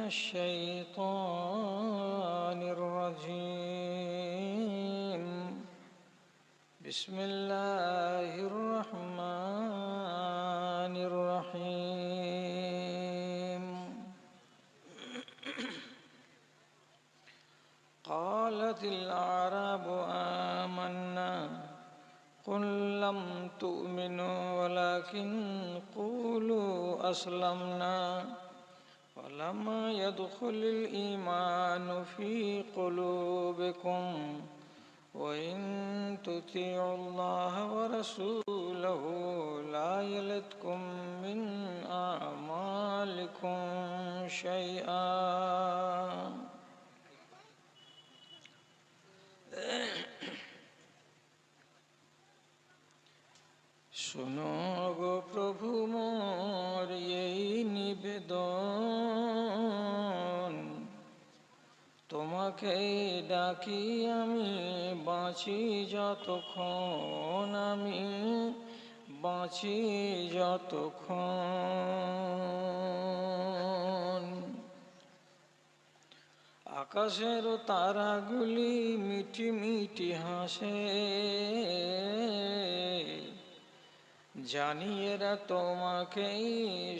الشيطان الرجيم بسم الله الرحمن الرحيم قالت الأعراب آمنا قل لم تؤمنوا ولكن قولوا أسلمنا ولما يدخل الإيمان في قلوبكم وإن تطيعوا الله ورسوله لا يلتكم من أعمالكم شيئا শুনো গো প্রভু মোর এই নিবেদন, তোমাকে ডাকি আমি বাঁচি যতক্ষণ, আমি বাঁচি যতক্ষণ। আকাশের তারাগুলি মিটি মিটি হাসে, জানি এরা তোমাকেই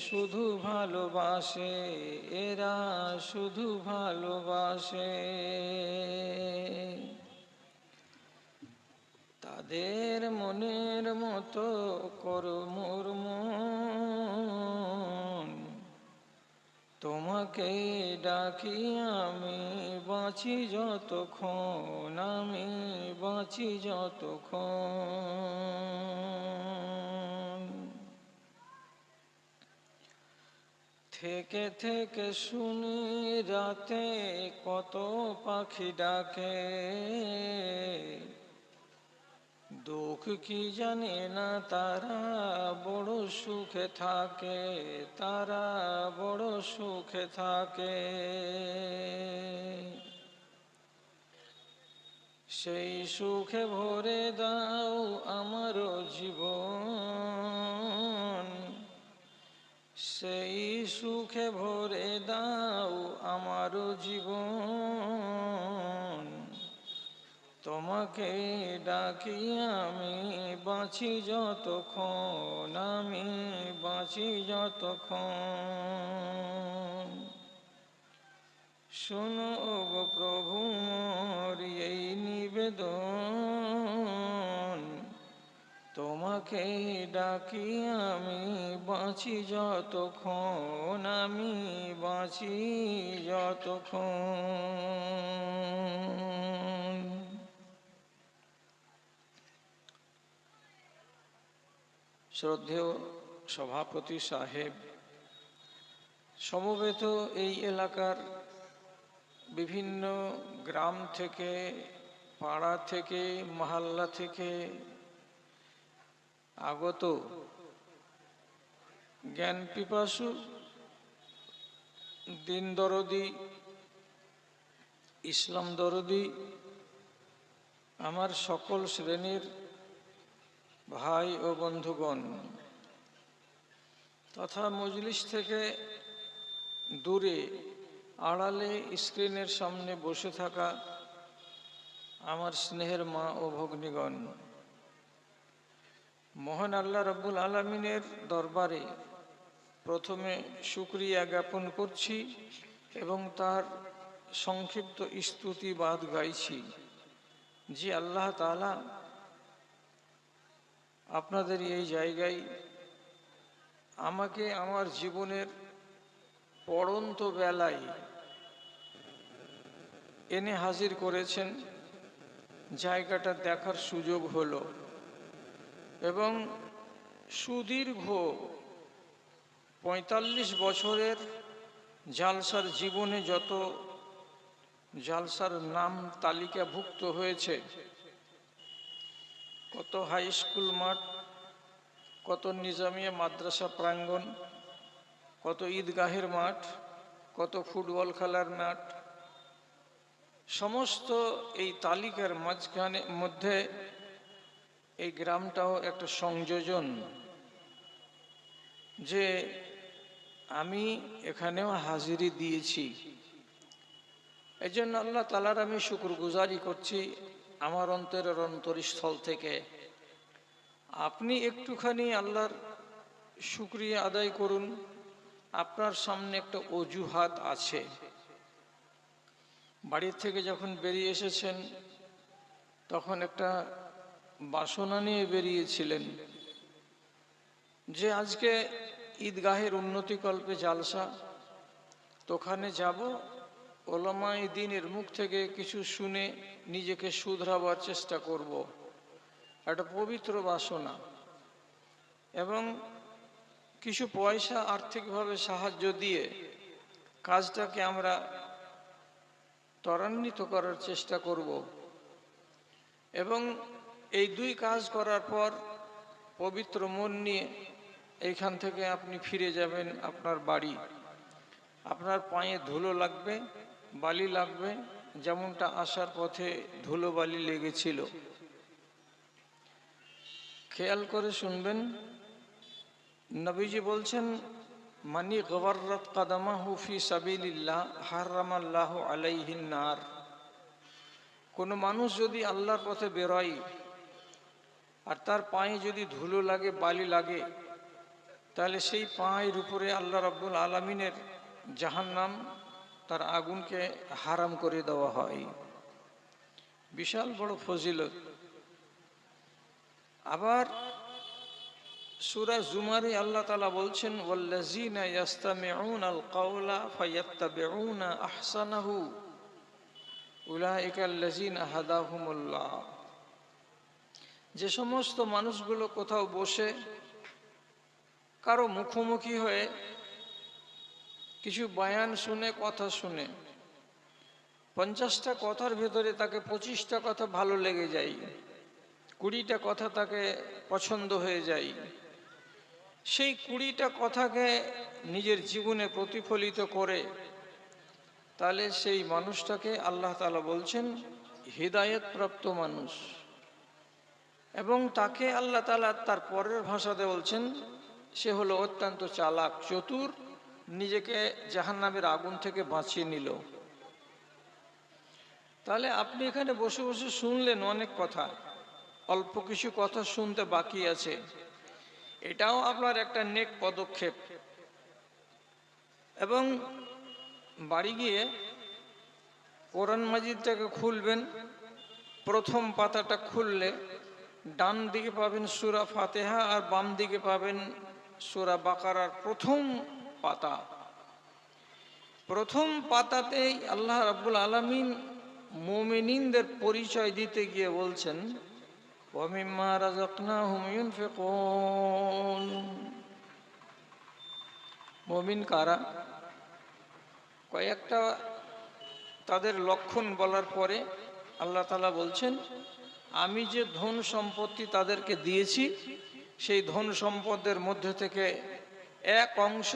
শুধু ভালোবাসে, এরা শুধু ভালোবাসে। তাদের মনের মতো করো মোর মন, তোমাকে ডাকি আমি বাঁচি যতক্ষণ, আমি বাঁচি যতক্ষণ। থেকে থেকে শুনি রাতে কত পাখি ডাকে, দুঃখ কি জানে না তারা বড় সুখে থাকে, তারা বড় সুখে থাকে। সেই সুখে ভরে দাও আমারও জীবন, সেই সুখে ভরে দাও আমারও জীবন। তোমাকে ডাকি আমি বাঁচি যতক্ষণ, আমি বাঁচি যতক্ষণ। শোনো গো প্রভু মোর এই নিবেদন, তোমাকে ডাকি আমি বাঁচি যতক্ষণ, আমি বাঁচি যতক্ষণ। শ্রদ্ধেয় সভাপতি সাহেব, সমবেত এই এলাকার বিভিন্ন গ্রাম থেকে, পাড়া থেকে, মহল্লা থেকে আগত জ্ঞান পিপাসু, দিন দরদি, ইসলাম দরদি আমার সকল শ্রেণীর ভাই ও বন্ধুগণ, তথা মজলিস থেকে দূরে আড়ালে স্ক্রিনের সামনে বসে থাকা আমার স্নেহের মা ও ভগ্নীগণ, মহান আল্লাহ রাব্বুল আলামিনের দরবারে প্রথমে শুকরিয়া জ্ঞাপন করছি এবং তার সংক্ষিপ্ত স্তুতিবাদ গাইছি যে আল্লাহ তাআলা আপনাদের এই জায়গায় আমাকে আমার জীবনের পড়ন্ত বেলায় এনে হাজির করেছেন, জায়গাটা দেখার সুযোগ হলো এবং সুদীর্ঘ ৪৫ বছরের জালসার জীবনে যত জালসার নাম তালিকাভুক্ত হয়েছে, কত হাই স্কুল মাঠ, কত নিজামিয়া মাদ্রাসা প্রাঙ্গণ, কত ঈদগাহের মাঠ, কত ফুটবল খেলার মাঠ, সমস্ত এই তালিকার মাঝখানে মধ্যে এই গ্রামটাও একটা সংযোজন, যে আমি এখানেও হাজিরি দিয়েছি। এই জন্য আল্লাহ তাআলার আমি শুকরগুজারি করছি আমার অন্তরের অন্তরস্থল থেকে। আপনি একটুখানি আল্লাহর শুকরিয়া আদায় করুন। আপনার সামনে একটা অজুহাত আছে। বাড়ি থেকে যখন বেরিয়ে এসেছেন তখন একটা বাসনা নিয়ে বেরিয়েছিলেন যে আজকে ঈদগাহের উন্নতিকল্পে জালসা, তো ওখানে যাব, ওলামায়ে দ্বীনের মুখ থেকে কিছু শুনে নিজেকে শুধরাবার চেষ্টা করব। একটা পবিত্র বাসনা, এবং কিছু পয়সা আর্থিকভাবে সাহায্য দিয়ে কাজটাকে আমরা ত্বরান্বিত করার চেষ্টা করব। এবং এই দুই কাজ করার পর পবিত্র মন নিয়ে এইখান থেকে আপনি ফিরে যাবেন আপনার বাড়ি। আপনার পায়ে ধুলো লাগবে, বালি লাগবে, যেমনটা আসার পথে ধুলো বালি লেগেছিল। খেয়াল করে শুনবেন, নবীজি বলছেন, মানি গওয়াররাত কাদামাহু ফি সাবিলিল্লাহ হারামাল্লাহু আলাইহিন নার। কোনো মানুষ যদি আল্লাহর পথে বেরোয় আর তার পায়ে যদি ধুলো লাগে, বালি লাগে, তাহলে সেই পায়ের উপরে আল্লাহ রাব্বুল আলামিনের জাহান্নাম, তার আগুনকে হারাম করে দেওয়া হয়। বিশাল বড় ফজিলত। আবার সূরা জুমারে আল্লাহ তাআলা বলছেন, ওয়াল্লাযীনা ইয়াসতামিউনাল কাওলা ফায়াত্তাবিউনা আহসানাহু উলাইকাল্লাযীনা হাদাহুমুল্লাহ। যে সমস্ত মানুষগুলো কোথাও বসে কারো মুখোমুখি হয়ে কিছু বয়ান শুনে, কথা শুনে, 50টা কথার ভেতরে তাকে 25টা কথা ভালো লেগে যায়, 20টা কথা তাকে পছন্দ হয়ে যায়, সেই 20টা কথাকে নিজের জীবনে প্রতিফলিত করে, তাহলে সেই মানুষটাকে আল্লাহ তাআলা বলছেন হিদায়াত প্রাপ্ত মানুষ। এবং তাকে আল্লাহ তাআলা তার পরের ভাষাতে বলছেন সে হলো অত্যন্ত চালাক, চতুর, নিজেকে জাহান্নামের আগুন থেকে বাঁচিয়ে নিল। তাহলে আপনি এখানে বসে বসে শুনলেন অনেক কথা, অল্প কিছু কথা শুনতে বাকি আছে। এটাও আপনার একটা নেক পদক্ষেপ। এবং বাড়ি গিয়ে কোরআন মাজিদটাকে খুলবেন। প্রথম পাতাটা খুললে ডান দিকে পাবেন সূরা ফাতিহা, আর বাম দিকে পাবেন সূরা বাকারার প্রথম পাতা। প্রথম পাতাতেই আল্লাহ রাব্বুল আলামিন মুমিনদের পরিচয় দিতে গিয়ে বলছেন, ওয়া মিম্মা রাযাকনাহুম ইউনফিকুন। মুমিন কারা? কয়েকটা তাদের লক্ষণ বলার পরে আল্লাহ তাআলা বলছেন, আমি যে ধন সম্পত্তি তাদেরকে দিয়েছি, সেই ধন সম্পদের মধ্যে থেকে এক অংশ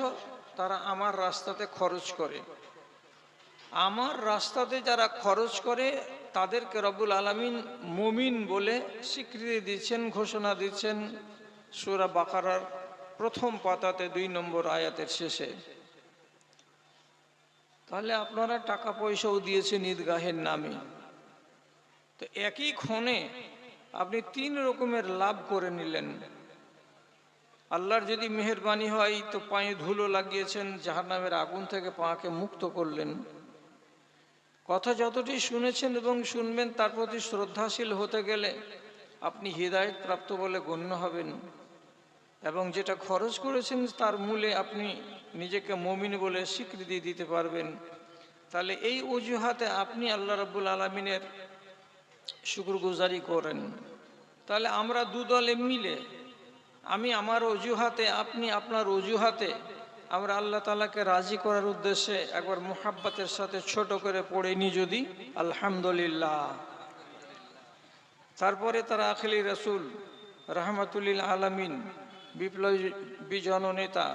তারা আমার রাস্তাতে খরচ করে। আমার রাস্তাতে যারা খরচ করে তাদেরকে রব্বুল আলামিন মুমিন বলে স্বীকৃতি দিচ্ছেন, ঘোষণা দিচ্ছেন সূরা বাকারার প্রথম পাতাতে 2 নম্বর আয়াতের শেষে। তাহলে আপনারা টাকা পয়সাও দিয়েছেন ঈদগাহের নামে, তো একই ক্ষণে আপনি 3 রকমের লাভ করে নিলেন। আল্লাহর যদি মেহেরবানি হয় তো পায়ে ধুলো লাগিয়েছেন, জাহান্নামের আগুন থেকে পাকে মুক্ত করলেন। কথা যতটি শুনেছেন এবং শুনবেন তার প্রতি শ্রদ্ধাশীল হতে গেলে আপনি হিদায়াত প্রাপ্ত বলে গণ্য হবেন। এবং যেটা খরচ করেছেন তার মূলে আপনি নিজেকে মুমিন বলে স্বীকৃতি দিতে পারবেন। তাহলে এই অজুহাতে আপনি আল্লাহ রাব্বুল আলামিনের শুকরগুজারি করেন। তাহলে আমরা দুদলে মিলে, আমি আমার অজুহাতে, আপনি আপনার অজুহাতে, আমরা আল্লাহ তাআলাকে রাজি করার উদ্দেশ্যে একবার মুহাব্বতের সাথে ছোট করে পড়ে নি যদি আলহামদুলিল্লাহ। তারপরে তারা আখিলি রাসূল রাহমাতুল্লিল আলামিন, বিপ্লবী জননেতা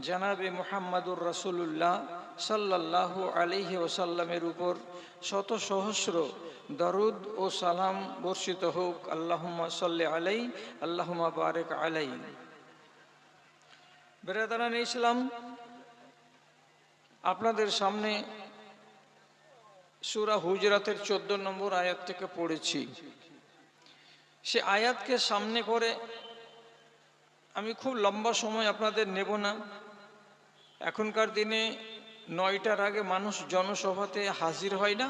জনাবে মুহাম্মাদুর রাসূলুল্লাহ সাল্লাল্লাহু আলাইহি ওয়াসাল্লামের উপর শত সহস্র দরুদ ও সালাম বর্ষিত হোক। আল্লাহুম্মা সাল্লি আলাইহি, আল্লাহুম্মা বারিক আলাইহি। বেরাদারান ইসলাম, আপনাদের সামনে সূরা হুজরাতের 14 নম্বর আয়াত থেকে পড়েছি। সে আয়াতকে সামনে করে আমি খুব লম্বা সময় আপনাদের নেব না। এখনকার দিনে 9টার আগে মানুষ জনসভাতে হাজির হয় না,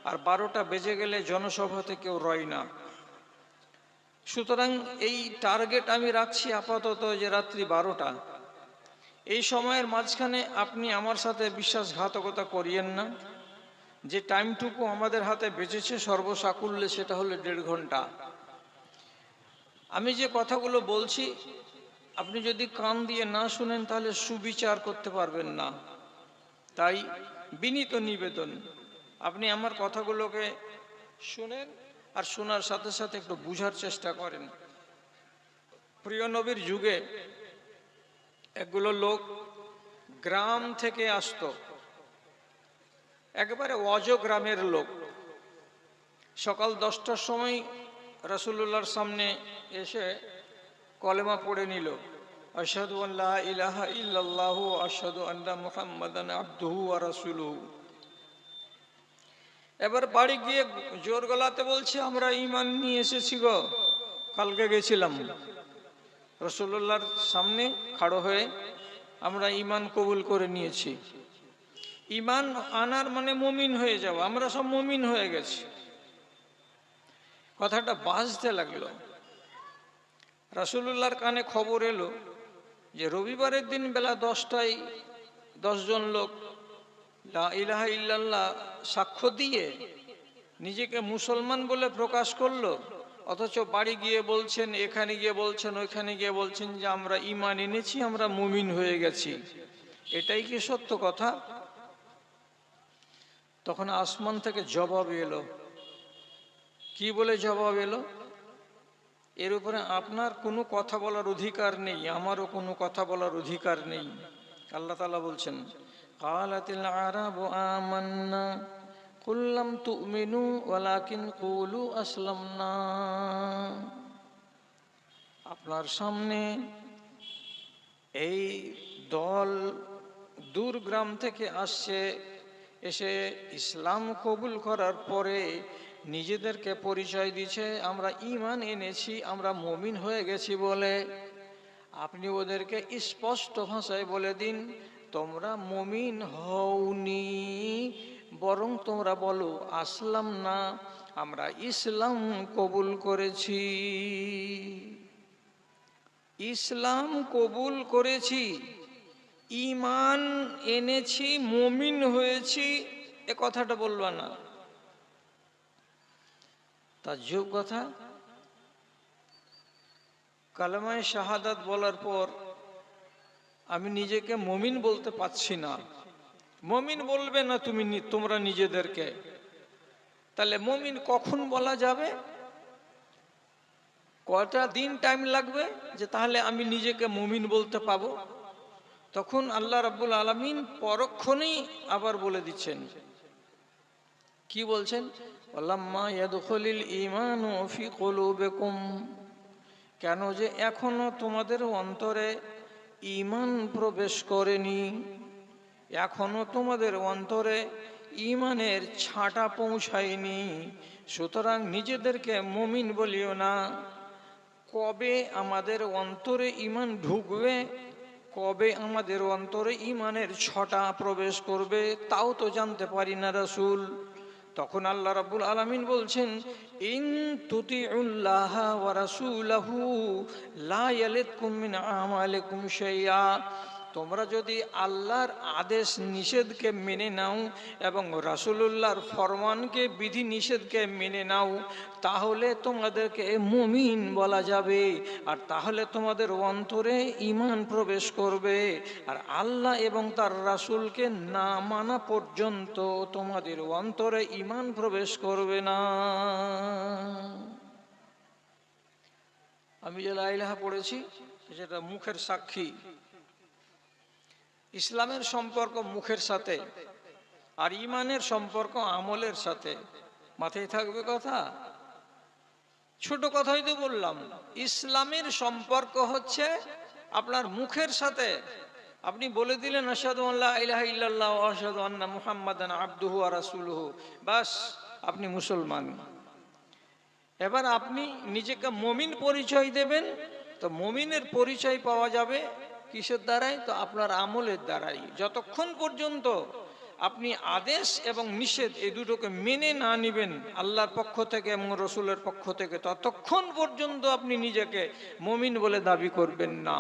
আর 12টা বেজে গেলে জনসভাতে কেউ রয় না। সুতরাং এই টার্গেট আমি রাখছি আপাতত যে রাত্রি 12টা। এই সময়ের মাঝখানে আপনি আমার সাথে বিশ্বাসঘাতকতা করিয়েন না। যে টাইমটুকু আমাদের হাতে বেঁচেছে সর্বসাকুল্যে সেটা হলো 1.5 ঘন্টা। আমি যে কথাগুলো বলছি আপনি যদি কান দিয়ে না শুনেন তাহলে সুবিচার করতে পারবেন না। তাই বিনীত নিবেদন, আপনি আমার কথাগুলোকে শুনেন আর শোনার সাথে সাথে একটু বুঝার চেষ্টা করেন। প্রিয় নবীর যুগে একগুলো লোক গ্রাম থেকে আসতো, একেবারে অজ গ্রামের লোক। সকাল 10টার সময় রাসূলুল্লাহর সামনে এসে কলেমা পড়ে নিল, আশহাদু আল্লা ইলাহা ইল্লাল্লাহু ওয়া আশহাদু আন্না মুহাম্মাদান আবদুহু ওয়া রাসূলুহু। এবার বাড়ি গিয়ে জোর গলাতে বলছে, আমরা ঈমান নিয়ে এসেছি গো, কালকে গেছিলাম রাসূলুল্লাহর সামনে খাড়ো হয়ে আমরা ঈমান কবুল করে নিয়েছি। ঈমান আনার মানে মুমিন হয়ে যাওয়া, আমরা সব মুমিন হয়ে গেছি। কথাটা বাজতে লাগলো। রাসূলুল্লাহর কানে খবর এলো যে রবিবারের দিন বেলা 10টায় 10 জন লোক লা ইলাহা ইল্লাল্লাহ সাক্ষ্য দিয়ে নিজেকে মুসলমান বলে প্রকাশ করলো, অথচ বাড়ি গিয়ে বলছেন, এখানে গিয়ে বলছেন, ওইখানে গিয়ে বলছেন যে আমরা ঈমান এনেছি, আমরা মুমিন হয়ে গেছি। এটাই কি সত্য কথা? তখন আসমান থেকে জবাব এলো। কি বলে জবাব এলো? এর উপরে আপনার কোনো কথা বলার অধিকার নেই, আমারও কোনো কথা বলার অধিকার নেই। আল্লাহ তাআলা বলছেন, ক্বালাতিল আরাবু আমান্না কুল লাম তুমিনু ওয়ালাকিন কুলু আসলামনা। আপনার সামনে এই দল দূর গ্রাম থেকে আসছে, এসে ইসলাম কবুল করার পরে নিজেদেরকে পরিচয় দিচ্ছে আমরা ঈমান এনেছি, আমরা মুমিন হয়ে গেছি বলে। আপনি ওদেরকে স্পষ্ট ভাষায় বলে দিন, তোমরা মুমিন হওনি, বরং তোমরা বলো আসলাম না, আমরা ইসলাম কবুল করেছি। ইসলাম কবুল করেছি, ঈমান এনেছি, মুমিন হয়েছি, এ কথাটা বলবা না। তাজ্জব কথা। কালেমায়ে শাহাদাত বলার পর আমি নিজেকে মুমিন বলতে পারছি না। মুমিন বলবে না তোমরা নিজেদেরকে, তাহলে মুমিন কখন বলা যাবে? কয়টা দিন টাইম লাগবে যে তাহলে আমি নিজেকে মুমিন বলতে পাবো? তখন আল্লাহ রাব্বুল আলামিন পরক্ষণেই আবার বলে দিচ্ছেন। কি বলছেন? ওয়ালাম্মা ইয়াদখুলিল ঈমানু ফি কুলুবিকুম, কেন যে এখনো তোমাদের অন্তরে ঈমান প্রবেশ করেনি, এখনো তোমাদের অন্তরে ঈমানের ছাঁটা পৌঁছায়নি, সুতরাং নিজেদেরকে মুমিন বলিও না। কবে আমাদের অন্তরে ঈমান ঢুকবে, কবে আমাদের অন্তরে ঈমানের ছটা প্রবেশ করবে তাও তো জানতে পারি না রাসূল। তখন আল্লাহ রাব্বুল আলামিন বলছেন, ইন তুতিউল্লাহা ওয়া রাসূলাহু লা ইয়ালিদকুম মিন আমালিকুম শাইআ। তোমরা যদি আল্লাহর আদেশ নিষেধকে মেনে নাও এবং রাসূলুল্লাহর ফরমানকে, বিধি নিষেধকে মেনে নাও, তাহলে তোমাদেরকে মুমিন বলা যাবে, আর তাহলে তোমাদের অন্তরে ঈমান প্রবেশ করবে। আর আল্লাহ এবং তার রাসূলকে না মানা পর্যন্ত তোমাদের অন্তরে ঈমান প্রবেশ করবে না। আমি যে লা ইলাহা পড়েছি সেটা মুখের সাক্ষী। ইসলামের সম্পর্ক মুখের সাথে, আর ঈমানের সম্পর্ক আমলের সাথে। মাথায় থাকবে কথা। ছোট কথাই তো বললাম, ইসলামের সম্পর্ক হচ্ছে আপনার মুখের সাথে, আপনি বলে দিলেন আশহাদু আল্লা ইলাহা ইল্লাল্লাহ ওয়া আশহাদু আন্না মুহাম্মাদান আবদুহু ওয়া রাসূলুহু, বাস আপনি মুসলমান। এবার আপনি নিজেকে মুমিন পরিচয় দেবেন। তো মুমিনের পরিচয় পাওয়া যাবে কিসের দ্বারাই? তো আপনার আমলের দ্বারাই। যতক্ষণ পর্যন্ত আপনি আদেশ এবং নিষেধ এই দুটোকে মেনে না নেবেন আল্লাহর পক্ষ থেকে এবং রসুলের পক্ষ থেকে, ততক্ষণ পর্যন্ত আপনি নিজেকে মুমিন বলে দাবি করবেন না।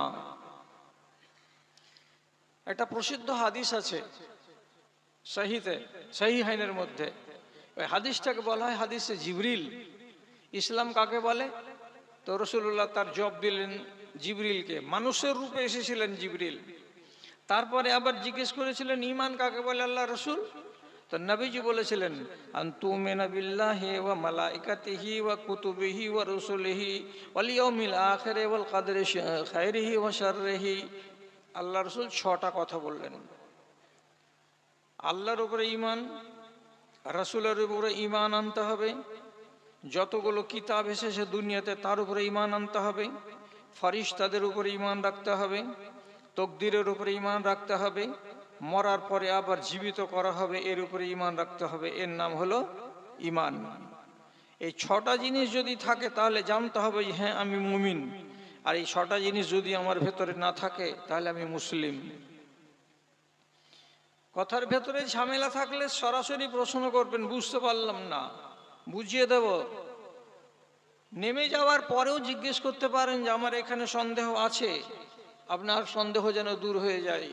একটা প্রসিদ্ধ হাদিস আছে সহিহাইনের মধ্যে, ওই হাদিসটাকে বলা হয় হাদিসে জিবরিল। ইসলাম কাকে বলে? তো রাসূলুল্লাহ তার জবাব দিলেন জিবরিলকে, মানুষের রূপে এসেছিলেন জিবরিল। তারপরে আবার জিজ্ঞেস করেছিলেন ঈমান কাকে বলে আল্লাহ রসুল? তো নবীজি বলেছিলেন আনতুমিনা বিল্লাহি ওয়া মালাইকাতিহি ওয়া কুতুবিহি ওয়া রুসুলিহি ওয়াল ইয়াউমিল আখির ওয়াল কদরি খাইরিহি ওয়া শাররিহি। আল্লাহ রসুল 6টা কথা বললেন। আল্লাহর উপরে ঈমান, রাসূলের উপরে ঈমান আনতে হবে, যতগুলো কিতাব এসেছে দুনিয়াতে তার উপরে ঈমান আনতে হবে, ফেরেশতাদের উপরে ঈমান রাখতে হবে, তকদিরের উপরে ঈমান রাখতে হবে, মরার পরে আবার জীবিত করা হবে এর উপরে ঈমান রাখতে হবে। এর নাম হলো ঈমান। এই 6টা জিনিস যদি থাকে তাহলে জানতে হবে যে হ্যাঁ আমি মুমিন। আর এই 6টা জিনিস যদি আমার ভেতরে না থাকে তাহলে আমি মুসলিম। কথার ভেতরে ঝামেলা থাকলে সরাসরি প্রশ্ন করবেন, বুঝতে পারলাম না, বুঝিয়ে দেব। নেমে যাওয়ার পরেও জিজ্ঞেস করতে পারেন যে আমার এখানে সন্দেহ আছে, আপনার সন্দেহ যেন দূর হয়ে যায়।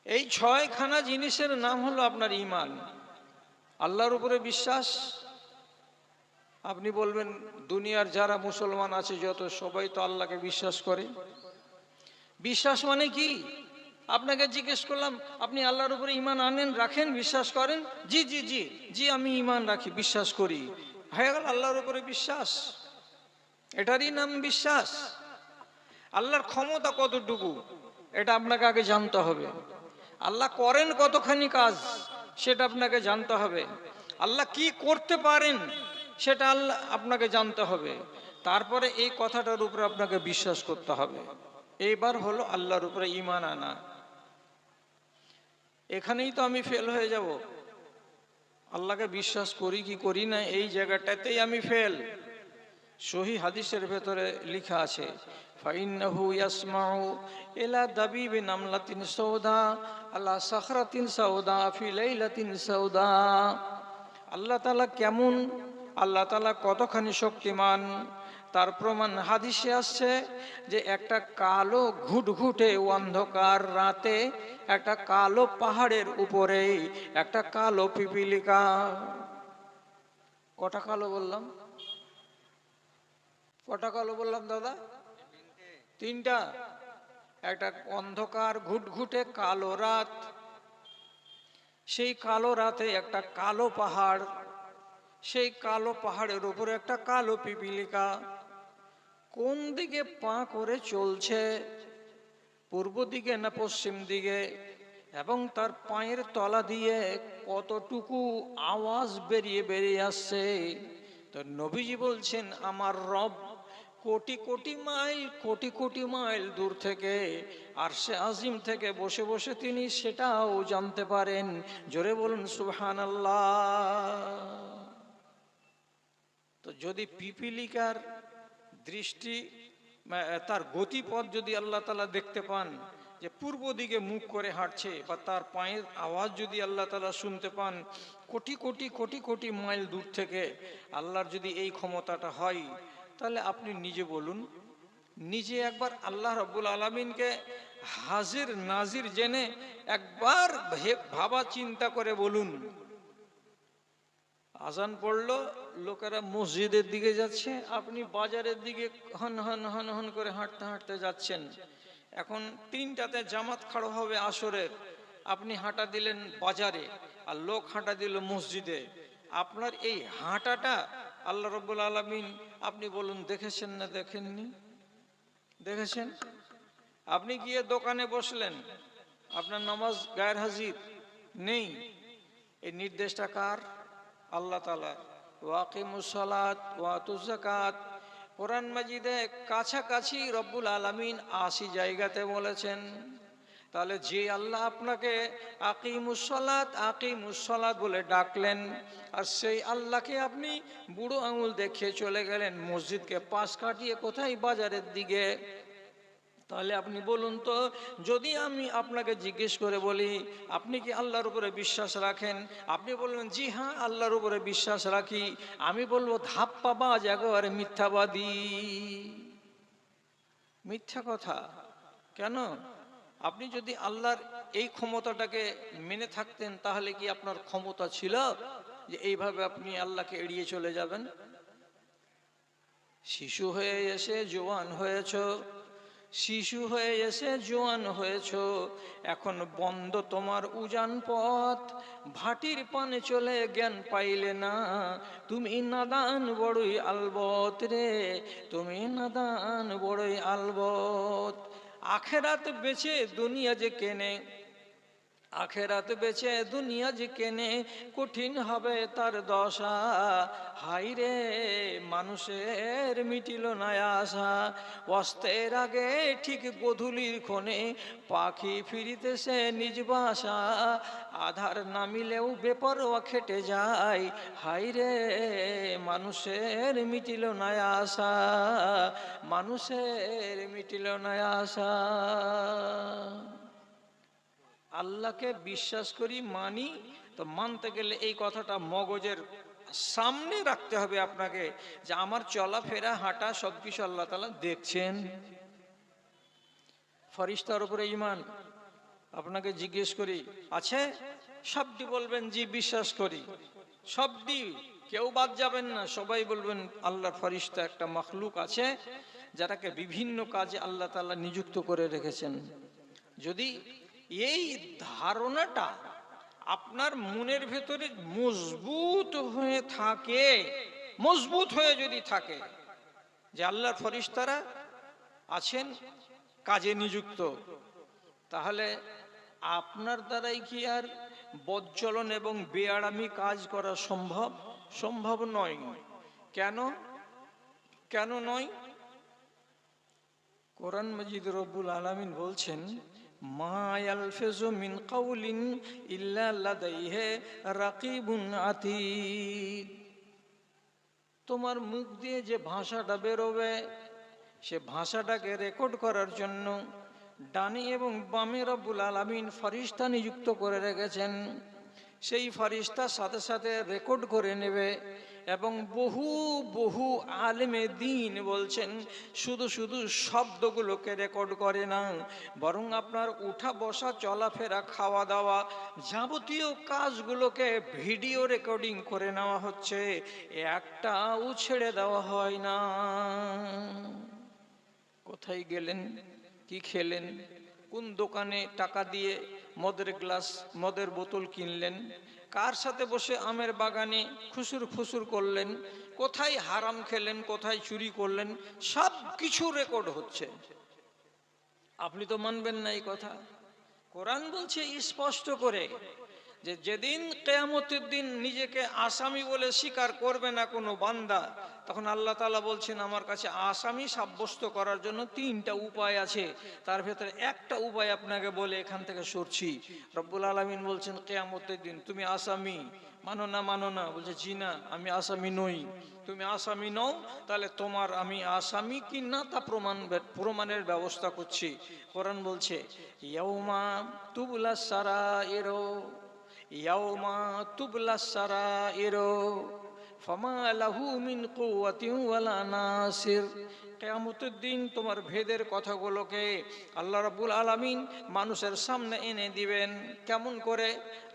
এই 6খানা জিনিসের নাম হলো আপনার ঈমান। আল্লাহর উপরে বিশ্বাস। আপনি বলবেন দুনিয়ার যারা মুসলমান আছে যত, সবাই তো আল্লাহকে বিশ্বাস করে। বিশ্বাস মানে কি? আপনাকে জিজ্ঞেস করলাম আপনি আল্লাহর উপরে ঈমান আনেন, রাখেন, বিশ্বাস করেন? জি জি জি জি আমি ঈমান রাখি, বিশ্বাস করি। হয়ে গেল আল্লাহর উপরে বিশ্বাস। এটারই নাম বিশ্বাস। আল্লাহর ক্ষমতা কতটুকু এটা আপনাকে আগে জানতে হবে। আল্লাহ করেন কতখানি কাজ সেটা আপনাকে জানতে হবে। আল্লাহ কি করতে পারেন সেটা আল্লাহ আপনাকে জানতে হবে। তারপরে এই কথাটার উপরে আপনাকে বিশ্বাস করতে হবে। এইবার হলো আল্লাহর উপরে ঈমান আনা। এখানেই তো আমি ফেল হয়ে যাব। আল্লাহকে বিশ্বাস করি কি করি না এই জায়গাটাতেই আমি ফেল। সহিহ হাদিসের ভেতরে লেখা আছে ফাইন্নাহু ইয়াসমাউ ইলা দাবিবি নামলাতিন সাউদা আলা সাখরাতিন সাউদা ফি লাইলাতিন সাউদা। আল্লাহ তাআলা কেমন, আল্লাহ তাআলা কতখানি শক্তিমান তার প্রমাণ হাদিসে আসছে যে একটা কালো ঘুটঘুটে অন্ধকার রাতে একটা কালো পাহাড়ের উপরে একটা কালো পিপিলিকা। কটা কালো বললাম? কটা কালো বললাম দাদা? 3টা। একটা অন্ধকার ঘুটঘুটে কালো রাত, সেই কালো রাতে একটা কালো পাহাড়, সেই কালো পাহাড়ের উপরে একটা কালো পিপিলিকা কোন দিকে পা করে চলছে, পূর্ব দিকে না পশ্চিম দিকে, এবং তার পায়ের তলা দিয়ে কতটুকু আওয়াজ বেরিয়ে বেরিয়ে আসছে। তো নবীজি বলছেন আমার রব কোটি কোটি মাইল, কোটি কোটি মাইল দূর থেকে আরশে আজিম থেকে বসে বসে তিনি সেটাও জানতে পারেন। জোরে বলুন সুবহানাল্লাহ। তো যদি পিপিলিকার দৃষ্টি, তার গতিপথ যদি আল্লাহ তাআলা দেখতে পান যে পূর্ব দিকে মুখ করে হাঁটছে, বা তার পায়ের আওয়াজ যদি আল্লাহ তাআলা শুনতে পান কোটি কোটি কোটি কোটি মাইল দূর থেকে, আল্লাহর যদি এই ক্ষমতাটা হয়, তাহলে আপনি নিজে বলুন, নিজে একবার আল্লাহ রাব্বুল আলামিনকে হাজির নাজির জেনে একবার ভাবা চিন্তা করে বলুন। আজান পড়লো, লোকেরা মসজিদের দিকে যাচ্ছে, আপনি বাজারের দিকে হন হন হন হন করে হাঁটতে হাঁটতে যাচ্ছেন। এখন 3টাতে জামাত খাড়া হবে আসরের, আপনি হাঁটা দিলেন বাজারে আর লোক হাঁটা দিল মসজিদে। আপনার এই হাঁটাটা আল্লাহ রাব্বুল আলামিন আপনি বলুন দেখেছেন না দেখেননি? দেখেছেন। আপনি গিয়ে দোকানে বসলেন, আপনার নামাজ গায়ের হাজির নেই, এই নির্দেশটা কার? আল্লাহ তাআলা। ওয়াকিমুস সালাত ওয়া আতুজ যাকাত কোরআন মাজিদে কাছাকাছি রব্বুল আলামিন ৮০ জায়গাতে বলেছেন। তাহলে যে আল্লাহ আপনাকে আকিমুস সালাত বলে ডাকলেন, আর সেই আল্লাহকে আপনি বুড়ো আঙুল দেখিয়ে চলে গেলেন মসজিদকে পাশ কাটিয়ে কোথায়, বাজারের দিকে। তাহলে আপনি বলুন তো, যদি আমি আপনাকে জিজ্ঞেস করে বলি আপনি কি আল্লাহর উপরে বিশ্বাস রাখেন, আপনি বলবেন জি হ্যাঁ আল্লাহর উপরে বিশ্বাস রাখি, আমি বলবো ধাপ্পাবাজ, একেবারে মিথ্যাবাদী, মিথ্যা কথা। কেন? আপনি যদি আল্লাহর এই ক্ষমতাটাকে মেনে থাকতেন, তাহলে কি আপনার ক্ষমতা ছিল যে এইভাবে আপনি আল্লাহকে এড়িয়ে চলে যাবেন? শিশু হয়ে এসে জোয়ান হয়েছ, শিশু হয়ে এসে জোয়ান হয়েছ, এখন বন্ধ তোমার উজান পথ, ভাটির পানে চলে জ্ঞান পাইলে না, তুমি নাদান বড়ই আলবত রে, তুমি নাদান বড়ই আলবত। আখেরাত বেচে দুনিয়া যে কেনে, আখেরাত বেচে দুনিয়া যে কেনে, কঠিন হবে তার দশা, হাই রে মানুষের মিটিল না আশা। অস্তের আগে ঠিক গোধূলির ক্ষণে পাখি ফিরিতেছে নিজ বাসা, আধার নামিলেও বেপরোয়া খেটে যায়, হাই রে মানুষের মিটিল না আশা, মানুষের মিটিল না আশা। আল্লাহকে বিশ্বাস করি, মানি, তো মানতে গেলে এই কথাটা মগজের সামনে রাখতে হবে আপনাকে, যে আমার চলাফেরা হাঁটা সবকিছু আল্লাহ তাআলা দেখছেন। ফেরেশতার উপরে ঈমান, আপনাকে জিজ্ঞেস করি আছে? সবটি বলবেন জি বিশ্বাস করি, সবটি, কেউ বাদ যাবেন না, সবাই বলবেন আল্লাহর ফেরেশতা একটা মাখলুক আছে যারাকে বিভিন্ন কাজে আল্লাহ তাআলা নিযুক্ত করে রেখেছেন। যদি এই ধারণাটা আপনার মনের ভেতরে মজবুত হয়ে থাকে, মজবুত হয়ে যদি থাকে যে আল্লাহর ফেরেশতারা আছেন কাজে নিযুক্ত, তাহলে আপনার দ্বারাই কি আর বজ্জলন এবং বেআরামি কাজ করা সম্ভব? সম্ভব নয়। কেন? কেন নয়? কোরআন মাজিদ রব্বুল আলামিন বলছেন, মা ইয়ালফিজু মিন কাউলিন ইল্লা লাদাইহি রাকিবুন আতীদ। তোমার মুখ দিয়ে যে ভাষাটা বেরোবে, সে ভাষাটাকে রেকর্ড করার জন্য ডানে এবং বামে রব্বুল আলামিন ফেরেশতা নিযুক্ত করে রেখেছেন। সেই ফেরেশতা সাথে সাথে রেকর্ড করে নেবে। এবং বহু বহু আলেমে দ্বীন বলছেন, শুধু শুধু শব্দগুলোকে রেকর্ড করে না, বরং আপনার উঠা বসা চলাফেরা খাওয়া দাওয়া যাবতীয় কাজগুলোকে ভিডিও রেকর্ডিং করে নেওয়া হচ্ছে, একটাও ছেড়ে দেওয়া হয় না। কোথায় গেলেন, কি খেলেন, কোন দোকানে টাকা দিয়ে মদের গ্লাস, মদের বোতল কিনলেন, কার সাথে বসে আমের বাগানে খুসুর ফুসুর করলেন, কোথায় হারাম খেলেন, কোথায় চুরি করলেন, সব কিছু রেকর্ড হচ্ছে। আপনি তো মানবেন না এই কথা। কোরআন বলছে স্পষ্ট করে যে যেদিন কিয়ামতের দিন নিজেকে আসামি বলে স্বীকার করবে না কোনো বান্দা, তখন আল্লাহ তাআলা বলছেন আমার কাছে আসামি সাব্যস্ত করার জন্য তিনটা উপায় আছে, তার ভেতরে একটা উপায় আপনাকে বলে এখান থেকে সরছি। রব্বুল আলামিন বলছেন কিয়ামতের দিন তুমি আসামি, মানো না মানো না, বলছে জি না আমি আসামি নই। তুমি আসামি নও, তাহলে তোমার আমি আসামি কি না তা প্রমাণের ব্যবস্থা করছি। কোরআন বলছে ইয়াউমা তুবলাস সারাইরু, ইয়াউমা তুবলাস সারাইরু ফামা লাহু মিন কুওয়াতিন ওয়ালা নাসির। কিয়ামতের দিন তোমার ভেদের কথাগুলোকে আল্লাহ রাব্বুল আলামিন মানুষের সামনে এনে দিবেন। কেমন করে?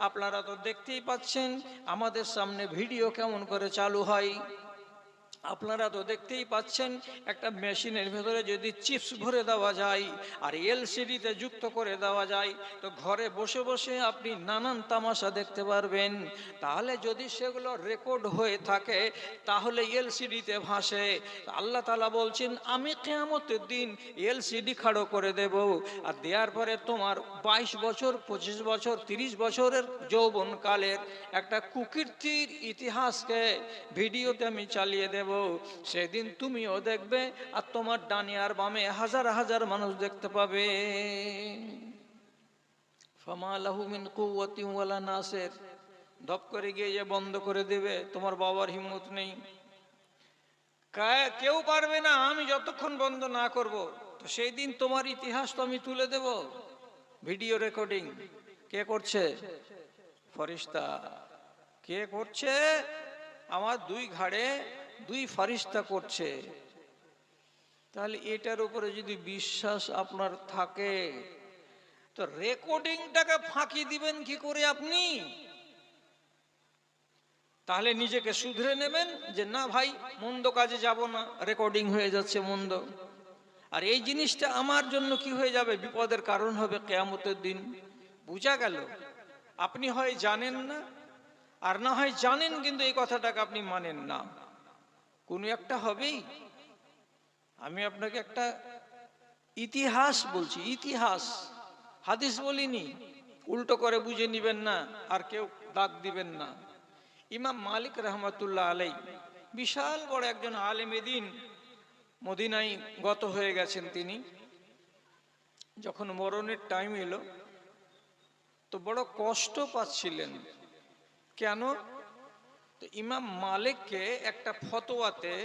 আপনারা তো দেখতেই পাচ্ছেন আমাদের সামনে ভিডিও কেমন করে চালু হয়, আপনারা তো দেখতেই পাচ্ছেন একটা মেশিনের ভেতরে যদি চিপস ভরে দেওয়া যায় আর এলসিডিতে যুক্ত করে দেওয়া যায়, তো ঘরে বসে বসে আপনি নানান তামাশা দেখতে পারবেন। তাহলে যদি সেগুলো রেকর্ড হয়ে থাকে তাহলে এলসিডিতে ভাসে। আল্লাহ তাআলা বলছেন আমি কিয়ামতের দিন এলসিডি খাড়ো করে দেব, আর দেওয়ার পরে তোমার 22 বছর 25 বছর 30 বছরের যৌবনকালের একটা কুকীর্তির ইতিহাসকে ভিডিওতে আমি চালিয়ে দেব। দেব, সেদিন তুমিও দেখবে আর তোমার ডানে আর বামে হাজার হাজার মানুষ দেখতে পাবে। ফামা লাহু মিন কুওয়াতিন ওয়ালা নাসির, ধপ করে গিয়ে যে বন্ধ করে দেবে, তোমার বাবার হিম্মত নেই, কেউ পারবে না আমি যতক্ষণ বন্ধ না করব। তো সেই দিন তোমার ইতিহাস তো আমি তুলে দেব। ভিডিও রেকর্ডিং কে করছে? ফরিস্তা। কে করছে? আমার দুই ঘাড়ে দুই ফরিস্তা করছে। তাহলে এটার উপরে যদি বিশ্বাস আপনার থাকে, তো রেকর্ডিংটাকে ফাঁকি দিবেন কি করে আপনি? তাহলে নিজেকে শুধরে নেবেন যে না ভাই, মন্দ কাজে যাব না, রেকর্ডিং হয়ে যাচ্ছে মন্দ। আর এই জিনিসটা আমার জন্য কি হয়ে যাবে? বিপদের কারণ হবে কিয়ামতের দিন। বুঝা গেল? আপনি হয় জানেন না, আর না হয় জানেন কিন্তু এই কথাটাকে আপনি মানেন না, কোনো একটা হবেই। আমি আপনাকে একটা ইতিহাস বলছি, ইতিহাস, হাদিস বলিনি, উল্টো করে বুঝে নিবেন না আর কেউ দাগ দিবেন না। ইমাম মালিক রহমতুল্লাহ আলাই বিশাল বড় একজন আলেম দ্বীন, মদিনায় গত হয়ে গেছেন তিনি। যখন মরণের টাইম এলো তো বড় কষ্ট পাচ্ছিলেন। কেন? তো ইমাম মালিককে একটা ফতোয়াতে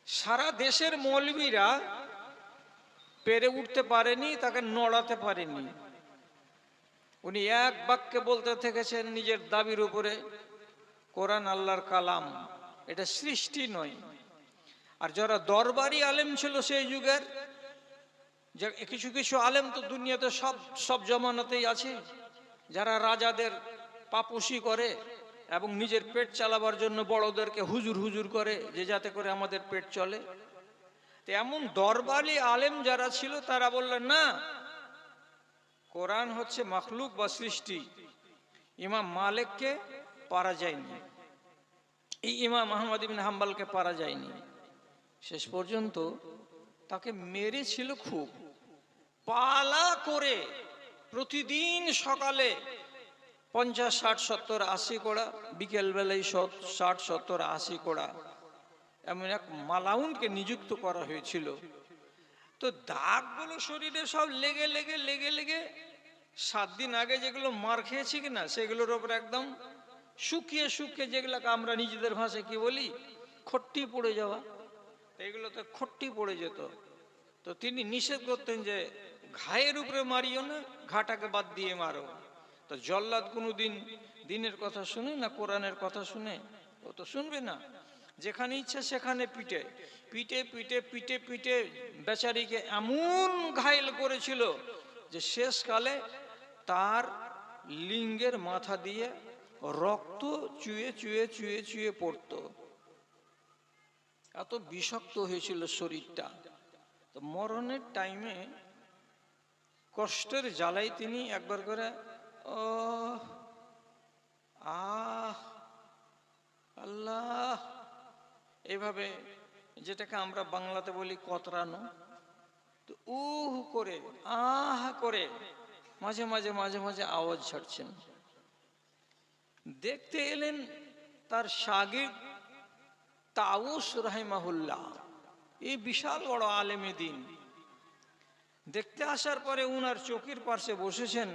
সারা দেশের মৌলবীরা পেরে উঠতে পারেনি, তাকে নড়াতে পারেনি। উনি এক বাক্যে বলতে থেকেছেন নিজের দাবির উপরে, কোরআন আল্লাহর কালাম, এটা সৃষ্টি নয়। আর যারা দরবারি আলেম ছিল সেই যুগের, কিছু কিছু আলেম তো দুনিয়াতে সব জমানাতেই আছে, যারা রাজাদের পাপোশি করে এবং নিজের পেট চালাবার জন্য বড়দেরকে হুজুর হুজুর করে যে যাতে করে আমাদের পেট চলে। তো এমন দরবারি আলেম যারা ছিল তারা বললেন না, কোরআন হচ্ছে মাখলুক বা সৃষ্টি। ইমাম মালিককে পারা যায়নি, এই ইমাম আহমদ ইবনে হাম্বলকে পারা যায়নি। শেষ পর্যন্ত তাকে মেরেছিল খুব পালা করে। প্রতিদিন সকালে 50, 60, 70, 80 কোড়া, বিকেল বেলায় 60, 70, 80 কোড়া, এমন এক মালাউনকে নিযুক্ত করা হয়েছিল। তো দাগগুলো শরীরে সব লেগে লেগে লেগে লেগে 7 দিন আগে যেগুলো মার খেয়েছি কিনা সেগুলোর ওপর একদম শুকিয়ে শুকিয়ে, যেগুলোকে আমরা নিজেদের ভাষায় কি বলি, খট্টি পড়ে যাওয়া, এগুলোতে খট্টি পড়ে যেত। তো তিনি নিষেধ করতেন যে ঘায়ের উপরে মারিও না, ঘাটাকে বাদ দিয়ে মারো। তো জল্লাদ কোনোদিন দিনের কথা শুনে না কোরআনের কথা শুনে? ও তো শুনবে না। যেখানে ইচ্ছা সেখানে পিটে পিটে পিটে পিটে পিটে বেচারিকে এমন ঘায়েল করেছিল যে শেষকালে তার লিঙ্গের মাথা দিয়ে রক্ত চুয়ে চুয়ে চুয়ে চুয়ে পড়তো, এত বিষাক্ত হয়েছিল শরীরটা। তো মরণের টাইমে কষ্টের জ্বালাই তিনি একবার করে ও আহ আল্লাহ, এভাবে, যেটাকে আমরা বাংলাতে বলি কতরানো, তো উহ করে আহ করে মাঝে মাঝে মাঝে মাঝে আওয়াজ ছাড়ছেন। দেখতে এলেন তার শাগির্দ তাউস রাহিমাহুল্লাহ, এই বিশাল বড় আলেমে দ্বীন। দেখতে আসার পরে উনার চৌকির পাশে বসেছেন।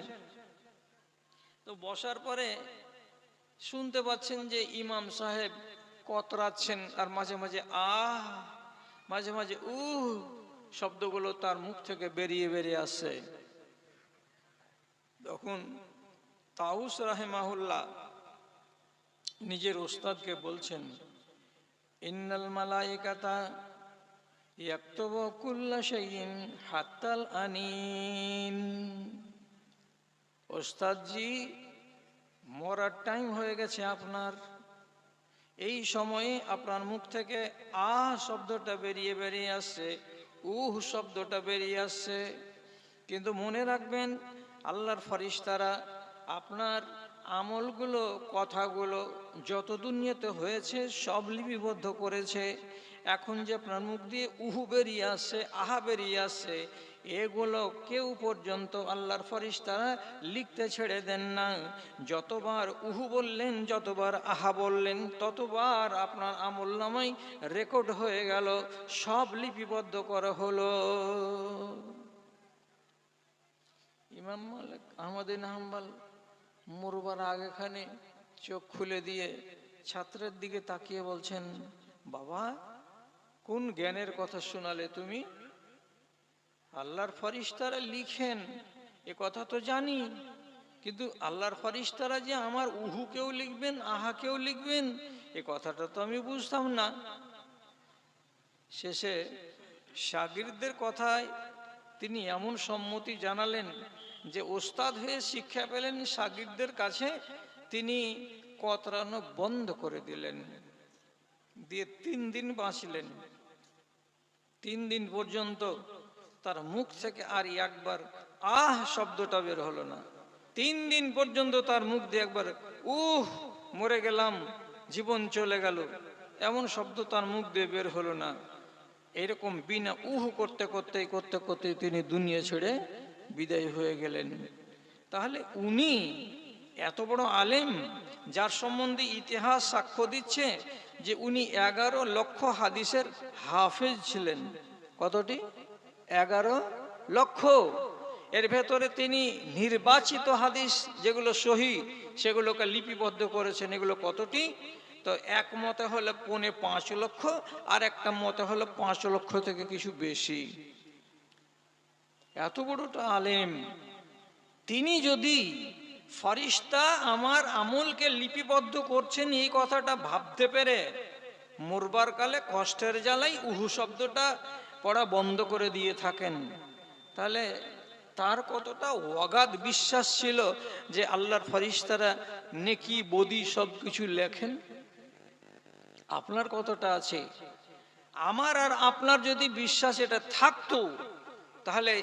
তো বসার পরে শুনতে পাচ্ছেন যে ইমাম সাহেব কতরাচ্ছেন, আর মাঝে মাঝে আহ, মাঝে মাঝে উহ শব্দগুলো তার মুখ থেকে বেরিয়ে বেরিয়ে আসছে। তখন তাউস রাহিমাহুল্লাহ নিজের ওস্তাদকে বলছেন, ইন্নাল মালাইকাতা ইয়াকতুবু কুল্লা শাইইন হাত্তাল আনিন। ওস্তাদজি, মরার টাইম হয়ে গেছে আপনার, এই সময়ে আপনার মুখ থেকে আহ শব্দটা বেরিয়ে বেরিয়ে আসছে, উহ শব্দটা বেরিয়ে আসছে, কিন্তু মনে রাখবেন আল্লাহর ফেরেশতারা আপনার আমলগুলো কথাগুলো যত দুনিয়াতে হয়েছে সব লিপিবদ্ধ করেছে, এখন যে আপনার মুখ দিয়ে উহু বেরিয়ে আসে, আহা বেরিয়ে আসে, এগুলো কেউ পর্যন্ত আল্লাহর ফেরেশতারা লিখতে ছেড়ে দেন না। যতবার উহু বললেন, যতবার আহা বললেন, ততবার আপনার আমলনামায় রেকর্ড হয়ে গেল, সব লিপিবদ্ধ করা হলো। ইমাম মালিক আহমদ ইবনে হাম্বল মরবার আগেখানে চোখ খুলে দিয়ে ছাত্রের দিকে তাকিয়ে বলছেন, বাবা, কোন জ্ঞানের কথা শোনালে তুমি? আল্লাহর ফেরেশতারা লিখেন এ কথা তো জানি, কিন্তু আল্লাহর ফেরেশতারা যে আমার উহুকেও লিখবেন, আহাকেও লিখবেন, এ কথাটা তো আমি বুঝতাম না। শেষে শাগিরদের কথায় তিনি এমন সম্মতি জানালেন যে ওস্তাদ হয়ে শিক্ষা পেলেন শাগিরদের কাছে, তিনি কতরানো বন্ধ করে দিলেন, দিয়ে 3 দিন বাঁচলেন। 3 দিন পর্যন্ত তার মুখ থেকে আর একবার আহ শব্দটা বের হলো না। 3 দিন পর্যন্ত তার মুখ দিয়ে একবার মরে গেলাম, জীবন চলে গেল, এমন শব্দ তার মুখ দিয়ে বের হলো না। এরকম বিনা করতে করতে তিনি দুনিয়া ছেড়ে বিদায় হয়ে গেলেন। তাহলে উনি এত বড় আলেম, যার সম্বন্ধে ইতিহাস সাক্ষ্য দিচ্ছে যে উনি 11 লক্ষ হাদিসের হাফেজ ছিলেন। কতটি? 11 লক্ষ। এর ভেতরে তিনি নির্বাচিত হাদিস যেগুলো সহি, সেগুলোকে লিপিবদ্ধ করেছেন। এগুলো কতটি? তো এক মতে হলো 4.5 লক্ষ, আর একটা মতে হলো 5 লক্ষ থেকে কিছু বেশি। এত বড়টা আলেম, তিনি যদি ফেরেশতা আমার আমলকে লিপিবদ্ধ করছেন এই কথাটা ভাবতে পেরে মরবার কালে কষ্টের জ্বালাই উহু শব্দটা পড়া বন্ধ করে দিয়ে থাকেন, তাহলে তার কতটা অগাধ বিশ্বাস ছিল যে আল্লাহর ফেরেশতারা নেকি বদি সব কিছু লেখেন। আপনার কতটা আছে? আমার আর আপনার যদি বিশ্বাস এটা থাকতো, তাহলে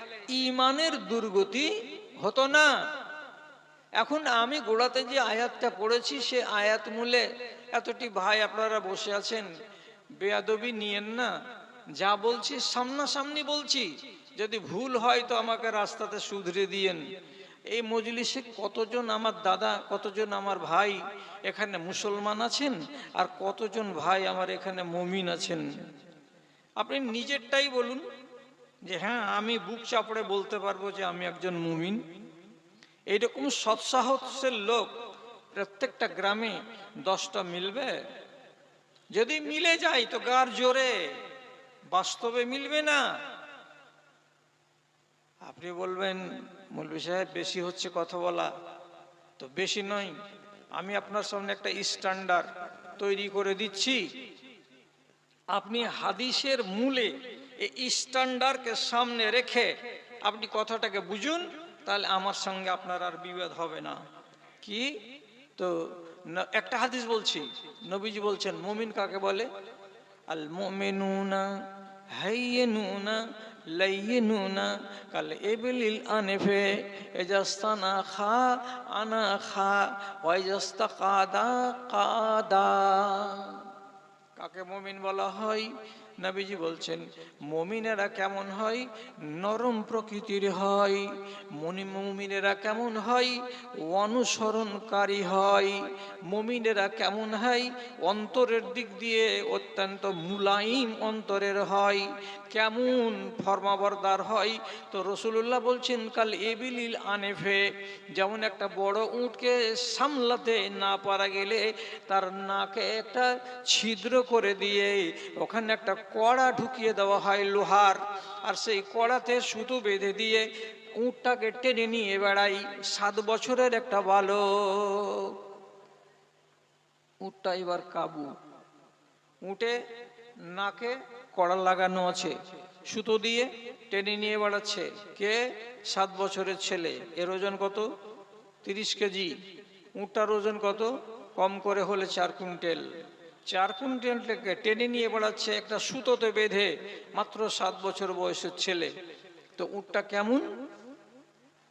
ঈমানের দুর্গতি হতো না। এখন আমি গোড়াতে যে আয়াতটা পড়েছি, সে আয়াত মূলে এতটি ভাই আপনারা বসে আছেন, বেয়াদবি নিয়েন না। যা বলছি সামনাসামনি বলছি, যদি ভুল হয় তো আমাকে রাস্তাতে শুধরে দিয়েন। এই মজলিসে কতজন আমার দাদা, কতজন আমার ভাই এখানে মুসলমান আছেন, আর কতজন ভাই আমার এখানে মুমিন আছেন? আপনি নিজেরটাই বলুন যে হ্যাঁ, আমি বুক চাপড়ে বলতে পারবো যে আমি একজন মুমিন। এইরকম সৎসাহসের লোক প্রত্যেকটা গ্রামে 10টা মিলবে? যদি মিলে যায় তো গার জোরে, বাস্তবে মিলবে না। আপনি বলবেন মৌলভী সাহেব বেশি হচ্ছে কথা বলা, তো বেশি নয়, আমি আপনার সামনে একটা স্ট্যান্ডার্ড তৈরি করে দিচ্ছি। আপনি হাদিসের মূলে এই স্ট্যান্ডার্ডকে সামনে রেখে আপনি কথাটাকে বুঝুন, তাহলে আমার সঙ্গে আপনার আর বিবাদ হবে না। কি? তো একটা হাদিস বলছি, নবীজি বলছেন মুমিন কাকে বলে? আল মুমিনুনা হাইয়িনুনা লাইয়িনুনা কাল ইবলিল আনফে ইজাস্তানা খা আনা খা ওয়া ইজাস্তাকাদা কাদা। কাকে মুমিন বলা হয়? নবীজি বলছেন মুমিনেরা কেমন হয়? নরম প্রকৃতির হয়। মুমিনেরা কেমন হয়? অনুসরণকারী হয়। মুমিনেরা কেমন হয়? অন্তরের দিক দিয়ে অত্যন্ত মুলাইম অন্তরের হয়। কেমন ফরমাবরদার হয়? তো রাসূলুল্লাহ বলছেন কাল ইবলিল আনফে, যেমন একটা বড় উটকে সামলাতে না পারা গেলে তার নাকে একটা ছিদ্র করে দিয়ে ওখানে একটা কড়া ঢুকিয়ে দেওয়া হয় লোহার, আর সেই কড়াতে সুতো বেঁধে দিয়ে উটটাকে টেনে নিয়ে বেড়াই 7 বছরের একটা বালক। উটটা এবার কাবু, উটে নাকে কড়া লাগানো আছে, সুতো দিয়ে টেনে নিয়ে বেড়াচ্ছে কে? 7 বছরের ছেলে। এর ওজন কত? 30 কেজি। উটটার ওজন কত? কম করে হলে 4 কুইন্টাল। 4 কুইন্টালটাকে টেনে নিয়ে বেড়াচ্ছে একটা সুতোতে বেঁধে, মাত্র 7 বছর বয়সের ছেলে। তো উটটা কেমন?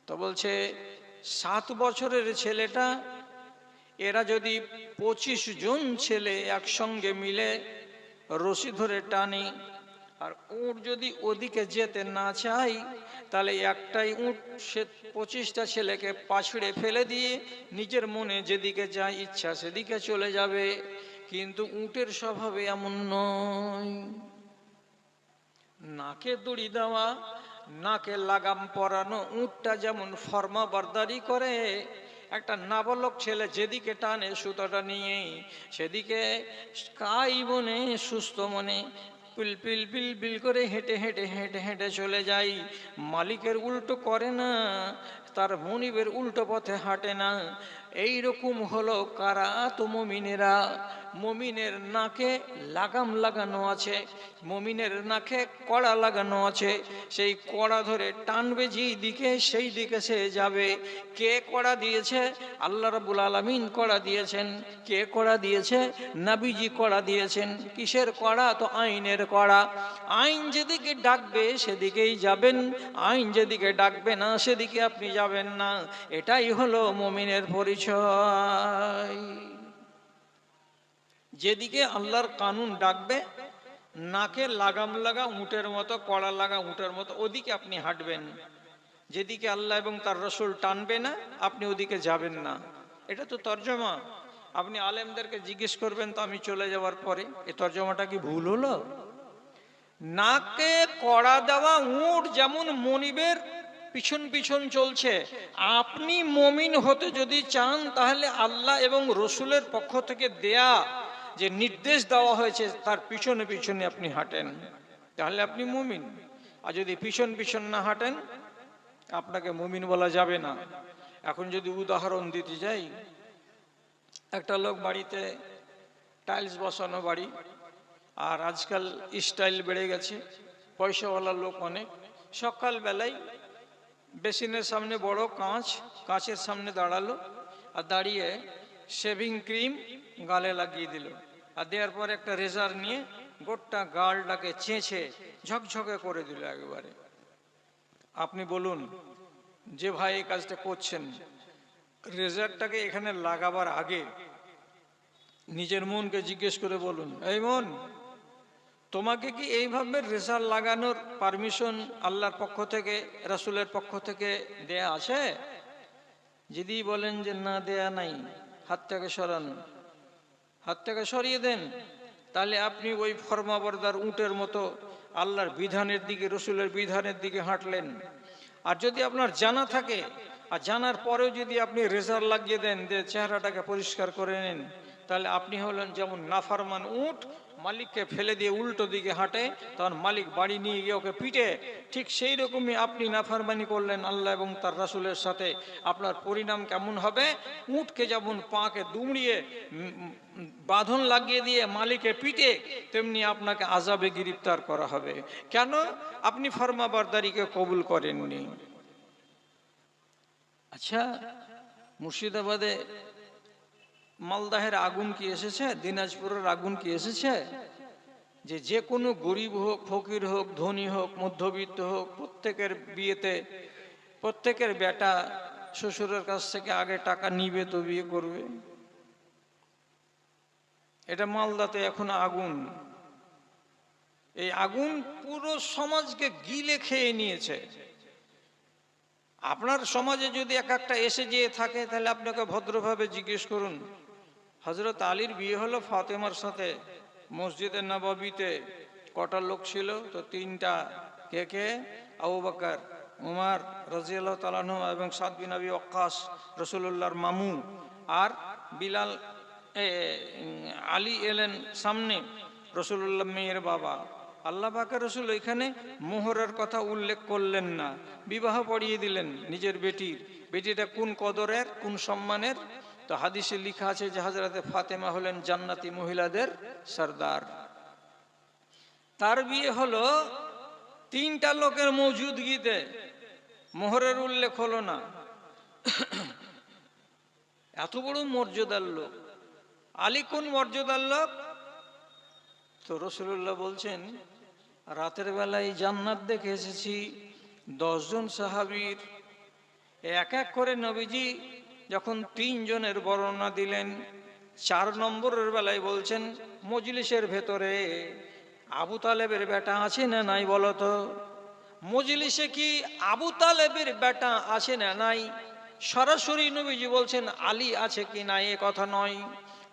তো বলছে 7 বছরের ছেলেটা, এরা যদি 25 জন ছেলে একসঙ্গে মিলে রশি ধরে টানি, আর উট যদি ওদিকে যেতে না চাই তাহলে একটাই উট সে 25টা ছেলেকে পাছড়ে ফেলে দিয়ে নিজের মনে যেদিকে যা ইচ্ছা সেদিকে চলে যাবে। কিন্তু উটের স্বভাবে এমন নয়। নাকে দড়ি দেওয়া, নাকে লাগাম পরানো উটটা যেমন ফরমা বরদারি করে, একটা নাবালক ছেলে যেদিকে টানে সুতোটা নিয়ে সেদিকে কাই মনে সুস্থ মনে পিল পিল পিল পিল করে হেঁটে হেঁটে হেঁটে হেঁটে চলে যাই। মালিকের উল্টো করে না, তার মনিবের উল্টো পথে হাঁটে না। এই রকম হলো কারা? তো মুমিনেরা। মুমিনের নাকে লাগাম লাগানো আছে, মুমিনের নাকে কড়া লাগানো আছে, সেই কড়া ধরে টানবে যেই দিকে সেই দিকে সে যাবে। কে কড়া দিয়েছে? আল্লাহ রাব্বুল আলামিন কড়া দিয়েছেন। কে কড়া দিয়েছে? নবীজি কড়া দিয়েছেন। কিসের কড়া? তো আইনের কড়া। আইন যেদিকে ডাকবে সেদিকেই যাবেন, আইন যেদিকে ডাকবে না সেদিকে আপনি যাবেন না। এটাই হলো মুমিনের পরিচয়। যেদিকে আল্লাহর কানুন ডাকবে, নাকে লাগাম লাগা উটের মতো, কড়া লাগা উটের মতো, ওদিকে আপনি হাঁটবেন। যেদিকে আল্লাহ এবং তার রসুল টানবে না আপনি ওদিকে যাবেন না। এটা তো তর্জমা। আপনি আলেমদেরকে জিজ্ঞেস করবেন তো আমি চলে যাওয়ার পরে, এই তর্জমাটা কি ভুল হলো? নাকে কড়া দেওয়া উট যেমন মনিবের পিছন পিছন চলছে, আপনি মমিন হতে যদি চান তাহলে আল্লাহ এবং রসুলের পক্ষ থেকে দেয়া যে নির্দেশ দেওয়া হয়েছে তার পিছনে পিছনে আপনি হাঁটেন, তাহলে আপনি মুমিন। আর যদি পিছন পিছন না হাঁটেন আপনাকে মুমিন বলা যাবে না। এখন যদি উদাহরণ দিতে যাই, একটা লোক বাড়িতে টাইলস বসানো বাড়ি, আর আজকাল স্টাইল বেড়ে গেছে, পয়সাওয়ালা লোক অনেক। সকালবেলায় বেসিনের সামনে বড় কাঁচ, কাঁচের সামনে দাঁড়ালো, আর দাঁড়িয়ে শেভিং ক্রিম গালে লাগিয়ে দিল, আর দেওয়ার পর একটা রেজার নিয়ে গোটা গালটাকে চেঁচে ঝকঝকে করে দিল একেবারে। আপনি বলুন যে ভাই এই কাজটা করছেন, রেজারটাকে এখানে লাগাবার আগে নিজের মনকে জিজ্ঞেস করে বলুন, এই মন, তোমাকে কি এইভাবে রেজার লাগানোর পারমিশন আল্লাহর পক্ষ থেকে, রাসূলের পক্ষ থেকে দেয়া আছে? যদি বলেন যে না দেয়া নাই, হাত থেকে সরান, হাত থেকে সরিয়ে দেন, তাহলে আপনি ওই ফরমাবরদার উটের মতো আল্লাহর বিধানের দিকে, রসুলের বিধানের দিকে হাঁটলেন। আর যদি আপনার জানা থাকে, আর জানার পরেও যদি আপনি রেজার লাগিয়ে দেন যে চেহারাটাকে পরিষ্কার করে নেন, তাহলে আপনি হলেন যেমন নাফরমান উট, মালিককে ফেলে দিয়ে উল্টো দিকে হাঁটে, তখন মালিক বাড়ি নিয়ে গিয়ে ওকে পিটে, ঠিক সেই রকমই আপনি নাফরমানি করলেন আল্লাহ এবং তার রাসূলের সাথে। আপনার পরিণাম কেমন হবে? উটকে যেমন পাকে দুমড়িয়ে বাঁধন লাগিয়ে দিয়ে মালিকে পিটে, তেমনি আপনাকে আযাবে গ্রেফতার করা হবে। কেন? আপনি ফরমাবরদারিকে কবুল করেননি। আচ্ছা, মুর্শিদাবাদে মালদাহের আগুন কি এসেছে? দিনাজপুরের আগুন কি এসেছে? যে কোনো গরিব হোক, ফকির হোক, ধনী হোক, মধ্যবিত্ত হোক, প্রত্যেকের বিয়েতে প্রত্যেকের বেটা শ্বশুরের কাছ থেকে আগে টাকা নিবে তো বিয়ে করবে। এটা মালদাতে এখন আগুন। এই আগুন পুরো সমাজকে গিলে খেয়ে নিয়েছে। আপনার সমাজে যদি এক একটা এসে যেয়ে থাকে তাহলে আপনাকে ভদ্রভাবে জিজ্ঞেস করুন, হযরত আলীর বিয়ে হলো ফাতেমার সাথে মসজিদে নববীতে, কটা লোক ছিল? তো তিনটা। কে কে? আবু বকর, উমর রাদিয়াল্লাহু তাআলা আনহু এবং সাদ বিন আবি ওয়াক্কাস, রাসূলুল্লাহর মামু। আর বিলাল, আলী এলেন সামনে, রাসূলুল্লাহ মেয়ের বাবা। আল্লাহ পাকের রসুল এখানে মোহরের কথা উল্লেখ করলেন না, বিবাহ পড়িয়ে দিলেন নিজের বেটির। বেটিটা কোন কদরের, কোন সম্মানের? তো হাদিসে লেখা আছে যে হযরতে ফাতেমা হলেন জান্নাতি মহিলাদের সরদার। তার বিয়ে হলো তিনটা লোকের মৌজুদগিতে, মোহরের উল্লেখ হলো না। এত বড় মর্যাদার লোক। আলী কোন মর্যাদার লোক? তো রাসূলুল্লাহ বলছেন, রাতের বেলায় জান্নাত দেখে এসেছি 10 জন সাহাবীর। এক এক করে নবীজি যখন 3 জনের বর্ণনা দিলেন, 4 নম্বরের বেলায় বলছেন মজলিসের ভেতরে আবু তালেবের বেটা আছে না নাই বলো তো? মজলিসে কি আবু তালেবের বেটা আছে না নাই? সরাসরি নবীজি বলছেন আলী আছে কি নাই এ কথা নয়,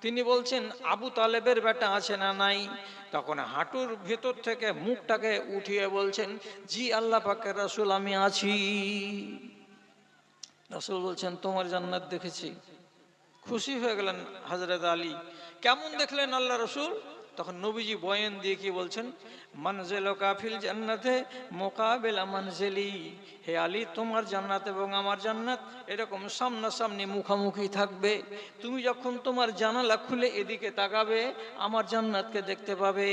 তিনি বলছেন আবু তালেবের বেটা আছে না নাই। তখন হাঁটুর ভেতর থেকে মুখটাকে উঠিয়ে বলছেন জি আল্লাহ পাকের রাসূল আমি আছি। রাসূল বলছেন তোমার জান্নাত দেখেছি। খুশি হয়ে গেলেন হযরত আলী। কেমন দেখলেন আল্লাহ রসুল? তখন নবীজি বয়ান দিয়ে কি বলছেন, মানজিলুকা ফিল জান্নাতে মুকাবিলা মানজিলি, হে আলী তোমার জান্নাত এবং আমার জান্নাত এরকম সামনাসামনি মুখামুখি থাকবে। তুমি যখন তোমার জানালা খুলে এদিকে তাকাবে আমার জান্নাতকে দেখতে পাবে,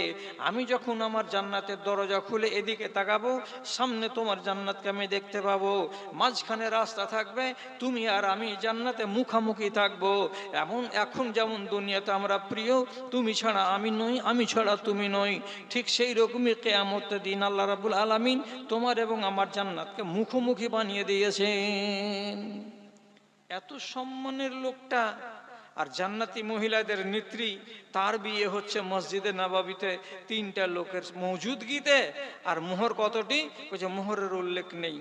আমি যখন আমার জান্নাতের দরজা খুলে এদিকে তাকাবো সামনে তোমার জান্নাতকে আমি দেখতে পাবো। মাঝখানে রাস্তা থাকবে, তুমি আর আমি জান্নাতে মুখামুখি থাকবো। এখন যেমন দুনিয়াতে আমরা প্রিয়, তুমি ছাড়া আমি নই, আমি ছাড়া তুমি নই, ঠিক সেই রকমই কিয়ামতের দিন আল্লাহ রাব্বুল আলামিন তোমার এবং আমার জান্নাতকে মুখোমুখি বানিয়ে দিয়েছেন। এত সম্মানের লোকটা, আর জান্নাতি মহিলাদের নেত্রী, তার বিয়ে হচ্ছে মসজিদে নববীতে 3টা লোকের মওজুদগিতে। আর মোহর কতটি? বলছে মোহরের উল্লেখ নেই।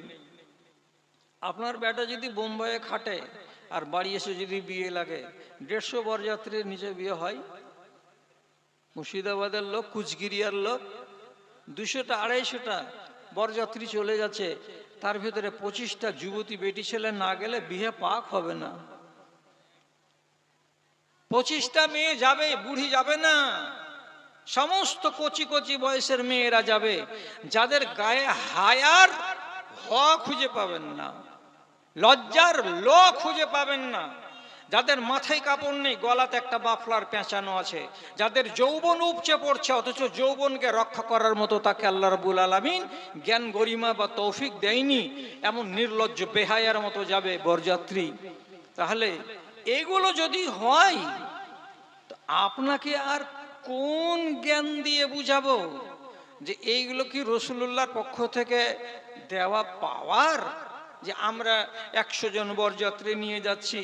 আপনার বেটা যদি বোম্বাইয়ে খাটে আর বাড়ি এসে যদি বিয়ে লাগে, 150 বরযাত্রীর নিচে বিয়ে হয়? মুর্শিদাবাদের লোক, কুচগিরিয়ার লোক 200টা 250টা বরযাত্রী চলে যাচ্ছে, তার ভিতরে 25টা যুবতী বেটি ছেলে না গেলে বিয়ে পাক হবে না। 25টা মেয়ে যাবে, বুড়ি যাবে না, সমস্ত কচি কচি বয়সের মেয়েরা যাবে, যাদের গায়ে হায়ার হ খুঁজে পাবেন না, লজ্জার ল খুঁজে পাবেন না, যাদের মাথায় কাপড় নেই, গলাতে একটা বাফলার পেঁচানো আছে, যাদের যৌবন উপচে পড়ছে অথচ যৌবনকে রক্ষা করার মতো তাকে আল্লাহ রাব্বুল আলামিন জ্ঞান গরিমা বা তৌফিক দেয়নি, এমন নির্লজ্জ বেহায়ার মতো যাবে বরযাত্রী। তাহলে এগুলো যদি হয় তো আপনাকে আর কোন জ্ঞান দিয়ে বুঝাবো যে এইগুলো কি রাসূলুল্লাহর পক্ষ থেকে দেওয়া পাওয়ার? যে আমরা 100 জন বরযাত্রী নিয়ে যাচ্ছি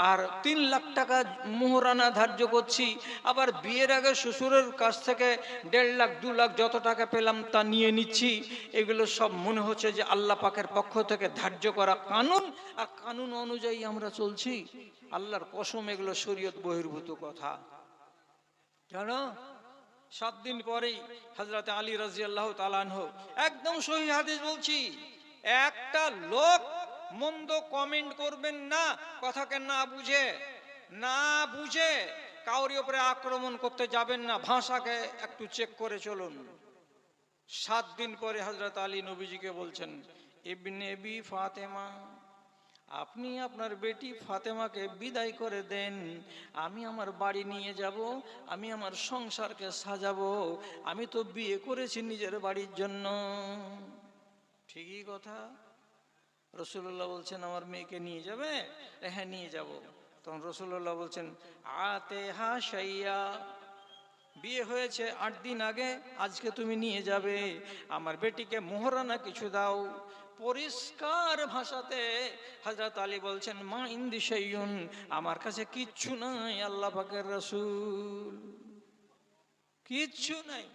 আর 3 লাখ টাকা মোহরানা ধার্য করছি, আবার বিয়ের আগে শ্বশুরের কাছ থেকে 1.5 লাখ 2 লাখ যত টাকা পেলাম তা নিয়ে নিচ্ছি। এগুলো সব মনে হচ্ছে যে আল্লাহ পাকের পক্ষ থেকে ধার্য করা কানুন, আর কানুন অনুযায়ী আমরা চলছি। আল্লাহর কসম এগুলো শরীয়ত বহির্ভূত কথা। কেন? 7 দিন পরেই হযরত আলী রাদিয়াল্লাহু তাআলা আনহু, একদম সহিহ হাদিস বলছি, একটা লোক মন্দ কমেন্ট করবেন না, কথাকে না বুঝে কাউরি উপরে আক্রমণ করতে যাবেন না, ভাষাকে একটু চেক করে চলুন। 7 দিন পরে হযরত আলী নবীজিকে বলছেন, ইবনে বি ফাতেমা, আপনি আপনার বেটি ফাতেমাকে বিদায় করে দেন, আমি আমার বাড়ি নিয়ে যাব, আমি আমার সংসারকে সাজাবো, আমি তো বিয়ে করেছি নিজের বাড়ির জন্য। ঠিকই কথা। রাসূলুল্লাহ বলছেন আমার মেয়েকে নিয়ে যাবে? হ্যাঁ নিয়ে যাব। তখন রাসূলুল্লাহ বলছেন আতেহা শাইয়া, বিয়ে হয়েছে 8 দিন আগে, আজকে তুমি নিয়ে যাবে, আমার বেটিকে মোহরানা কিছু দাও। পরিষ্কার ভাষাতে হযরত আলী বলছেন মা ইনদি শাইউন, আমার কাছে কিচ্ছু নাই আল্লাহ পাকের রাসূল, কিচ্ছু নাই,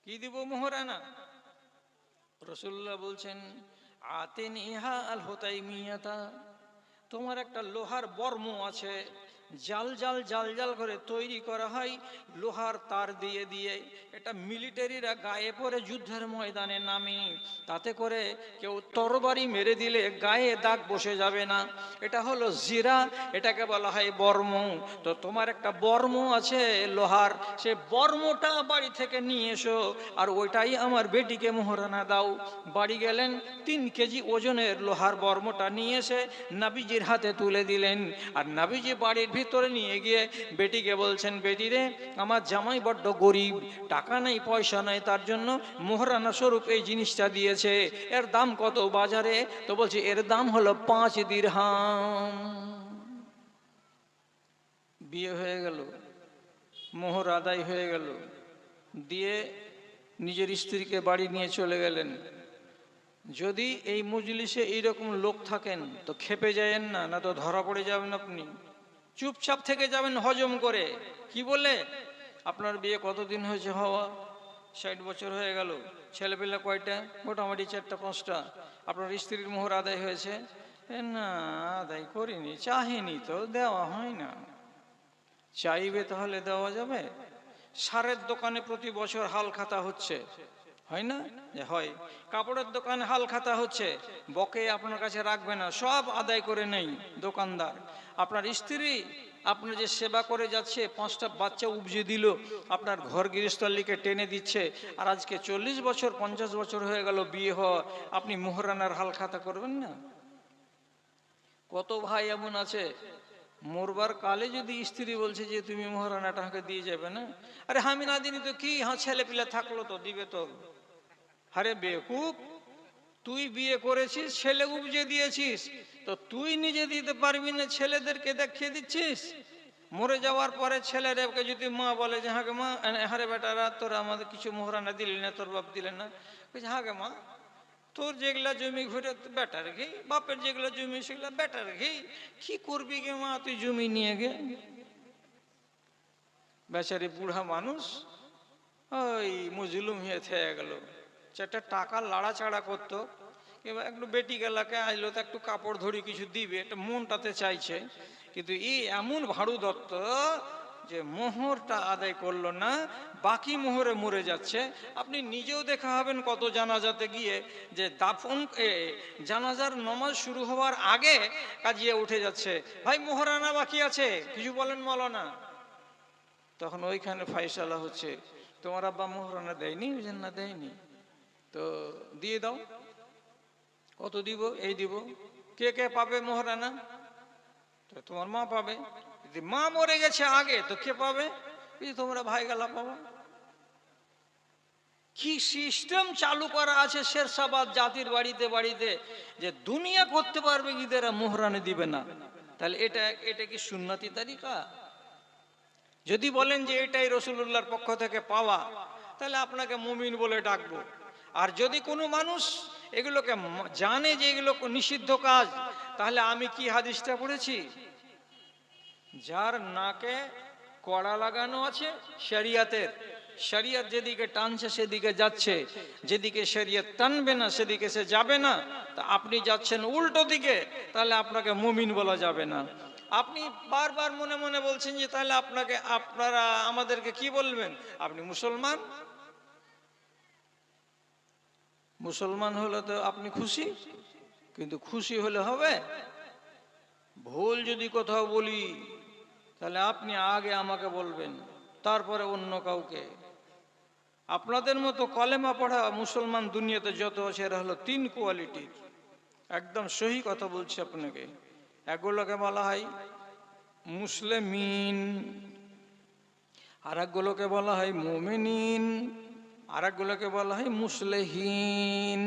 কি দিব মোহরানা? রাসূলুল্লাহ বলছেন আতিনিহা আল হুতাইমিয়াতা, তোমার একটা লোহার বর্ম আছে, জাল জাল জাল জাল করে তৈরি করা হয় লোহার তার দিয়ে দিয়ে, এটা মিলিটারিরা গায়ে পরে যুদ্ধের ময়দানে নামে, তাতে করে কেউ তরবারি মেরে দিলে গায়ে দাগ বসে যাবে না, এটা হলো জিরা, এটাকে বলা হয় বর্ম। তো তোমার একটা বর্ম আছে লোহার, সে বর্মটা বাড়ি থেকে নিয়ে এসো, আর ওইটাই আমার বেটিকে মোহরানা দাও। বাড়ি গেলেন, 3 কেজি ওজনের লোহার বর্মটা নিয়ে এসে নবীজির হাতে তুলে দিলেন, আর নবীজি বাড়ির ভিতরে নিয়ে গিয়ে বেটিকে বলছেন, বেটি রে, আমার জামাই বড্ড গরিব, টাকা নেই পয়সা নেই, তার জন্য মোহরানা স্বরূপ এই জিনিসটা দিয়েছে, এর দাম কত বাজারে? তো বলছে এর দাম হলো 5 দিরহাম। বিয়ে হয়ে গেল, মোহর আদায় হয়ে গেল, দিয়ে নিজের স্ত্রীকে বাড়ি নিয়ে চলে গেলেন। যদি এই মজলিসে এইরকম লোক থাকেন তো খেপে যায়েন না, না তো ধরা পড়ে যাবেন আপনি। চুপচাপ থেকে যাবেন হজম করে। কি বলে? আপনার বিয়ে কতদিন হয়েছে? হওয়া 60 বছর হয়ে গেল। ছেলেপিলে কয়টা? মোটামুটি 4টা-5টা। আপনার স্ত্রীর মোহর আদায় হয়েছে? না, আদায় করিনি, চাহিনি তো, দেওয়া হয় না। চাইবে তাহলে দেওয়া যাবে? সারের দোকানে প্রতি বছর হাল খাতা হচ্ছে, হয় না? যে হয়। কাপড়ের দোকানে হাল খাতা হচ্ছে, বকে আপনার কাছে রাখবে না, সব আদায় করে নেই দোকানদার। আপনার স্ত্রী আপনার যে সেবা করে যাচ্ছে, 5টা বাচ্চা উপজে দিল, আপনার ঘর গৃহস্থলীকে টেনে দিচ্ছে, আর আজকে 40 বছর 50 বছর হয়ে গেল বিয়ে হওয়া, আপনি মোহরানার হাল খাতা করবেন না? কত ভাই এমন আছে, মরবার কালে যদি স্ত্রী বলছে যে তুমি মোহরানাটা আমাকে দিয়ে যাবে না, আরে আমি না দিনি তো কি, হ্যাঁ ছেলে পিলে থাকলো তো দিবে তো। আরে বেকুব, তুই বিয়ে করেছিস, ছেলে উপজে দিয়েছিস, তো তুই নিজে দিতে পারবি না, ছেলেদেরকে দেখিয়ে দিচ্ছিস? মরে যাওয়ার পরে ছেলেদেরকে যদি মা বলে যে হ্যাঁ মা, হারে বেটারা তোরা আমাদের কিছু মোহরানা দিলি না, তোর বাপ দিলে না, হ্যাঁ মা তোর যেগুলা জমি ঘুরে বেটার ঘি, বাপের যেগুলা জমি সেগুলা বেটার ঘি, কি করবি গে মা তুই জমি নিয়ে গে? বেচারি বুড়া মানুষ ওই মজলুম হয়ে থেকে গেল। 4টা টাকা লাড়াচাড়া করতো, কিংবা একটু বেটি গেলাকে আইলো তো একটু কাপড় ধরি কিছু দিবে, একটা মনটাতে চাইছে, কিন্তু এই এমন ভাড়ু দত্ত যে মোহরটা আদায় করলো না, বাকি মোহরে মরে যাচ্ছে। আপনি নিজেও দেখা হবেন কত জানাজাতে গিয়ে যে দাফন জানাজার নমাজ শুরু হওয়ার আগে কাজিয়ে উঠে যাচ্ছে, ভাই মোহরানা বাকি আছে, কিছু বলেন মৌলানা। তখন ওইখানে ফাইসালা হচ্ছে, তোমার আব্বা মোহরানা দেয়নি? না দেয়নি, তো দিয়ে দাও। কত দিব? এই দিব। কে কে পাবে মোহরানা? তো তোমার মা পাবে। যদি মা মরে গেছে আগে তো কে পাবে? তোমরা ভাই গেলা পাবো। কি সিস্টেম চালু করা আছে শেরশাবাদ জাতির বাড়িতে বাড়িতে, যে দুনিয়া করতে পারবে ঈদেরা মোহরানা দিবে না। তাহলে এটা কি সুন্নতি তারিকা? যদি বলেন যে এটাই রাসূলুল্লাহর পক্ষ থেকে পাওয়া, তাহলে আপনাকে মুমিন বলে ডাকবো। আর যদি কোনো মানুষ এগুলোকে জানে যে এগুলো নিষিদ্ধ কাজ, তাহলে আমি কি হাদিসটা পড়েছি, যার নাকে কড়া লাগানো আছে শরিয়তের, শরিয়ত যেদিকে টানছে সেদিকে যাচ্ছে, যেদিকে শরিয়ত টানবে না সেদিকে সে যাবে না, তা আপনি যাচ্ছেন উল্টো দিকে, তাহলে আপনাকে মুমিন বলা যাবে না। আপনি বারবার মনে মনে বলছেন যে তাহলে আপনারা আমাদেরকে কি বলবেন? আপনি মুসলমান। মুসলমান হলে তো আপনি খুশি, কিন্তু খুশি হলে হবে? ভুল যদি কোথাও বলি তাহলে আপনি আগে আমাকে বলবেন, তারপরে অন্য কাউকে। আপনাদের মতো কলেমা পড়া মুসলমান দুনিয়াতে যত আছে এরা হলো 3 কোয়ালিটির। একদম সহি কথা বলছি আপনাকে। একগুলোকে বলা হয় মুসলিমিন, আর একগুলোকে বলা হয় মুমিনিন, আর একগুলোকে বলা হয় মুসলিহিন।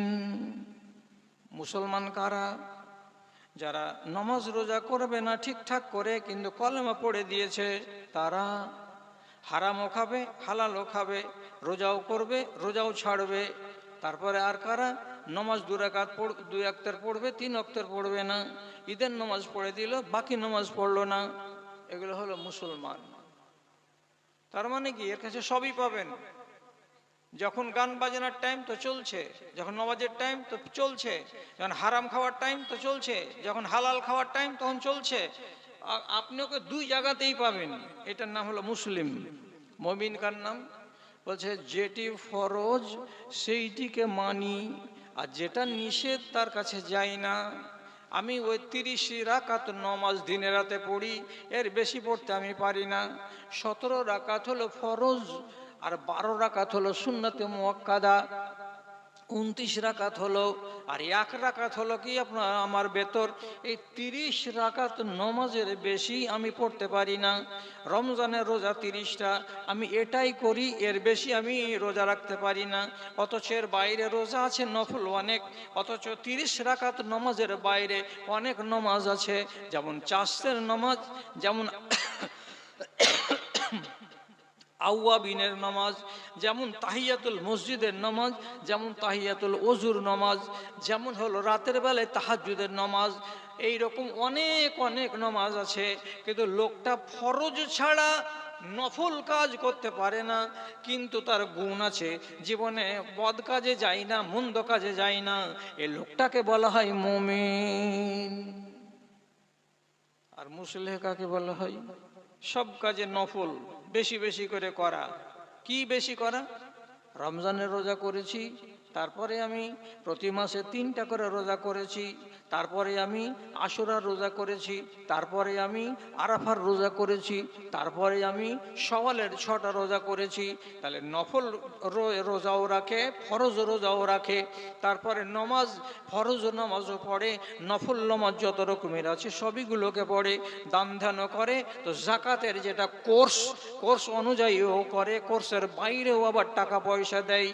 মুসলমান কারা? যারা নামাজ রোজা করবে না ঠিকঠাক করে, কিন্তু কলেমা পড়ে দিয়েছে তারা। হারামও খাবে হালালও খাবে, রোজাও করবে রোজাও ছাড়বে। তারপরে আর কারা? নামাজ 2 রাকাত 2 ওয়াক্তের পড়বে, 3 ওয়াক্তের পড়বে না। ঈদের নামাজ পড়ে দিল, বাকি নামাজ পড়লো না। এগুলো হলো মুসলমান। তার মানে কি, এর কাছে সবই পাবেন। যখন গান বাজনার টাইম তো চলছে, যখন নামাজের টাইম তো চলছে, যখন হারাম খাওয়ার টাইম তো চলছে, যখন হালাল খাওয়ার টাইম তখন চলছে। আপনি ওকে 2 জায়গাতেই পাবেন। এটার নাম হলো মুসলিম। মুমিন কার নাম? বলছে যেটি ফরজ সেইটিকে মানি, আর যেটা নিষেধ তার কাছে যাই না। আমি ওই 30 রাকাত নামাজ দিনে রাতে পড়ি, এর বেশি পড়তে আমি পারি না। 17 রাকাত হলো ফরজ, আর 12 রাকাত হলো সুন্নতে মুআক্কাদা, 29 রাকাত হলো, আর 1 রাকাত হলো কি আপনার আমার বেতর। এই 30 রাকাত নামাজের বেশি আমি পড়তে পারি না। রমজানের রোজা 30টা, আমি এটাই করি, এর বেশি আমি রোজা রাখতে পারি না। অথচ এর বাইরে রোজা আছে নফল অনেক, অথচ 30 রাকাত নামাজের বাইরে অনেক নামাজ আছে, যেমন চাষের নামাজ, যেমন আউয়াবিনের নামাজ, যেমন তাহিয়াতুল মসজিদের নামাজ, যেমন তাহিয়াতুল ওজুর নামাজ, যেমন হলো রাতের বেলায় তাহাজ্জুদের নামাজ। এই রকম অনেক অনেক নামাজ আছে, কিন্তু লোকটা ফরজ ছাড়া নফল কাজ করতে পারে না, কিন্তু তার গুণ আছে, জীবনে বদ কাজে যায় না, মন্দ কাজে যায় না, এই লোকটাকে বলা হয় মুমিন। আর মুসলিহ কাকে বলা হয়? সব কাজে নফল বেশি বেশি করে করা। কি বেশি করা? রমজানের রোজা করেছি, তারপরে আমি প্রতি মাসে 3টা করে রোজা করেছি, তারপরে আমি আশুরার রোজা করেছি, তারপরে আমি আরাফার রোজা করেছি, তারপরে আমি সওয়ালের 6টা রোজা করেছি। তাহলে নফল রোজাও রাখে, ফরজ রোজাও রাখে, তারপরে নমাজ, ফরজ নামাজও পড়ে, নফল নামাজ যত রকমের আছে সবইগুলোকে পড়ে, দান ধ্যানও করে। তো জাকাতের যেটা কোর্স অনুযায়ীও করে, কোর্সের বাইরেও আবার টাকা পয়সা দেয়।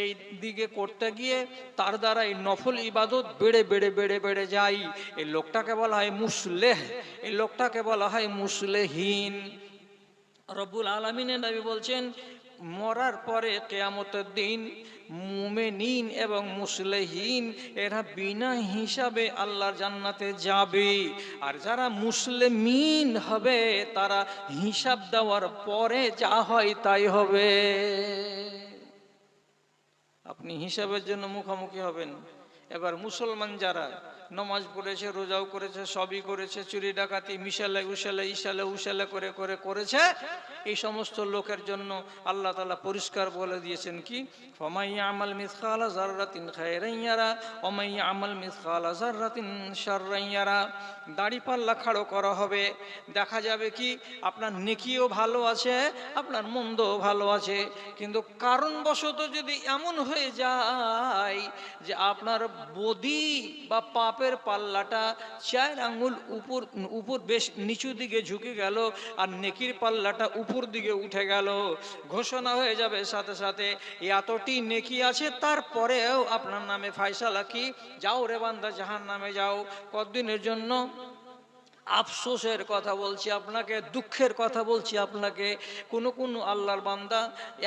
এই দিকে করতে গিয়ে তার দ্বারা এই নফল ইবাদত বেড়ে বেড়ে বেড়ে বেড়ে যায়। এই লোকটাকে বলা হয় মুসলেহ, এই লোকটাকে বলা হয় মুসলেহীন। রব্বুল আলামিনের নবী বলছেন, মরার পরে কিয়ামতের দিন মুমিনিন এবং মুসলিহিন এরা বিনা হিসাবে আল্লাহর জান্নাতে যাবে, আর যারা মুসলিমিন হবে তারা হিসাব দেওয়ার পরে যা হয় তাই হবে। আপনি হিসাবের জন্য মুখোমুখি হবেন। এবার মুসলমান যারা নমাজ পড়েছে, রোজাও করেছে, সবই করেছে, চুরি ডাকাতি মিশালে উশালে ইশালে উশালে করে করে করেছে, এই সমস্ত লোকের জন্য আল্লাহ তাআলা পরিষ্কার বলে দিয়েছেন কি, ফামাই ইয়ামাল মিসকালা যাররাতিন খায়রান ইয়ারা ওয়া মান ইয়ামাল মিসকালা যাররাতিন শাররান ইয়ারা। দাড়ি পাল্লা খাড়ো করা হবে, দেখা যাবে কি আপনার নেকিও ভালো আছে, আপনার মন্দও ভালো আছে, কিন্তু কারণবশত যদি এমন হয়ে যায় যে আপনার বদি বা পাপের পাল্লাটা 4 আঙ্গুল উপর বেশ নিচু দিকে ঝুঁকে গেল, আর নেকির পাল্লাটা উপর দিকে উঠে গেল, ঘোষণা হয়ে যাবে সাথে সাথে এতটি নেকি আছে, তারপরেও আপনার নামে ফায়সালা কি, যাও রে বান্দা জাহান্নামে যাও। কতদিনের জন্য? আফসোসের কথা বলছি আপনাকে, দুঃখের কথা বলছি আপনাকে, কোন আল্লাহর বান্দা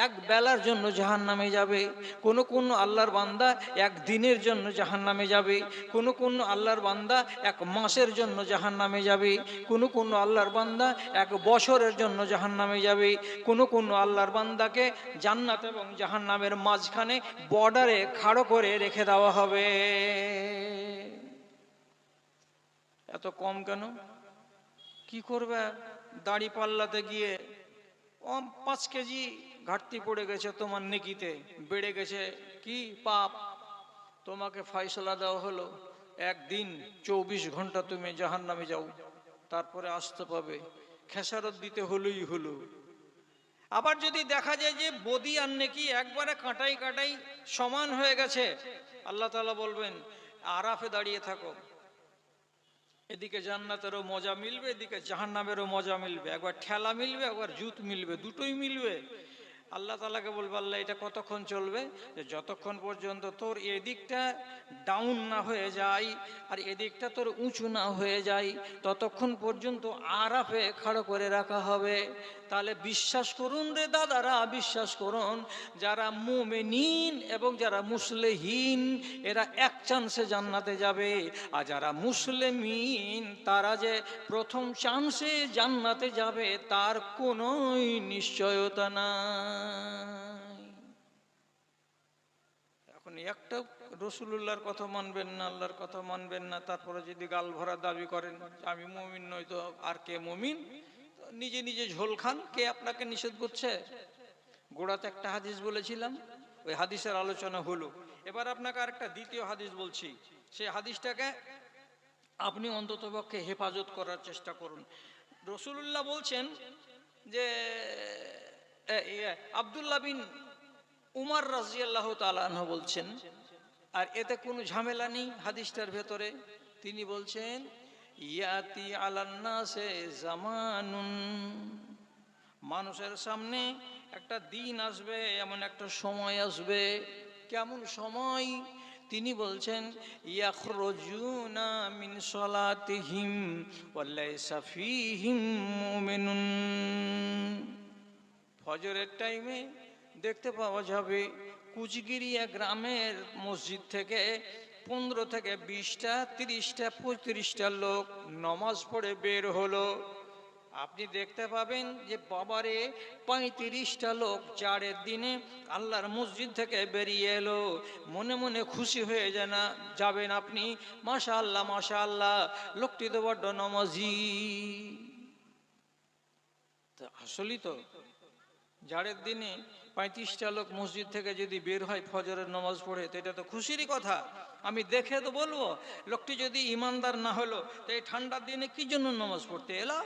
এক বেলার জন্য জাহান্নামে যাবে, কোন আল্লাহর বান্দা এক দিনের জন্য জাহান্নামে যাবে, কোন আল্লাহর বান্দা এক মাসের জন্য জাহান্নামে যাবে, কোন আল্লাহর বান্দা 1 বছরের জন্য জাহান্নামে যাবে, কোন আল্লাহর বান্দাকে জান্নাত এবং জাহান্নামের মাঝখানে বর্ডারে খাড়ো করে রেখে দেওয়া হবে। এত কম কেন? কি করবে? দাড়ি পাল্লাতে গিয়ে 5 কেজি ঘাটতি পড়ে গেছে তোমার নেকিতে, বেড়ে গেছে কি পাপ, তোমাকে ফয়সালা দেওয়া হলো একদিন 24 ঘন্টা তুমি জাহান্নামে যাও, তারপরে আসতে পাবে, খেসারত দিতে হলোই হলো। আবার যদি দেখা যায় যে বদি আর নেকি একবারে কাঁটাই কাঁটাই সমান হয়ে গেছে, আল্লাহ তাআলা বলবেন আরাফে দাঁড়িয়ে থাকো, এদিকে জান্নাতেরও মজা মিলবে, এদিকে জাহান্নামেরও মজা মিলবে, একবার ঠেলা মিলবে, একবার জুত মিলবে, দুটোই মিলবে। আল্লাহ তাআলাকে বলবে, আল্লাহ এটা কতক্ষণ চলবে? যে যতক্ষণ পর্যন্ত তোর এদিকটা ডাউন না হয়ে যায় আর এদিকটা তোর উঁচু না হয়ে যায়, ততক্ষণ পর্যন্ত আরাফে খাড়ো করে রাখা হবে। তাহলে বিশ্বাস করুন রে দাদারা, বিশ্বাস করুন, যারা মুমিনিন এবং যারা মুসলিহীন এরা এক চান্সে জান্নাতে যাবে, আর যারা মুসলিমিন তারা যে প্রথম চান্সে জান্নাতে যাবে তার কোনোই নিশ্চয়তা নাই। এখন একটা রাসূলুল্লাহর কথা মানবেন না, আল্লাহর কথা মানবেন না, তারপরে যদি গাল ভরা দাবি করেন আমি মুমিন নই, তো আর কে মুমিন? নিজে নিজে ঝোল খান, কে আপনাকে নিষেধ করছে? গোড়াতে একটা হাদিস বলেছিলাম, ওই হাদিসের আলোচনা হলো। এবার আপনাকে আরেকটা দ্বিতীয় হাদিস বলছি, সেই হাদিসটাকে আপনি অন্ততপক্ষে হেফাজত করার চেষ্টা করুন। রাসূলুল্লাহ বলছেন যে আব্দুল্লাহ বিন উমর রাদিয়াল্লাহু তাআলা আনহু বলছেন, আর এতে কোনো ঝামেলা নেই হাদিসটার ভেতরে, তিনি বলছেন ইয়াতি আলান নাসে জামানুন, মানুষের সামনে একটা দিন আসবে, এমন একটা সময় আসবে। কেমন সময়? তিনি বলছেন ইয়াখরুজুনা মিন সালাতিহিম ওয়া লাইসা ফীহিম মুমিনুন, ফজরের টাইমে দেখতে পাওয়া যাবে কুচগিরিয়া গ্রামের মসজিদ থেকে 15 থেকে 20টা 30টা 35টা লোক নমাজ পড়ে বের হলো। আপনি দেখতে পাবেন যে বাবারে 35টা লোক জাড়ের দিনে আল্লাহর মসজিদ থেকে বেরিয়ে এলো। মনে মনে খুশি হয়ে যাবেন আপনি, মাশাআল্লাহ মাশাআল্লাহ, লোকটি তো বড্ড নামাজি। আসলেই তো জাড়ের দিনে 35টা লোক মসজিদ থেকে যদি বের হয় ফজরের নামাজ পড়ে, তো এটা তো খুশিরই কথা। আমি দেখে তো বলবো, লোকটি যদি ইমানদার না হলো তো এই ঠান্ডার দিনে কি জন্য নামাজ পড়তে এলো?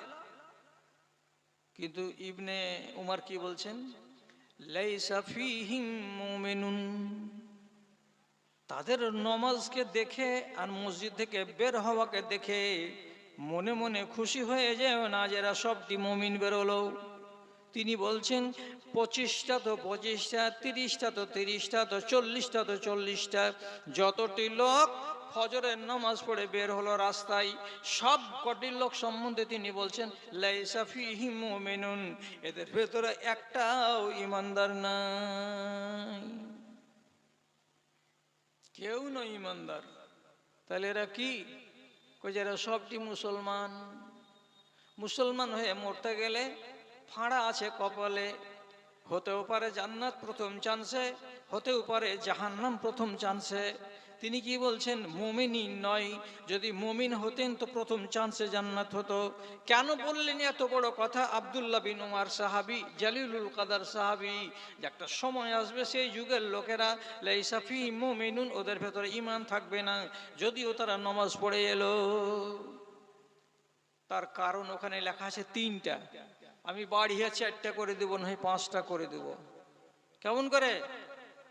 কিন্তু ইবনে উমর কি বলছেন? লাইসা ফীহিম মুমিনুন, তাদের নামাজকে দেখে আর মসজিদ থেকে বের হওয়াকে দেখে মনে মনে খুশি হয়ে যায় না যে এরা সবটি মুমিন বেরোলো। তিনি বলছেন 25টা তো 25টা, 30টা তো 30টা, তো 40টা তো 40টা, যতটি লোক ফজরের নামাজ পড়ে বের হলো রাস্তায়, সব কটি লোক সম্বন্ধে তিনি বলছেন লাইসা ফীহিম মুমিনুন, এদের ভেতরে একটাও ইমানদার নাই, কেউ নয় ইমানদার। তাহলে এরা কি? এরা সবটি মুসলমান। মুসলমান হয়ে মরতে গেলে ফাঁড়া আছে কপালে, হতেও পারে জান্নাত প্রথম চান্সে, হতেও পারে জাহান্নাম প্রথম চান্সে। তিনি কি বলছেন? মুমিনই নয়। যদি মুমিন হতেন তো প্রথম চান্সে জান্নাত হতো। কেন বললেন এত বড় কথা? আব্দুল্লাহ বিন উমর সাহাবী, জালিলুল কাদার সাহাবী, যে একটা সময় আসবে সেই যুগের লোকেরা লাইসা ফীহিম মুমিনুন, ওদের ভেতরে ঈমান থাকবে না যদিও তারা নামাজ পড়ে এলো। তার কারণ ওখানে লেখা আছে 3টা। আমি বাড়িয়ে 4টা করে দেব, নয় 5টা করে দেব। কেমন করে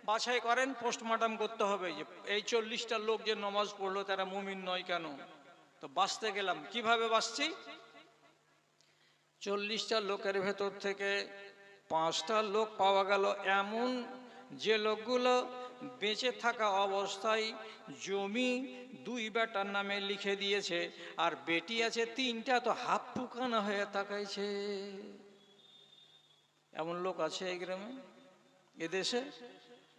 বাছাই করেন? পোস্টমর্টম করতে হবে যে এই 40টা লোক যে নামাজ পড়লো তারা মুমিন নয় কেন। তো বাঁচতে গেলাম, কিভাবে বাঁচছি? 40টা লোকের ভেতর থেকে 5টা লোক পাওয়া গেল এমন, যে লোকগুলো বেঁচে থাকা অবস্থায় জমি 2 বেটার নামে লিখে দিয়েছে, আর বেটি আছে 3টা, তো হাফ পুকানা হয়ে তাকাইছে। এমন লোক আছে এই গ্রামে, এদেশে,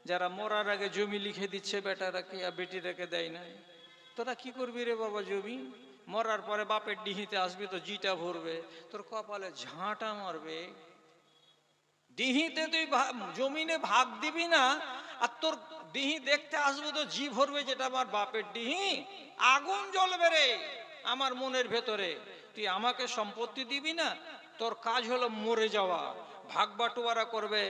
যারা মরার আগে জমি লিখে দিচ্ছে বেটারাকে আর বেটিরাকে দেয় না। তোরা কি করবি রে বাবা জমি? মরার পরে বাপের ডিহিতে আসবি তো জিটা ভরবে, তোর কপালে ঝাঁটা মারবে। ডিহিতে তুই জমিনে ভাগ দিবি না, আর তোর ডিহি দেখতে আসবো তো জি ভরবে, যেটা আমার বাপের ডিহি। আগুন জ্বলবে রে আমার মনের ভেতরে। তুই আমাকে সম্পত্তি দিবি না, তোর কাজ হলো মরে যাওয়া। ভাগ বাটোয়ারা করবে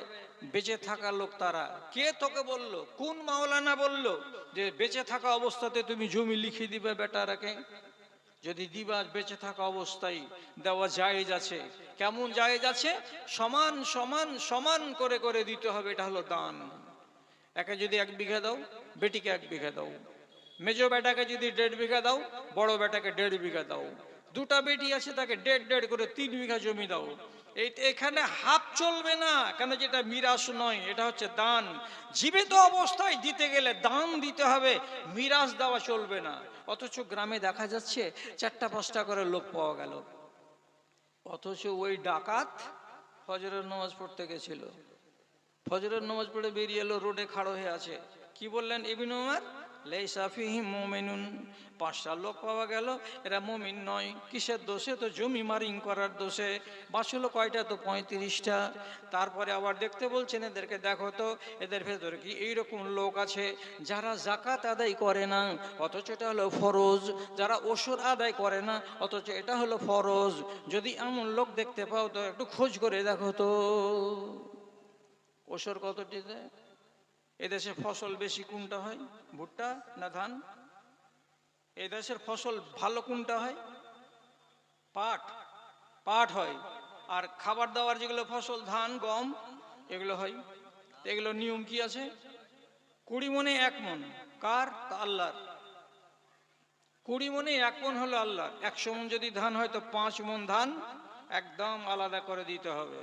বেঁচে থাকা লোক তারা। কে তোকে বললো? কোন মাওলানা বললো যে বেঁচে থাকা অবস্থাতে তুমি জমি লিখে দিবে বেটারাকে? যদি দিবা বেঁচে থাকা অবস্থায় দেওয়া জায়েজ আছে। কেমন জায়েজ আছে? সমান সমান সমান করে করে দিতে হবে, এটা হলো দান। একে যদি 1 বিঘা দাও, বেটিকে 1 বিঘা দাও। মেজো বেটাকে যদি 1.5 বিঘা দাও, বড় বেটাকে 1.5 বিঘা দাও। 2টা বেটি আছে তাকে 1.5 করে 3 বিঘা জমি দাও। এখানে হাফ চলবে না, কেন? যেটা মিরাস নয়, এটা হচ্ছে দান। জীবিত অবস্থায় দিতে গেলে দান দিতে হবে, মিরাস দেওয়া চলবে না। অথচ গ্রামে দেখা যাচ্ছে 4টা 5টা করে লোক পাওয়া গেল, অথচ ওই ডাকাত ফজরের নামাজ পড়তে গেছিল, ফজরের নামাজ পড়ে বেরিয়ে এলো, রোডে খাড়ো হয়ে আছে। কি বললেন ইবনে উমর? লাইসা ফীহিম মুমিনুন। 5টা লোক পাওয়া গেল, এরা মুমিন নয়। কিসের দোষে? তো জমি মারিং করার দোষে। বাঁচলো কয়টা? তো 35টা। তারপরে আবার দেখতে বলছেন এদেরকে, দেখো তো এদের ভেতরে কি এইরকম লোক আছে যারা যাকাত আদায় করে না, অথচ এটা হলো ফরজ। যারা ওশর আদায় করে না, অথচ এটা হলো ফরজ। যদি এমন লোক দেখতে পাও তো একটু খোঁজ করে দেখো তো ওশর কতটি দেয়। এদেশে ফসল বেশি কোনটা হয়? ভুট্টা না ধান? এদেশের ফসল ভালো কোনটা হয়? পাট। পাট হয়। আর খাবার দাবার যেগুলো ফসল, ধান গম, এগুলো হয়। এগুলো নিয়ম কি আছে? 20 মনে 1 মন। কার? আল্লাহর। 20 মনে 1 মন হলো আল্লাহর। 100 মন যদি ধান হয় তো 5 মন ধান একদম আলাদা করে দিতে হবে।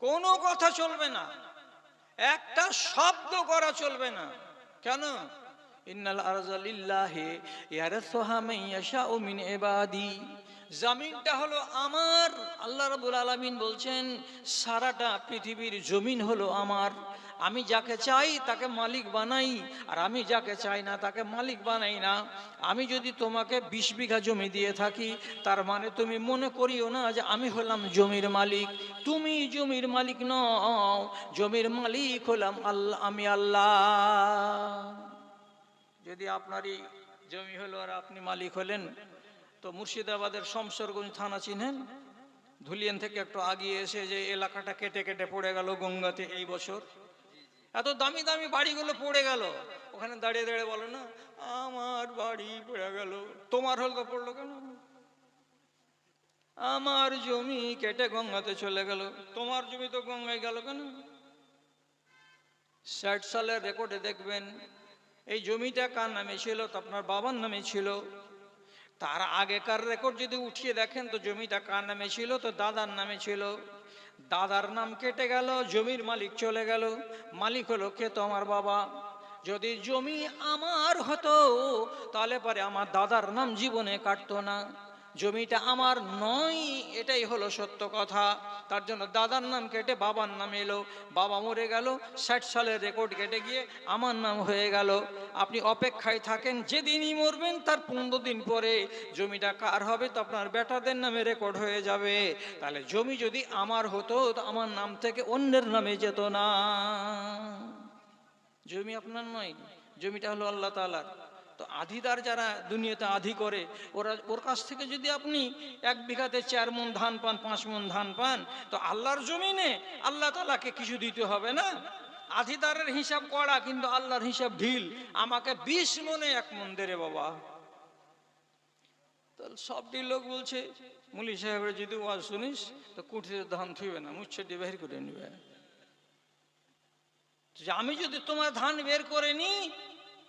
কোনো কথা চলবে না, একটা শব্দ করা চলবে না। কেন? ইন্নাল আরযা লিল্লাহি ইয়ারসুহা মান ইয়াশাউ মিন ইবাদি। জমিনটা হলো আমার। আল্লাহ রাব্বুল আলামিন বলছেন সারাটা পৃথিবীর জমিন হলো আমার। আমি যাকে চাই তাকে মালিক বানাই, আর আমি যাকে চাই না তাকে মালিক বানাই না। আমি যদি তোমাকে 20 বিঘা জমি দিয়ে থাকি, তার মানে তুমি মনে করিও না যে আমি হলাম জমির মালিক। তুমি জমির মালিক নও, জমির মালিক হলাম আল্লাহ, আমি আল্লাহ। যদি আপনারই জমি হলো আর আপনি মালিক হলেন, তো মুর্শিদাবাদের শমশেরগঞ্জ থানা চিনেন? ধুলিয়ান থেকে একটু আগিয়ে এসে যে এলাকাটা কেটে কেটে পড়ে গেল গঙ্গাতে এই বছর, এত দামি দামি বাড়িগুলো পড়ে গেল, ওখানে দাঁড়িয়ে দাঁড়িয়ে বলো না আমার বাড়ি পড়ে গেল। তোমার হলকা পড়লো কেন? আমার জমি কেটে গঙ্গাতে চলে গেল, তোমার জমি তো গঙ্গায় গেল কেন? 60 সালের রেকর্ডে দেখবেন এই জমিটা কার নামে ছিল? তো আপনার বাবার নামে ছিল। তার আগেকার রেকর্ড যদি উঠিয়ে দেখেন তো জমিটা কার নামে ছিল? তো দাদার নামে ছিল। দাদার নাম কেটে গেল, জমির মালিক চলে গেল। মালিক হলো কে? তো আমার বাবা। যদি জমি আমার হতো তাহলে পরে আমার দাদার নাম জীবনে কাটতো না। জমিটা আমার নয়, এটাই হলো সত্য কথা। তার জন্য দাদার নাম কেটে বাবার নাম এলো। বাবা মরে গেল, 60 সালের রেকর্ড কেটে গিয়ে আমার নাম হয়ে গেল। আপনি অপেক্ষায় থাকেন, যেদিনই মরবেন তার 15 দিন পরে জমিটা কার হবে তো আপনার বেটাদের নামে রেকর্ড হয়ে যাবে। তাহলে জমি যদি আমার হতো তো আমার নাম থেকে অন্যের নামে যেত না। জমি আপনার নয়, জমিটা হলো আল্লাহ তাআলার। তো আধিদার যারা দুনিয়াতে আধি করে, ওর কাছ থেকে যদি আপনি 1 বিঘাতে 4 মণ ধান পান, 5 মণ ধান পান, তো আল্লাহর জমিনে আল্লাহ তাআলাকে কিছু দিতে হবে না। আধিদারের হিসাব করা, কিন্তু আল্লাহর হিসাব ঢিল। আমাকে 20 মণে 1 মণ দে রে বাবা। তো সবটি লোক বলছে মুলি সাহেবের যদি ওয়াজ শুনিস তো কুঠিতে ধান থইবে না, মুচ্ছেটি বের করে নিবে। আমি যদি তোমার ধান বের করে নি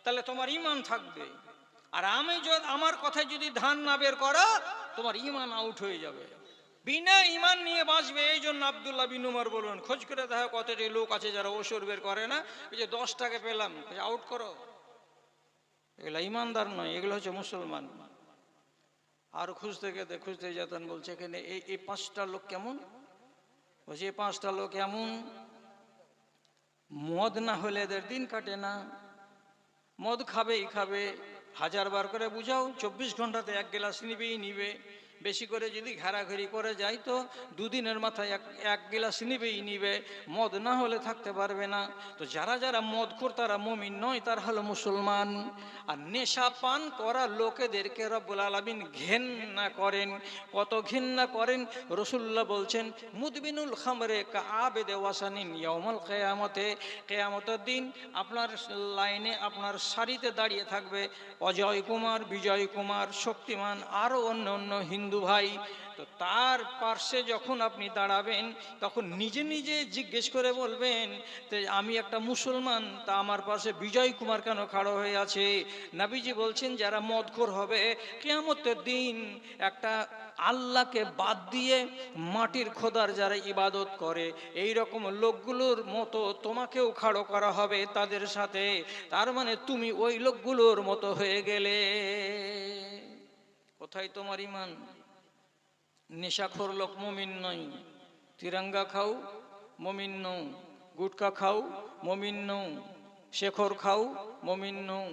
তাহলে তোমার ঈমান থাকবে, আর আমি যদি আমার কথায় যদি ধান না বের করা, তোমার ঈমান আউট হয়ে যাবে। বিনা ঈমান নিয়ে বাঁচবে। এই জন্য আব্দুল্লাহ বিন উমর বলুন, খোঁজ করে দেখা কতটি লোক আছে যারা ওসর বের করে না। ওই যে 10 টাকা পেলাম আউট করো, এগুলো ঈমানদার নয়, এগুলো হচ্ছে মুসলমান। আর খুঁজতে যেতেন, বলছে এখানে এই 5টা লোক কেমন? বলছে এই 5টা লোক এমন, মদ না হলে এদের দিন কাটে না। মদ খাবেই খাবে, 1000 বার করে বুঝাও 24 ঘন্টাতে 1 গ্লাস নিবেই নিবে। বেশি করে যদি ঘেরাঘেরি করে যায় তো 2 দিনের মাথায় 1 গ্লাস নিবেই নিবে। মদ না হলে থাকতে পারবে না। তো যারা যারা মদখোর তারা মুমিন নয়, তারা হলো মুসলমান। আর নেশা পান করা লোকেদেরকে রব্বুল আলামিন ঘেন্না করেন। কত ঘেন্না করেন! রাসূলুল্লাহ বলছেন মুদবিনুল খামরে কা আবেদে ওয়াসানিন ইয়াউমাল কিয়ামতে। কিয়ামতের দিন আপনার লাইনে, আপনার সারিতে দাঁড়িয়ে থাকবে অজয় কুমার, বিজয় কুমার, শক্তিমান, আরও অন্য অন্য হিন্দু ভাই। তো তার পার্শ্বে যখন আপনি দাঁড়াবেন তখন নিজে নিজে জিজ্ঞেস করে বলবেন যে আমি একটা মুসলমান, তা আমার পাশে বিজয় কুমার কেন খাড়ো হয়ে আছে? নবীজি বলছেন যারা মদখোর হবে কিয়ামতের দিন, একটা আল্লাহকে বাদ দিয়ে মাটির খোদার যারা ইবাদত করে এই রকম লোকগুলোর মতো তোমাকেও খাড়ো করা হবে তাদের সাথে। তার মানে তুমি ওই লোকগুলোর মতো হয়ে গেলে। কোথায় তোমার ঈমান? নেশাখোর লোক মুমিন নয়। তিরঙ্গা খাও মুমিন নও, গুটকা খাও মুমিন নও, শেখর খাও মুমিন নও,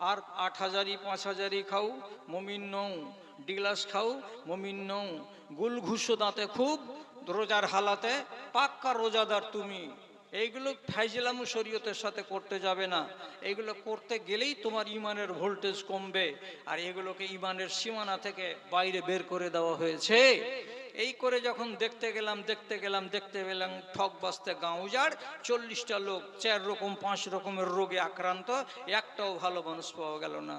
আর 8000 5000 খাও মুমিন নও, ডিলাস খাও মুমিন নও, গুল ঘুষ দাঁতে খুব, রোজার হালাতে পাক্কা রোজাদার তুমি। এইগুলো ফাইজলামু শরীয়তের সাথে করতে যাবে না। এইগুলো করতে গেলেই তোমার ঈমানের ভোল্টেজ কমবে, আর এগুলোকে ঈমানের সীমানা থেকে বাইরে বের করে দেওয়া হয়েছে। এই করে যখন দেখতে পেলাম ঠক বাস্তে গাঁও উজাড়, 40টা লোক 4 রকম 5 রকমের রোগে আক্রান্ত, একটাও ভালো মানুষ পাওয়া গেল না।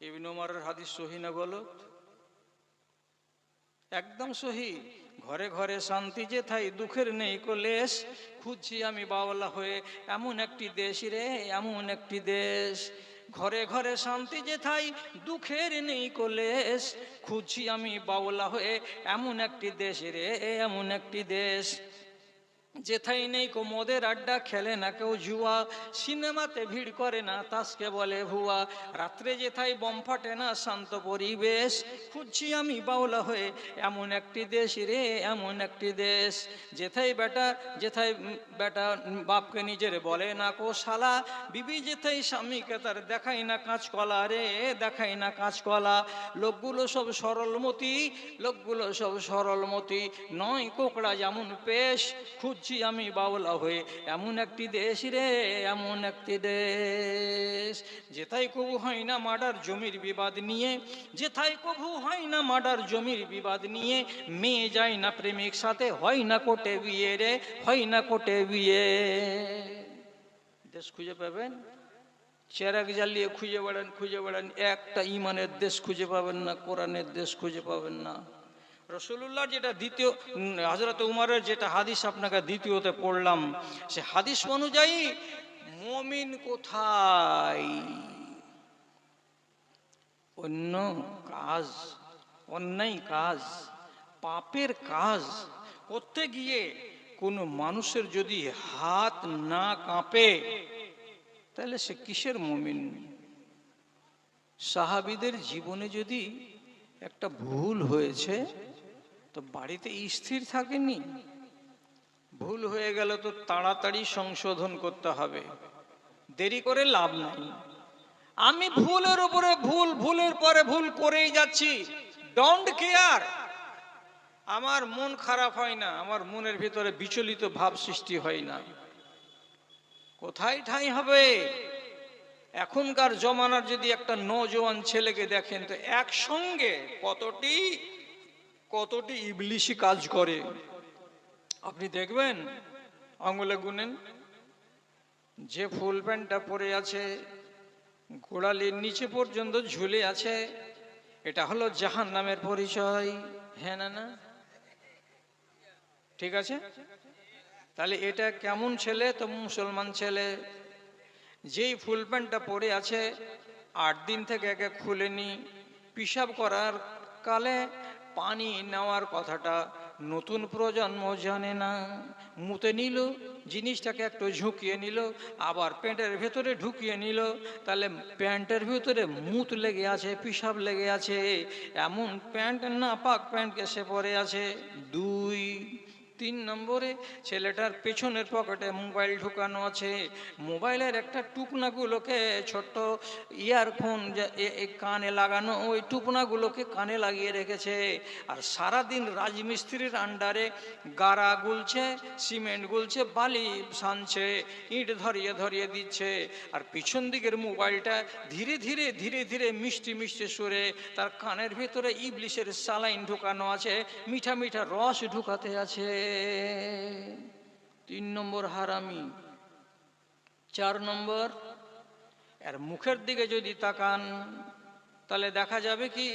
ইবনে ওমরের হাদিস সহি না গলত? একদম সহি। ঘরে ঘরে শান্তি যে থাই, দুঃখের নেই কলেশ, খুঁজছি আমি বাওলা হয়ে এমন একটি দেশ রে, এমন একটি দেশ। ঘরে ঘরে শান্তি যে থাই, দুঃখের নেই কলেশ, খুঁজছি আমি বাওলা হয়ে এমন একটি দেশ রে, এমন একটি দেশ। যেথায় নেই কো মদের আড্ডা, খেলে না কেউ জুয়া, সিনেমাতে ভিড় করে না তাসকে বলে ভুয়া, রাত্রে যেথায় বম ফাটে না শান্ত পরিবেশ, খুঁজছি আমি বাউলা হয়ে এমন একটি দেশ রে, এমন একটি দেশ। যেথায় বেটা বাপকে নিজের বলে না কো শালা, বিবি যেথায় স্বামীকে তার দেখাই না কাঁচকলা রে, দেখাই না কাঁচকলা। লোকগুলো সব সরলমতি, লোকগুলো সব সরলমতি, নয় কোকড়া যেমন পেশ, খুঁজছি আমি বাউলা হয়ে এমন একটি দেশ রে, এমন একটি দেশ। যেথায় কবু হয় না মার্ডার জমির বিবাদ নিয়ে, যেথায় কবু হয় না মার্ডার জমির বিবাদ নিয়ে, মেয়ে যায় না প্রেমিক সাথে, হয় না কোটে বিয়ে রে, হয় না কোটে বিয়ে। দেশ খুঁজে পাবেন? চেরাগ জ্বালিয়ে খুঁজে বেড়ান, একটা ইমানের দেশ খুঁজে পাবেন না, কোরআনের দেশ খুঁজে পাবেন না। রসুল্লাহ যেটা দ্বিতীয়, হযরত উমরের যেটা হাদিস আপনাকে দ্বিতীয়তে পড়লাম, সে হাদিস অনুযায়ী মুমিন কোথায়? অন্য কাজ, অন্যায় কাজ, পাপের কাজ করতে গিয়ে কোনো মানুষের যদি হাত না কাঁপে, তাহলে সে কিসের মুমিন? সাহাবীদের জীবনে যদি একটা ভুল হয়েছে তো বাড়িতে স্থির থাকেনি, ভুল হয়ে গেল তো তাড়াতাড়ি সংশোধন করতে হবে, দেরি করে লাভ নাই। আমি ভুলের উপরে ভুল, ভুলের পরে ভুল করেই যাচ্ছি, ডোন্ট কেয়ার, আমার মন খারাপ হয় না, আমার মনের ভিতরে বিচলিত ভাব সৃষ্টি হয় না। কোথায় ঠাঁই হবে? এখনকার জমানার যদি একটা নওজোয়ান ছেলেকে দেখেন তো একসঙ্গে কতটি ইবলিশি কাজ করে আপনি দেখবেন, আঙুলে গুনেন। যে ফুল প্যান্টটা পরে আছে, গোড়ালির নিচে পর্যন্ত ঝুলে আছে, এটা হলো জাহান্নামের পরিচয়। হ্যাঁ না? না ঠিক আছে? তাহলে এটা কেমন ছেলে? তো মুসলমান ছেলে। যেই ফুল প্যান্টটা পরে আছে 8 দিন থেকে একে খুলেনি, পিশাব করার কালে পানি নেওয়ার কথাটা নতুন প্রজন্ম জানে না, মুতে নিল, জিনিসটাকে একটু ঝুঁকিয়ে নিল, আবার প্যান্টের ভেতরে ঢুকিয়ে নিল, তাহলে প্যান্টের ভেতরে মুত লেগে আছে, পিশাব লেগে আছে, এমন প্যান্ট না পাক প্যান্টকে সে পরে আছে। 2, 3 নম্বরে ছেলেটার পেছনের পকেটে মোবাইল ঢুকানো আছে, মোবাইলের একটা টুকনাগুলোকে, ছোট্ট ইয়ারফোন কানে লাগানো, ওই টুকনাগুলোকে কানে লাগিয়ে রেখেছে, আর সারাদিন রাজমিস্ত্রির আন্ডারে গাড়া গুলছে, সিমেন্ট গুলছে, বালি সানছে, ইট ধরিয়ে ধরিয়ে দিচ্ছে, আর পিছন দিকের মোবাইলটা ধীরে ধীরে ধীরে ধীরে মিষ্টি মিষ্টি সুরে তার কানের ভেতরে ইবলিশের সালাইন ঢুকানো আছে, মিঠা মিঠা রস ঢুকাতে আছে। 3 নম্বর হারামি। 4 নম্বর, এর মুখের দিকে যদি তাকান তাহলে দেখা যাবে কি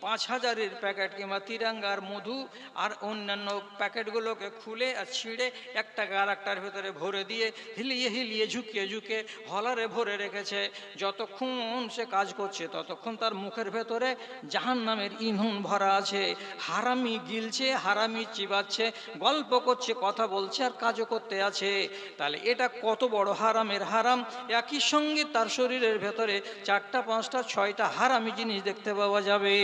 5000-এর প্যাকেট কিংবা তিরাঙ্গার মধু আর অন্যান্য প্যাকেটগুলোকে খুলে আর ছিঁড়ে একটা আরেকটার ভেতরে ভরে দিয়ে হিলিয়ে হিলিয়ে ঝুঁকিয়ে ঝুঁকিয়ে হলারে ভরে রেখেছে। যতক্ষণ সে কাজ করছে ততক্ষণ তার মুখের ভেতরে জাহান্নামের ইন্ধন ভরা আছে। হারামি গিলছে, হারামি চিবাচ্ছে, গল্প করছে, কথা বলছে আর কাজও করতে আছে। তাহলে এটা কত বড় হারামের হারাম! একই সঙ্গে তার শরীরের ভেতরে 4টা 5টা 6টা হারামি জিনিস দেখতে পাওয়া যাবে।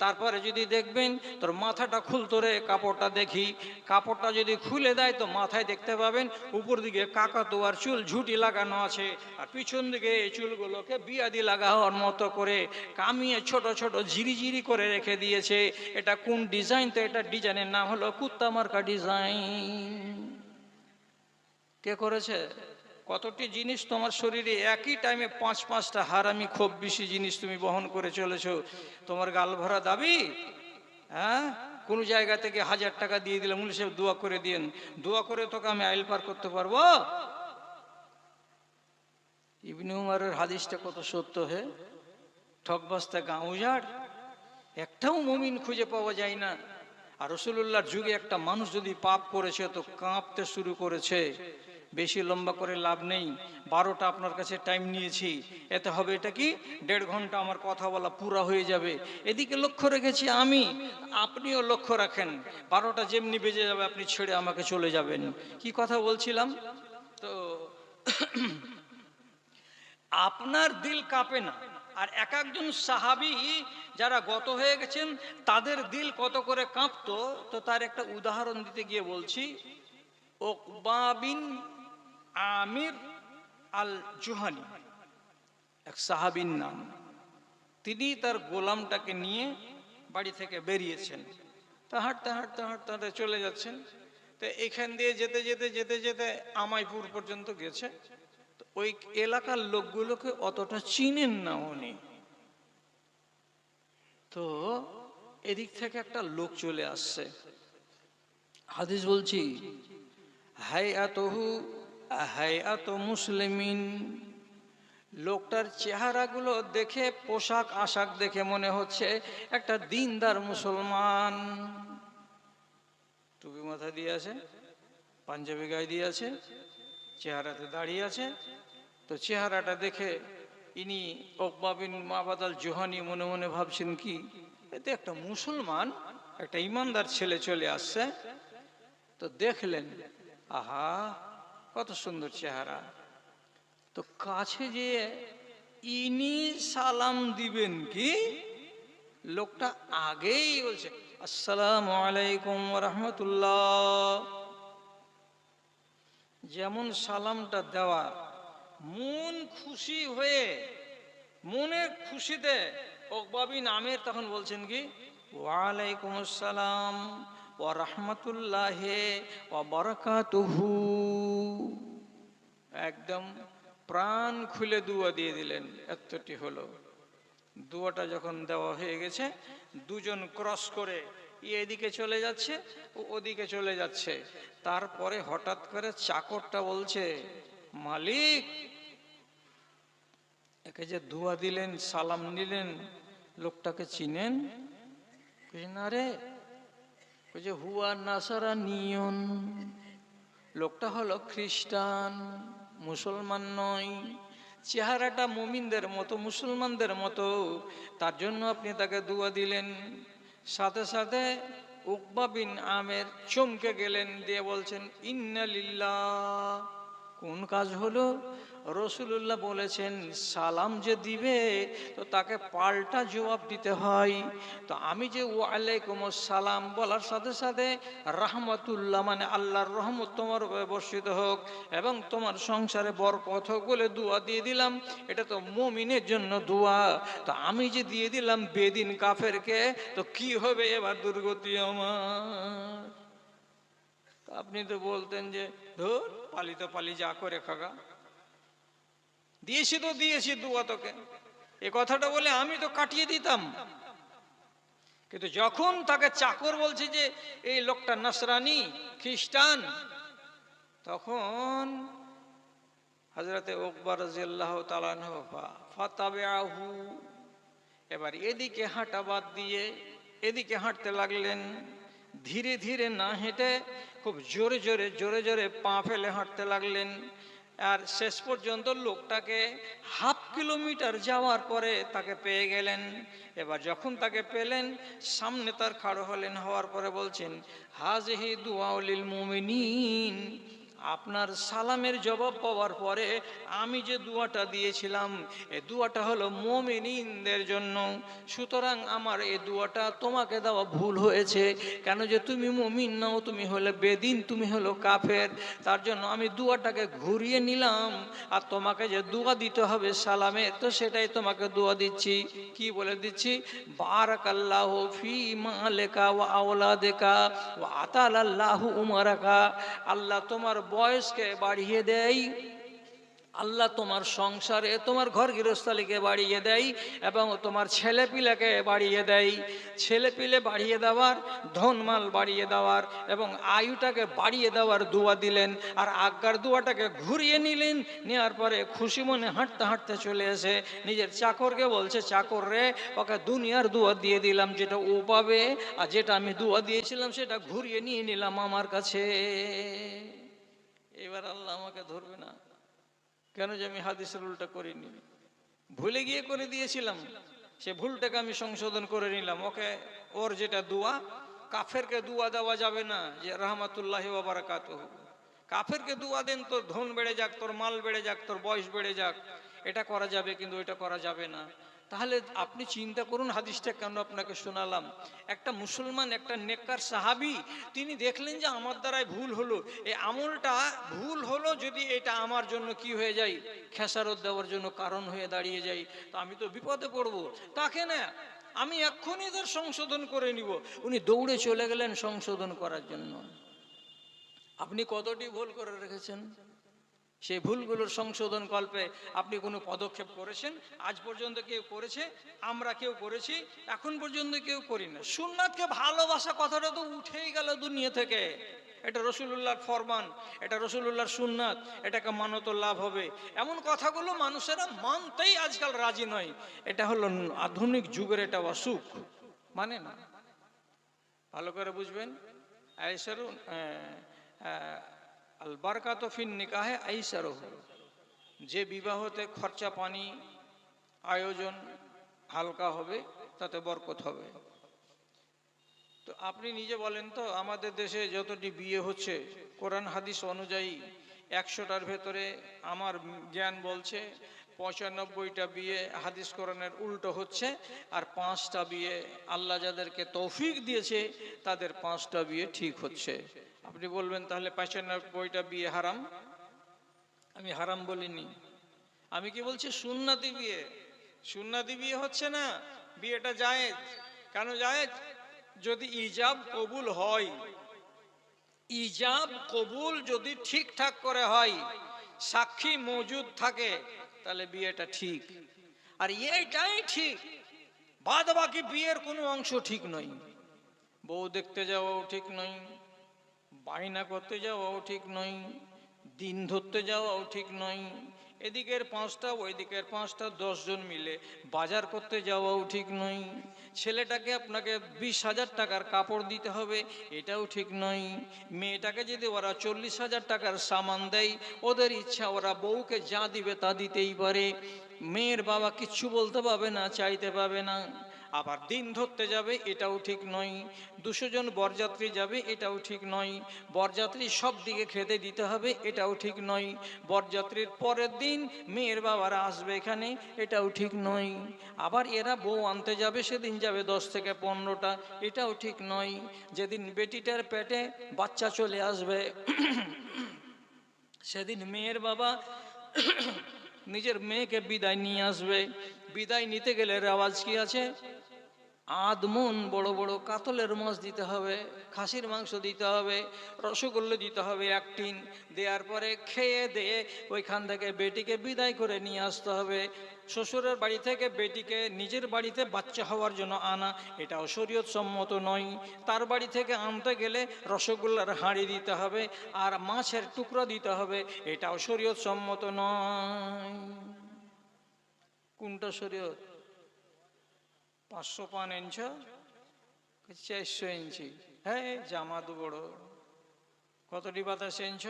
তারপরে যদি দেখবেন তোর মাথাটা খুলতো রে, কাপড়টা দেখি, কাপড়টা যদি খুলে দেয় তো মাথায় দেখতে পাবেন উপর দিকে কাকাতুয়ার চুল ঝুঁটি লাগানো আছে, আর পিছন দিকে এই চুলগুলোকে বিয়াদি লাগানোর মতো করে কামিয়ে ছোট ছোট ঝিরিঝিরি করে রেখে দিয়েছে। এটা কোন ডিজাইন? তো এটা ডিজাইনের নাম হলো কুত্তা মার্কা ডিজাইন। কে করেছে? কতটি জিনিস তোমার শরীরে একই টাইমে 5-5টা হারামি খুব বেশি জিনিস তুমি বহন করে চলেছো। তোমার গাল ভরা দাবি? হ্যাঁ, কোন জায়গা থেকে 1000 টাকা দিয়ে দিলাম, মুলি সাহেব দোয়া করে দিয়েন, দোয়া করে তোকে আমি আইল পার করতে পারবো? ইবনে উমরের হাদিসটা কত সত্য! হে ঠকবাস্তা গাঁ উজাড়, একটাও মুমিন খুঁজে পাওয়া যায় না। আর রাসূলুল্লাহর যুগে একটা মানুষ যদি পাপ করেছে তো কাঁপতে শুরু করেছে, বেশি লম্বা করে লাভ নেই, 12টা আপনার কাছে টাইম নিয়েছি, এতে হবে এটা কি 1.5 ঘন্টা আমার কথা বলা পুরা হয়ে যাবে। এদিকে লক্ষ্য রেখেছি আমি, আপনিও লক্ষ্য রাখেন, 12টা যেমনি বেজে যাবে আপনি ছেড়ে আমাকে চলে যাবেন। কি কথা বলছিলাম? তো আপনার দিল কাঁপে না, আর এক একজন সাহাবী যারা গত হয়ে গেছেন তাদের দিল কত করে কাঁপতো, তো তার একটা উদাহরণ দিতে গিয়ে বলছি। উকবা বিন আমির আল জুহানি এক সাহাবীর নাম, তিনি তার গোলামটাকে নিয়ে বাড়ি থেকে বেরিয়েছেন। তা হাঁটতে হাঁটতে হাঁটতে হাঁটতে চলে যাচ্ছেন। তো এখান দিয়ে যেতে যেতে যেতে যেতে আমাইপুর পর্যন্ত গেছে। তো ওই এলাকার লোকগুলোকে অতটা চিনেন না উনি। তো এদিক থেকে একটা লোক চলে আসছে, হাদিস বলছি, হাইআতুহু হাইআতু মুসলিমিন, লোকটার চেহারাগুলো দেখে, পোশাক আশাক দেখে মনে হচ্ছে একটা দিনদার মুসলমান। টুপি মাথা দিয়ে আছে, পাঞ্জাবি গায়ে দিয়ে আছে, চেহারাতে দাঁড়িয়ে আছে। তো চেহারাটা দেখে ইনি উকবা বিন মাবাদ আল জুহানি মনে মনে ভাবছেন কি, এতে একটা মুসলমান, একটা ইমানদার ছেলে চলে আসছে। তো দেখলেন, আহা কত সুন্দর চেহারা। তো কাছে যে ইনি সালাম দিবেন কি, লোকটা আগেই বলছে আসসালামু আলাইকুম ওয়া রাহমাতুল্লাহ। যেমন সালামটা দেওয়া, মন খুশি হয়ে, মনের খুশিতে উকবা বিন আমির তখন বলছেন কি, ওয়া আলাইকুম আসসালাম ওয়া রাহমাতুল্লাহি ওয়া বারাকাতুহু। একদম প্রাণ খুলে দুয়া দিয়ে দিলেন। এতটি হলো। দুয়াটা যখন দেওয়া হয়ে গেছে, দুজন ক্রস করে এদিকে চলে যাচ্ছে, ও ওদিকে চলে যাচ্ছে। তারপরে হঠাৎ করে চাকরটা বলছে, মালিক, একে যে দুয়া দিলেন, সালাম নিলেন, লোকটাকে চিনেন? না রে। যে হুয়া নাসারা নিয়ন, লোকটা হলো খ্রিস্টান, মুসলমান নয়। চেহারাটা মুমিনদের মতো, মুসলমানদের মতো, তার জন্য আপনি তাকে দুয়া দিলেন। সাথে সাথে উকবা বিন আমের চমকে গেলেন, দিয়ে বলছেন ইন্না লিল্লাহ। কোন কাজ হলো? রসুল্লাহ বলেছেন সালাম যে দিবে তো তাকে পাল্টা জবাব দিতে হয়। তো আমি যে ওয়ালাইকুম আসসালাম বলার সাথে সাথে রাহমাতুল্লাহ মানে আল্লাহর রহমত তোমার উপরে বর্ষিত হোক এবং তোমার সংসারে বরকত হোক বলে দোয়া দিয়ে দিলাম। এটা তো মুমিনের জন্য দোয়া। তো আমি যে দিয়ে দিলাম বেদিন কাফেরকে, তো কি হবে এবার দুর্গতি আমার? আপনি তো বলতেন যে ধুর পালি তো পালি, যা করে খাগা, দিয়েছি তো দিয়েছি দুয়া তোকে, এ কথাটা বলে আমি তো কাটিয়ে দিতাম। কিন্তু যখন তাকে চাকর বলছে যে এই লোকটা নাসরানি, খ্রিস্টান, তখন হযরতে উকবা রাদিয়াল্লাহু তাআলা আনহু ফাতাবিআহু, এবার এদিকে হাঁটা বাদ দিয়ে এদিকে হাঁটতে লাগলেন। ধীরে ধীরে না হেঁটে খুব জোরে জোরে জোরে জোরে পা ফেলে হাঁটতে লাগলেন। আর শেষ পর্যন্ত লোকটাকে হাফ কিলোমিটার যাওয়ার পরে তাকে পেয়ে গেলেন। এবার যখন তাকে পেলেন, সামনে তার খাড়ো হলেন, হওয়ার পরে বলছেন হাযিহি দুআউলিল মুমিনিন, আপনার সালামের জবাব পাওয়ার পরে আমি যে দুয়াটা দিয়েছিলাম, এই দুয়াটা হলো মুমিনদের জন্য। সুতরাং আমার এই দুয়াটা তোমাকে দেওয়া ভুল হয়েছে। কেন যে তুমি মুমিন নাও, তুমি হলে বেদিন, তুমি হলো কাফের। তার জন্য আমি দুয়াটাকে ঘুরিয়ে নিলাম, আর তোমাকে যে দুয়া দিতে হবে সালামের, তো সেটাই তোমাকে দুয়া দিচ্ছি। কি বলে দিচ্ছি? বারাকাল্লাহু ফি মালিকা ওয়া আওলাদিকা ওয়া আতালাল্লাহু উমারাকা, আল্লাহ তোমার বয়সকে বাড়িয়ে দেয়, আল্লাহ তোমার সংসারে, তোমার ঘর গৃহস্থালিকে বাড়িয়ে দেয় এবং তোমার ছেলেপিলেকে বাড়িয়ে দেয়। ছেলেপিলে বাড়িয়ে দেওয়ার, ধনমাল বাড়িয়ে দেওয়ার এবং আয়ুটাকে বাড়িয়ে দেওয়ার দোয়া দিলেন। আর আজ্ঞার দোয়াটাকে ঘুরিয়ে নিলেন। নেওয়ার পরে খুশি মনে হাঁটতে হাঁটতে চলে এসে নিজের চাকরকে বলছে, চাকর রে, ওকে দুনিয়ার দোয়া দিয়ে দিলাম যেটা ও পাবে, আর যেটা আমি দোয়া দিয়েছিলাম সেটা ঘুরিয়ে নিয়ে নিলাম আমার কাছে। এবার আল্লাহ আমাকে ধরবে না কেন যে আমি হাদিসের উল্টা করিনি, ভুলে গিয়ে করে দিয়েছিলাম, সে ভুলটাকে আমি সংশোধন করে নিলাম। ওকে ওর যেটা দোয়া, কাফেরকে দোয়া দেওয়া যাবে না যে রহমাতুল্লাহি ওয়া বারাকাতুহু, কাফেরকে দোয়া দেন তোর ধন বেড়ে যাক, তোর মাল বেড়ে যাক, তোর বয়স বেড়ে যাক, এটা করা যাবে, কিন্তু এটা করা যাবে না। তাহলে আপনি চিন্তা করুন হাদিসটা কেন আপনাকে শোনালাম। একটা মুসলমান, একটা নেককার সাহাবী, তিনি দেখলেন যে আমার দ্বারাই ভুল হলো, এই আমলটা ভুল হলো, যদি এটা আমার জন্য কি হয়ে যায়, খেসারত দেওয়ার জন্য কারণ হয়ে দাঁড়িয়ে যায়, তো আমি তো বিপদে পড়বো। তাকে না, আমি এক্ষুনি এদের সংশোধন করে নিব। উনি দৌড়ে চলে গেলেন সংশোধন করার জন্য। আপনি কতটি ভুল করে রেখেছেন, সেই ভুলগুলোর সংশোধন কল্পে আপনি কোনো পদক্ষেপ করেছেন? আজ পর্যন্ত কেউ করেছে? আমরা কেউ করেছি? এখন পর্যন্ত কেউ করি না। সুন্নাতকে ভালোবাসা কথাটা তো উঠেই গেল দুনিয়া থেকে। এটা রসুলুল্লাহর ফরমান, এটা রসুলুল্লাহর সুন্নাত, এটাকে মানো তো লাভ হবে, এমন কথাগুলো মানুষেরা মানতেই আজকাল রাজি নয়। এটা হলো আধুনিক যুগের এটা অসুখ, মানে না। ভালো করে বুঝবেন। আয়েশারু আল বারকাতু ফিন নিকাহে আইসারুহু, যে বিবাহতে খরচা পানি আয়োজন হালকা হবে তাতে বরকত হবে। তো আপনি নিজে বলেন তো, আমাদের দেশে যতটি বিয়ে হচ্ছে কোরআন হাদিস অনুযায়ী 100টার ভেতরে আমার জ্ঞান বলছে 95টা বিয়ে হাদিস কোরআনের উল্টো হচ্ছে, আর 5টা বিয়ে আল্লাহ যাদেরকে তৌফিক দিয়েছে তাদের 5টা বিয়ে ঠিক হচ্ছে। আপনি বলবেন তাহলে 95টা বিয়ে হারাম? আমি হারাম বলিনি, আমি কি বলছি, সুন্নতি বিয়ে। সুন্নতি বিয়ে হচ্ছে না, বিয়েটা জায়েজ। কেন জায়েজ? যদি ইজাব কবুল হয়, ইজাব কবুল যদি ঠিকঠাক করে হয়, সাক্ষী মজুদ থাকে, তাহলে বিয়েটা ঠিক। আর এইটাই ঠিক, বাদ বাকি বিয়ের কোনো অংশ ঠিক নয়। বউ দেখতে যাওয়াও ঠিক নয়, বায়না করতে যাওয়াও ঠিক নয়, দিন ধরতে যাওয়াও ঠিক নয়, এদিকের 5টা ওইদিকের 5টা 10 জন মিলে বাজার করতে যাওয়াও ঠিক নয়, ছেলেটাকে আপনাকে 20,000 টাকার কাপড় দিতে হবে, এটাও ঠিক নয়। মেয়েটাকে যদি ওরা 40,000 টাকার সামান দেয়, ওদের ইচ্ছা, ওরা বউকে যা দিবে তা দিতেই পারে, মেয়ের বাবা কিচ্ছু বলতে পাবে না, চাইতে পাবে না। আবার দিন ধরতে যাবে, এটাও ঠিক নয়। 200 জন বরযাত্রী যাবে, এটাও ঠিক নয়। বরযাত্রী সব দিকে খেতে দিতে হবে, এটাও ঠিক নয়। বরযাত্রীর পরের দিন মেয়ের বাবারা আসবে এখানে, এটাও ঠিক নয়। আবার এরা বউ আনতে যাবে, সেদিন যাবে 10 থেকে 15টা, এটাও ঠিক নয়। যেদিন বেটিটার পেটে বাচ্চা চলে আসবে সেদিন মেয়ের বাবা নিজের মেয়েকে বিদায় নিয়ে আসবে। বিদায় নিতে গেলে রেওয়াজ কি আছে, আধমন বড় বড় কাতলের মাছ দিতে হবে, খাসির মাংস দিতে হবে, রসগোল্লা দিতে হবে 1 টিন, দেওয়ার পরে খেয়ে দিয়ে ওইখান থেকে বেটিকে বিদায় করে নিয়ে আসতে হবে। শ্বশুরের বাড়ি থেকে বেটিকে নিজের বাড়িতে বাচ্চা হওয়ার জন্য আনা, এটাও শরীয়ত সম্মত নয়। তার বাড়ি থেকে আনতে গেলে রসগোল্লার হাঁড়ি দিতে হবে আর মাছের টুকরা দিতে হবে, এটাও শরীয়ত সম্মত নয়। কোনটা শরীয়ত? 500 পান এনেছ, 400 ইঞ্চি, হ্যাঁ জামা তো বড়। কতটি বাতাস এনেছ?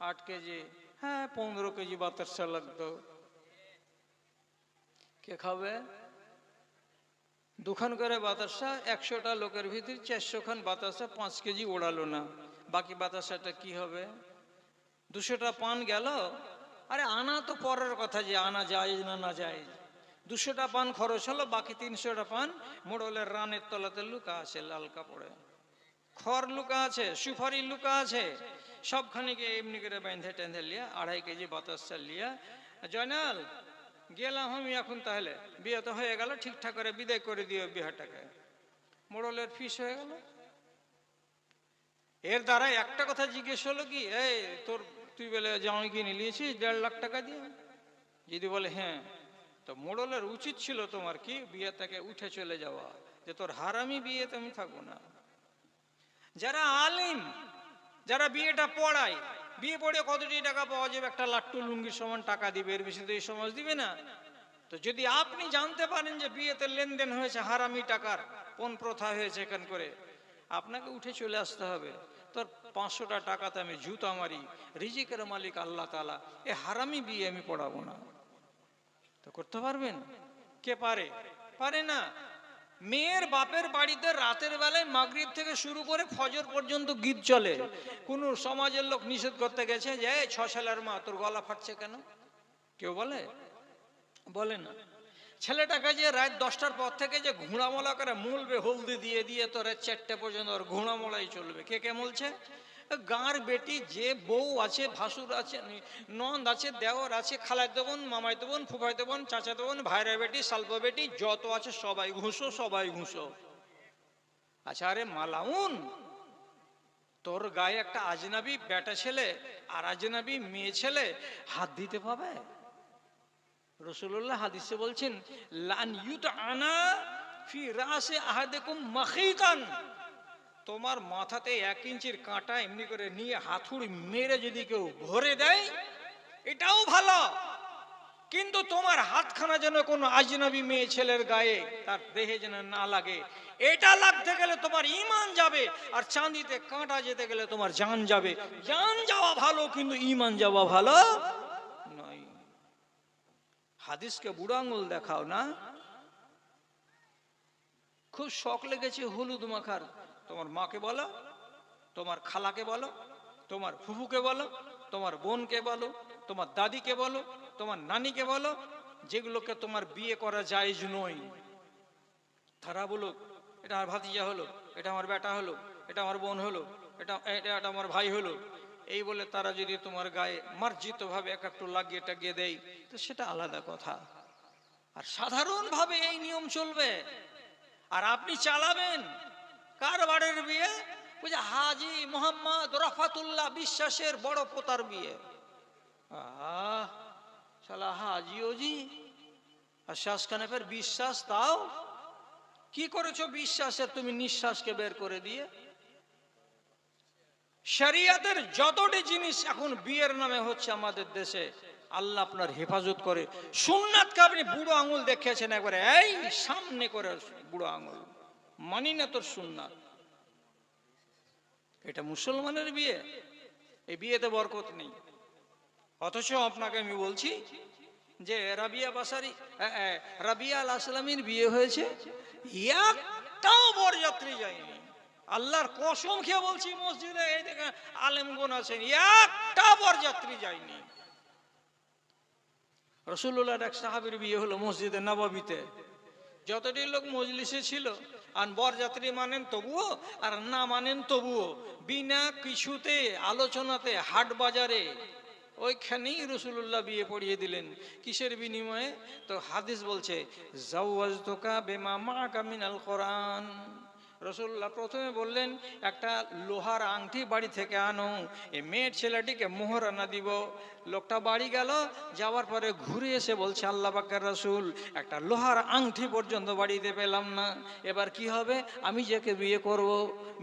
8 কেজি, হ্যাঁ 15 কেজি বাতাসা লাগতো। কে খাবে? দুখান করে বাতাসা, 100টা লোকের ভিতরে 400 খান বাতাসা, 5 কেজি ওড়ালো না, বাকি বাতাসাটা কি হবে? 200টা পান গেল। আরে আনা তো পরের কথা, যে আনা যায় না না যায়, 200টা পান খরচ হলো, বাকি 300টা পান মোড়লের রানের তলাতে লুকা আছে, লাল কাপড়ে খড় লুকা আছে, সুপারি লুকা আছে, সবখানিকে এমনি করে বেঁধে টেঁধে লিয়া 2.5 কেজি বাতাসা লিয়া, জয়নাল গেলাম আমি এখন, তাহলে বিয়ে তো হয়ে গেল, ঠিকঠাক করে বিদায় করে দিও বিহারটাকে, মোড়লের ফিস হয়ে গেল। এর দ্বারা একটা কথা জিজ্ঞেস হলো কি, এই তোর তুই বলে জামাই কিনে নিয়েছিস 1.5 লাখ টাকা দিয়ে? যদি বলে হ্যাঁ, তো মোড়লের উচিত ছিল তোমার কি বিয়ে থেকে উঠে চলে যাওয়া, যে তোর হারামি বিয়েতে আমি থাকবো না। যারা আলিম, যারা বিয়েটা পড়ায়, বিয়ে পড়ে কতটি টাকা পাওয়া যাবে? একটা লাট্টু লুঙ্গির সমান টাকা দিবে, এর বেশি তো এই সমাজ দিবে না। তো যদি আপনি জানতে পারেন যে বিয়েতে লেনদেন হয়েছে হারামি টাকার, পণ প্রথা হয়েছে এখান করে, আপনাকে উঠে চলে আসতে হবে। তোর 500টা টাকাতে আমি জুতা মারি, রিজিকের মালিক আল্লাহ তাআলা, এ হারামি বিয়ে আমি পড়াবো না। তো করতে পারবেন? কে পারে? পারে না। মেয়ের বাপের বাড়িতে রাতের বেলায় মাগরিব থেকে শুরু করে ফজর পর্যন্ত গীত চলে, কোন সমাজের লোক নিষেধ করতে গেছে যে 6 সালের মা তোর গলা ফাটছে কেন? কেউ বলে? বলে না। ছেলেটাকে যে রাত 10টার পর থেকে যে ঘোড়ামলা করে মুলবে হলদি দিয়ে দিয়ে তো রাত 4টে পর্যন্ত ওর ঘোড়ামলাই চলবে, কে কে বলছে? গাঁর বেটি যে বউ আছে, ভাসুর আছে, নন্দ আছে, দেওর আছে, খালাতো বোন, মামাতো বোন, ফুফাতো বোন, চাচাতো বোন, ভাইরা বেটি, সালপো বেটি যত আছে সবাই ঘুষো, সবাই ঘুষো। আচ্ছা আরে মালাউন, তোর গায়ে একটা আজনাবি বেটা ছেলে আর আজনাবি মেয়ে ছেলে হাত দিতে পাবে? রাসূলুল্লাহ হাদিসে বলছেন লান ইউতআনা ফি রাসি আহাদিকুম মাখিতান, তোমার মাথাতে 1 ইঞ্চির কাঁটা এমনি করে নিয়ে হাতুড়ি মেরে যদি কেউ ভরে দেয় এটাও ভালো, কিন্তু তোমার হাতখানা যেন কোনো আজনবী মেয়ে ছেলের গায়ে তার দেহে যেন না লাগে। এটা লাগতে গেলে তোমার ঈমান যাবে, আর চাঁদিতে কাঁটা যেতে গেলে তোমার জান যাবে। জান যাওয়া ভালো, কিন্তু ঈমান যাওয়া ভালো নয়। হাদিসকে বুড়ো আঙুল দেখাও না। খুব শখ লেগেছে হলুদ মাখার, তোমার মাকে বলো, তোমার খালাকে বলো, তোমার ফুফুকে বলো, তোমার বোনকে বলো, তোমার দাদিকে বলো, তোমার নানিকে বলো, যেগুলোকে তোমার বিয়ে করা জায়েজ নয়, তারা বলো এটা আমার ভাতিজা হলো, এটা আমার বেটা হলো, এটা আমার বোন হলো, এটা এটা আমার ভাই হলো, এই বলে তারা যদি তোমার গায়ে মার্জিত ভাবে এক একটু লাগিয়ে টাগিয়ে দেয় তো সেটা আলাদা কথা। আর সাধারণভাবে এই নিয়ম চলবে, আর আপনি চালাবেন। কার বাড়ির বিয়ে? ওই যে হাজী মোহাম্মদ রফাতুল্লাহ বিশ্বাসের বড় পোতার বিয়ে। শালা হাজি ওজি আর শ্বাসখানে ফের বিশ্বাস, তাও কি করেছো বিশ্বাসের তুমি নিঃশ্বাসকে বের করে দিয়ে? শরিয়তের যতটি জিনিস এখন বিয়ের নামে হচ্ছে আমাদের দেশে, আল্লাহ আপনার হেফাজত করে। সুন্নাতকে আপনি বুড়ো আঙুল দেখিয়েছেন একবারে, এই সামনে করে বুড়ো আঙুল, মানি না তোর সুন্নাত। এটা মুসলমানের বিয়ে, এই বিয়েতে বরকত নেই। অথচ আপনাকে আমি বলছি যে রাবিয়া বাসারি, রাবিয়া আল আসলামীর বিয়ে হয়েছে, একটাও বরযাত্রী যায়নি। আল্লাহর কসম খেয়ে বলছি, মসজিদে এই দেখেন আলেমগণ আছেন, একটা বরযাত্রী যায়নি। রাসূলুল্লাহর এক সাহাবীর বিয়ে হলো মসজিদে নববীতে, যতটি লোক মজলিসে ছিল, আর বরযাত্রী মানেন তবুও আর না মানেন তবুও, বিনা কিছুতে আলোচনাতে হাট বাজারে ওইখানেই রাসূলুল্লাহ বিয়ে পড়িয়ে দিলেন। কিসের বিনিময়ে? তো হাদিস বলছে জাওয়াজতুকা বিমা মাআকা মিনাল কোরআন। রাসূলুল্লাহ প্রথমে বললেন একটা লোহার আংটি বাড়ি থেকে আনো, এই মেয়ের ছেলেটিকে মোহরানা দিব। লোকটা বাড়ি গেল, যাওয়ার পরে ঘুরে এসে বলছে আল্লাহ পাকের রাসূল একটা লোহার আংটি পর্যন্ত বাড়িতে পেলাম না, এবার কি হবে? আমি যাকে বিয়ে করব,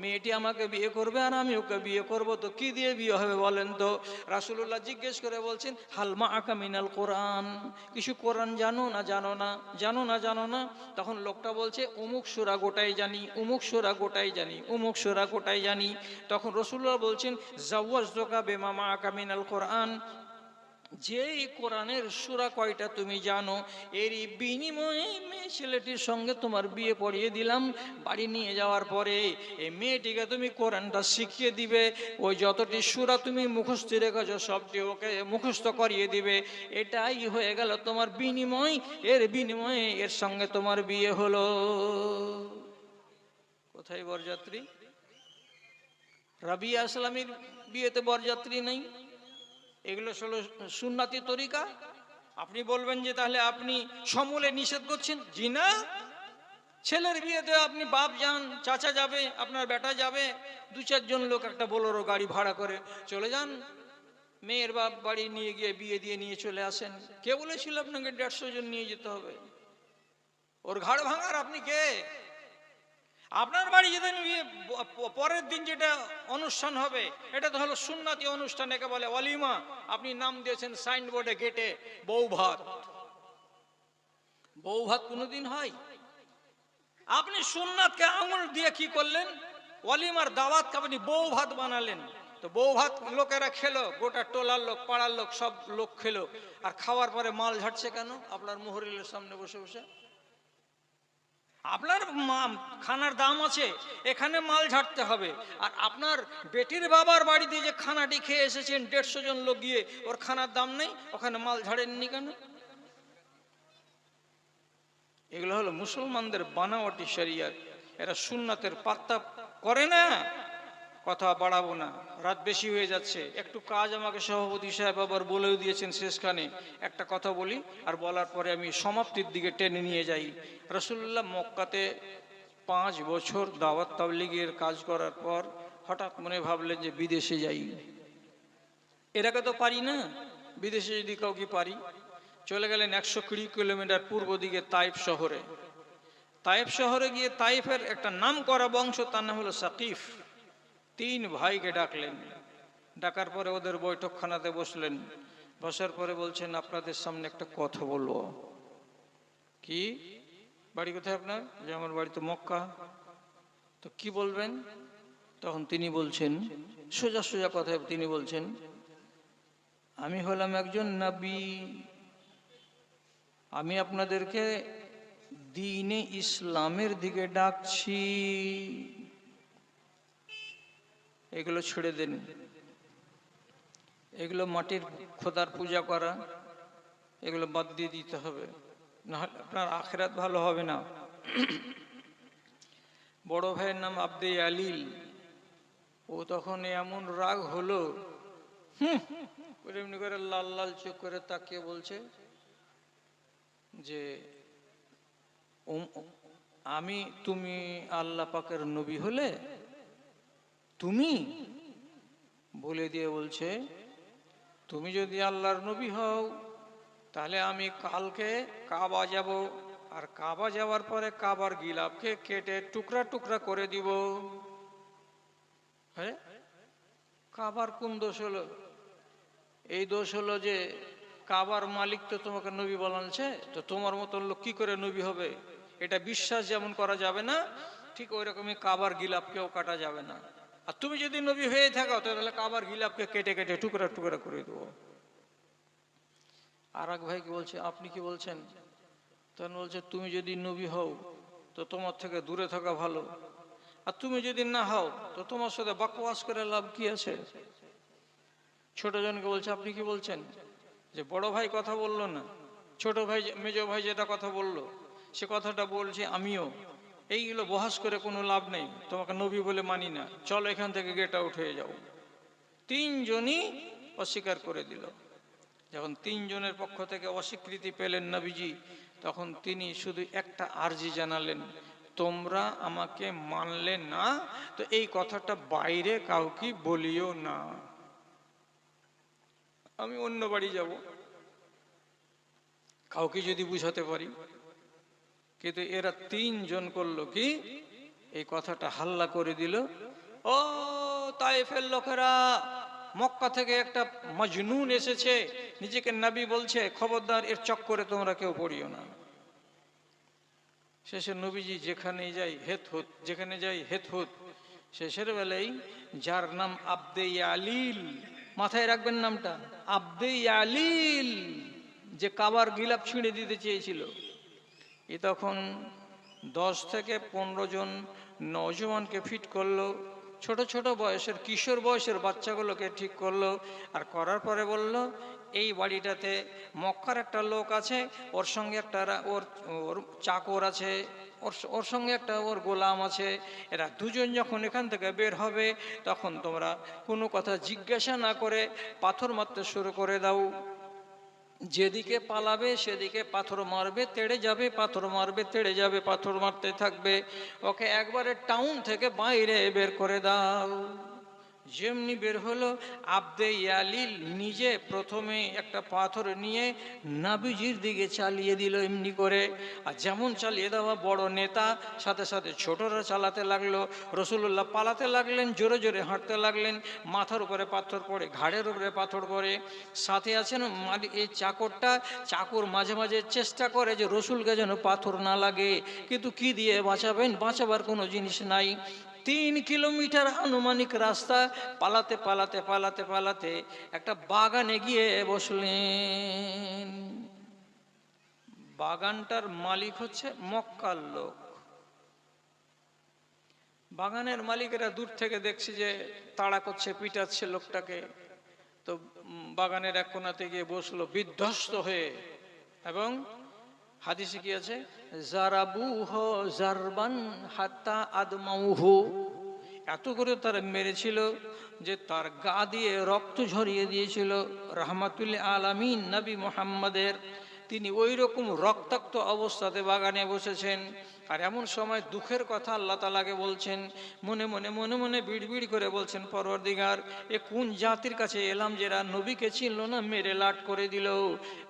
মেয়েটি আমাকে বিয়ে করবে আর আমি ওকে বিয়ে করব, তো কি দিয়ে বিয়ে হবে বলেন তো? রাসূলুল্লাহ জিজ্ঞেস করে বলছেন হাল মাআকা মিনাল কোরআন, কিছু কোরআন জানো না? জানো না, জানো না, জানো না। তখন লোকটা বলছে অমুক সূরা গোটাই জানি, অমুক সূরা গোটাই জানি, অমুক সূরা গোটাই জানি। তখন রাসূলুল্লাহ বলছেন জাওয়াজতুকা বিমা মাআকা মিনাল কোরআন, যেই কোরআনের সূরা কয়টা তুমি জানো এরই বিনিময়ে মেয়ে ছেলেটির সঙ্গে তোমার বিয়ে পড়িয়ে দিলাম। বাড়ি নিয়ে যাওয়ার পরে এই মেয়েটিকে তুমি কোরআনটা শিখিয়ে দিবে, ওই যতটি সূরা তুমি মুখস্থ রেখেছো সবটি ওকে মুখস্থ করিয়ে দিবে। এটাই হয়ে গেল তোমার বিনিময়, এর বিনিময়ে এর সঙ্গে তোমার বিয়ে হলো। কোথায় বরযাত্রী? রাবিয়া আসলামীর বিয়েতে বরযাত্রী নেই। এগুলো হলো সুন্নাতি তরিকা। আপনি বলবেন যে তাহলে আপনি সমূলে নিষেধ করছেন। জি না, ছেলের বিয়েতে আপনি বাপ যান, চাচা যাবে, আপনার বেটা যাবে, 2-4 জন লোক একটা বোলেরো গাড়ি ভাড়া করে চলে যান, মেয়ের বাপ বাড়ি নিয়ে গিয়ে বিয়ে দিয়ে নিয়ে চলে আসেন। কে বলেছিল আপনাকে 150 জন নিয়ে যেতে হবে? ওর ঘাড় ভাঙার আপনি কে? আপনার বাড়ি যেদিন পরের দিন যেটা অনুষ্ঠান হবে এটা তো হলো সুন্নতি অনুষ্ঠান, একে বলে ওয়ালিমা। আপনি নাম দিয়েছেন সাইনবোর্ডে গেটে বউ ভাত। বউ ভাত কোনোদিন হয়? আপনি সুন্নাতকে আঙুল দিয়ে কি করলেন? ওয়ালিমার দাওয়াত আপনি বউ ভাত বানালেন, তো বউ ভাত লোকেরা খেলো, গোটা টোলার লোক পাড়ার লোক সব লোক খেলো, আর খাওয়ার পরে মাল ঝাড়ছে কেন আপনার মোহরিলের সামনে বসে বসে? আপনার খানার দাম আছে, এখানে মাল ঝাড়তে হবে, আর আপনার বেটির বাবার বাড়িতে যে খানাটি খেয়ে এসেছেন 150 জন লোক গিয়ে, ওর খানার দাম নেই, ওখানে মাল ঝাড়েননি কেন? এগুলো হলো মুসলমানদের বানাওয়াটি শরিয়ত। এরা সুন্নাতের পাত্তা করে না। কথা বাড়াবো না, রাত বেশি হয়ে যাচ্ছে। একটু কাজ আমাকে সভাপতি সাহেব আবার বলেও দিয়েছেন শেষখানে, একটা কথা বলি আর বলার পরে আমি সমাপ্তির দিকে টেনে নিয়ে যাই। রাসূলুল্লাহ মক্কাতে 5 বছর দাওয়াত তাবলীগের কাজ করার পর হঠাৎ মনে ভাবলেন যে বিদেশে যাই। এর আগে তো পারি না, বিদেশে যদি কাউকে পারি। চলে গেলেন 120 কিলোমিটার পূর্ব দিকে তাইফ শহরে। তাইফ শহরে গিয়ে তাইফের একটা নাম করা বংশ, তার নাম হলো সাকিফ। 3 ভাইকে ডাকলেন, ডাকার পরে ওদের বৈঠকখানাতে বসলেন। বসার পরে বলছেন, আপনাদের সামনে একটা কথা বলবো। কি? বাড়ি কোথায় আপনার? যে আমার বাড়ি তো মক্কা। তো কি বলবেন? তখন তিনি বলছেন, সোজা সোজা কথায় তিনি বলছেন, আমি হলাম একজন নবী, আমি আপনাদেরকে দ্বীনে ইসলামের দিকে ডাকছি, এগুলো ছেড়ে দেন, এগুলো মাটির খোদার পূজা করা, এগুলো বাদ দিয়ে দিতে হবে, নাহলে আপনার আখিরাত ভালো হবে না। বড় ভাইয়ের নাম আব্দে আলিল। ও তখন এমন রাগ হলো, এমনি করে লাল লাল চোখ করে তাকিয়ে বলছে যে তুমি আল্লাহ পাকের নবী হলে? তুমি? বলে দিয়ে বলছে, তুমি যদি আল্লাহর নবী হও তাহলে আমি কালকে কাবা যাব, আর কাবা যাওয়ার পরে কাবার গিলাফকে কেটে টুকরা টুকরা করে দিব। হ্যাঁ, কাবার কোন দোষ হলো? এই দোষ হলো যে কাবার মালিক তো তোমাকে নবী বলাচ্ছে, তো তোমার মতন লোক কি করে নবী হবে? এটা বিশ্বাস যেমন করা যাবে না, ঠিক ওই রকমই কাবার গিলাফকেও কাটা যাবে না। আর তুমি যদি নবী হয়ে থাকো তাহলে কাবার গিলাফকে কেটে কেটে টুকরা টুকরা করে দেবো। আর এক ভাইকে বলছে, আপনি কি বলছেন? তখন বলছে, তুমি যদি নবী হও তো তোমার থেকে দূরে থাকা ভালো, আর তুমি যদি না হও তো তোমার সাথে বকওয়াস করে লাভ কি আছে? ছোট জনকে বলছে, আপনি কি বলছেন? যে বড় ভাই কথা বললো না, ছোট ভাই মেজ ভাই যেটা কথা বললো সে কথাটা বলছি আমিও। এইগুলো বহাস করে কোনো লাভ নেই, তোমাকে নবী বলে মানি না, চলো এখান থেকে গেট আউট হয়ে যাও। 3 জনই অস্বীকার করে দিল। যখন 3 জনের পক্ষ থেকে অস্বীকৃতি পেলেন নবীজি, তখন তিনি শুধু একটা আরজি জানালেন, তোমরা আমাকে মানলে না তো এই কথাটা বাইরে কাউকে বলিও না, আমি অন্য বাড়ি যাব, কাউকে যদি বুঝাতে পারি। কিন্তু এরা 3 জন করলো কি, এই কথাটা হাল্লা করে দিল, ও তায়েফের লোকেরা, মক্কা থেকে একটা মজনুন এসেছে, নিজেকে নবী বলছে, খবরদার এর চক্করে তোমরা কেউ পড়িও না। শেষে নবীজি যেখানে যাই হেত হুত, যেখানে যাই হেত হুত। শেষের বেলায় যার নাম আব্দে আলিল, মাথায় রাখবেন নামটা, আব্দে আলিল, যে কাবার গিলাফ ছিঁড়ে দিতে চেয়েছিল, এ তখন 10 থেকে 15 জন নওজওয়ানকে ফিট করলো, ছোট ছোট বয়সের কিশোর বয়সের বাচ্চাগুলোকে ঠিক করলো, আর করার পরে বলল, এই বাড়িটাতে মক্কার একটা লোক আছে, ওর সঙ্গে একটা ওর চাকর আছে, ওর সঙ্গে একটা ওর গোলাম আছে, এরা 2 জন যখন এখান থেকে বের হবে তখন তোমরা কোনো কথা জিজ্ঞাসা না করে পাথর মারতে শুরু করে দাও, যেদিকে পালাবে সেদিকে পাথর মারবে, তেড়ে যাবে, পাথর মারবে, তেড়ে যাবে, পাথর মারতে থাকবে, ওকে একবারে টাউন থেকে বাইরে বের করে দাও। যেমনি বের হলো, আব্দে আলিল নিজে প্রথমে একটা পাথর নিয়ে নবীজির দিকে চালিয়ে দিল এমনি করে। আর যেমন চালিয়ে দেওয়া বড় নেতা, সাথে সাথে ছোটরা চালাতে লাগলো। রাসূলুল্লাহ পালাতে লাগলেন, জোরে জোরে হাঁটতে লাগলেন, মাথার উপরে পাথর পড়ে, ঘাড়ের উপরে পাথর পড়ে। সাথে আছেন এই চাকরটা, চাকর মাঝে মাঝে চেষ্টা করে যে রসুলকে যেন পাথর না লাগে, কিন্তু কি দিয়ে বাঁচাবেন, বাঁচাবার কোনো জিনিস নাই। 3 কিলোমিটার আনুমানিক রাস্তা পালাতে পালাতে পালাতে পালাতে একটা বাগানে গিয়ে বসলেন। বাগানটার মালিক হচ্ছে মক্কার লোক। বাগানের মালিকেরা দূর থেকে দেখছে যে তাড়া করছে, পিটাচ্ছে লোকটাকে। তো বাগানের এক কোণাতে গিয়ে বসলো বিধ্বস্ত হয়ে, এবং হাদিসে কি আছে, জারাবুহু জারবান হাত্তা আদমাউহু, এত করে তারা মেরেছিল যে তার গা দিয়ে রক্ত ঝরিয়ে দিয়েছিল। রাহমাতুল আলামিন নবী মুহাম্মাদের, তিনি ওই রকম রক্তাক্ত অবস্থাতে বাগানে বসেছেন। আর এমন সময় দুঃখের কথা আল্লাহ তাআলাকে বলছেন, মনে মনে মনে মনে বিড়বিড় করে বলছেন, পরওয়ারদিগার, এ কোন জাতির কাছে এলাম যেরা নবীকে চিনল না, মেরে লাট করে দিল।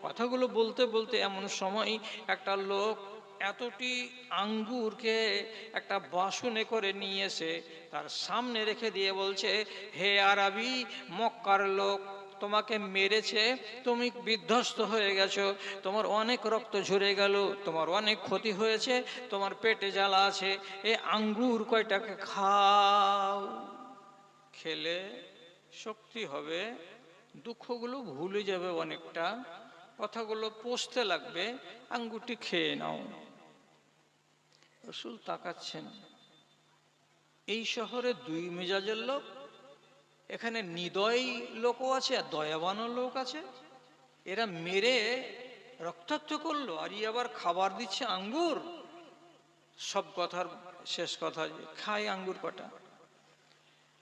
কথাগুলো বলতে বলতে এমন সময় একটা লোক এতটি আঙ্গুরকে একটা বাসনে করে নিয়ে এসে তার সামনে রেখে দিয়ে বলছে, হে আরবি, মক্কার লোক তোমাকে মেরেছে, তুমি বিধ্বস্ত হয়ে গেছো, তোমার অনেক রক্ত ঝরে গেল, তোমার অনেক ক্ষতি হয়েছে, তোমার পেটে জ্বালা আছে, এই আঙ্গুর কয়টাকে খাও, খেলে শক্তি হবে, দুঃখগুলো ভুলে যাবে, অনেকটা কথাগুলো পচতে লাগবে, আঙ্গুরটি খেয়ে নাও। রাসূল তাকাচ্ছেন, এই শহরে দুই মেজাজের লোক, এখানে নিদয় লোকও আছে আর দয়াবানও লোক আছে। এরা মেরে রক্তাক্ত করলো, আর ই আবার খাবার দিচ্ছে আঙ্গুর। সব কথার শেষ কথা, খায় আঙ্গুর কটা।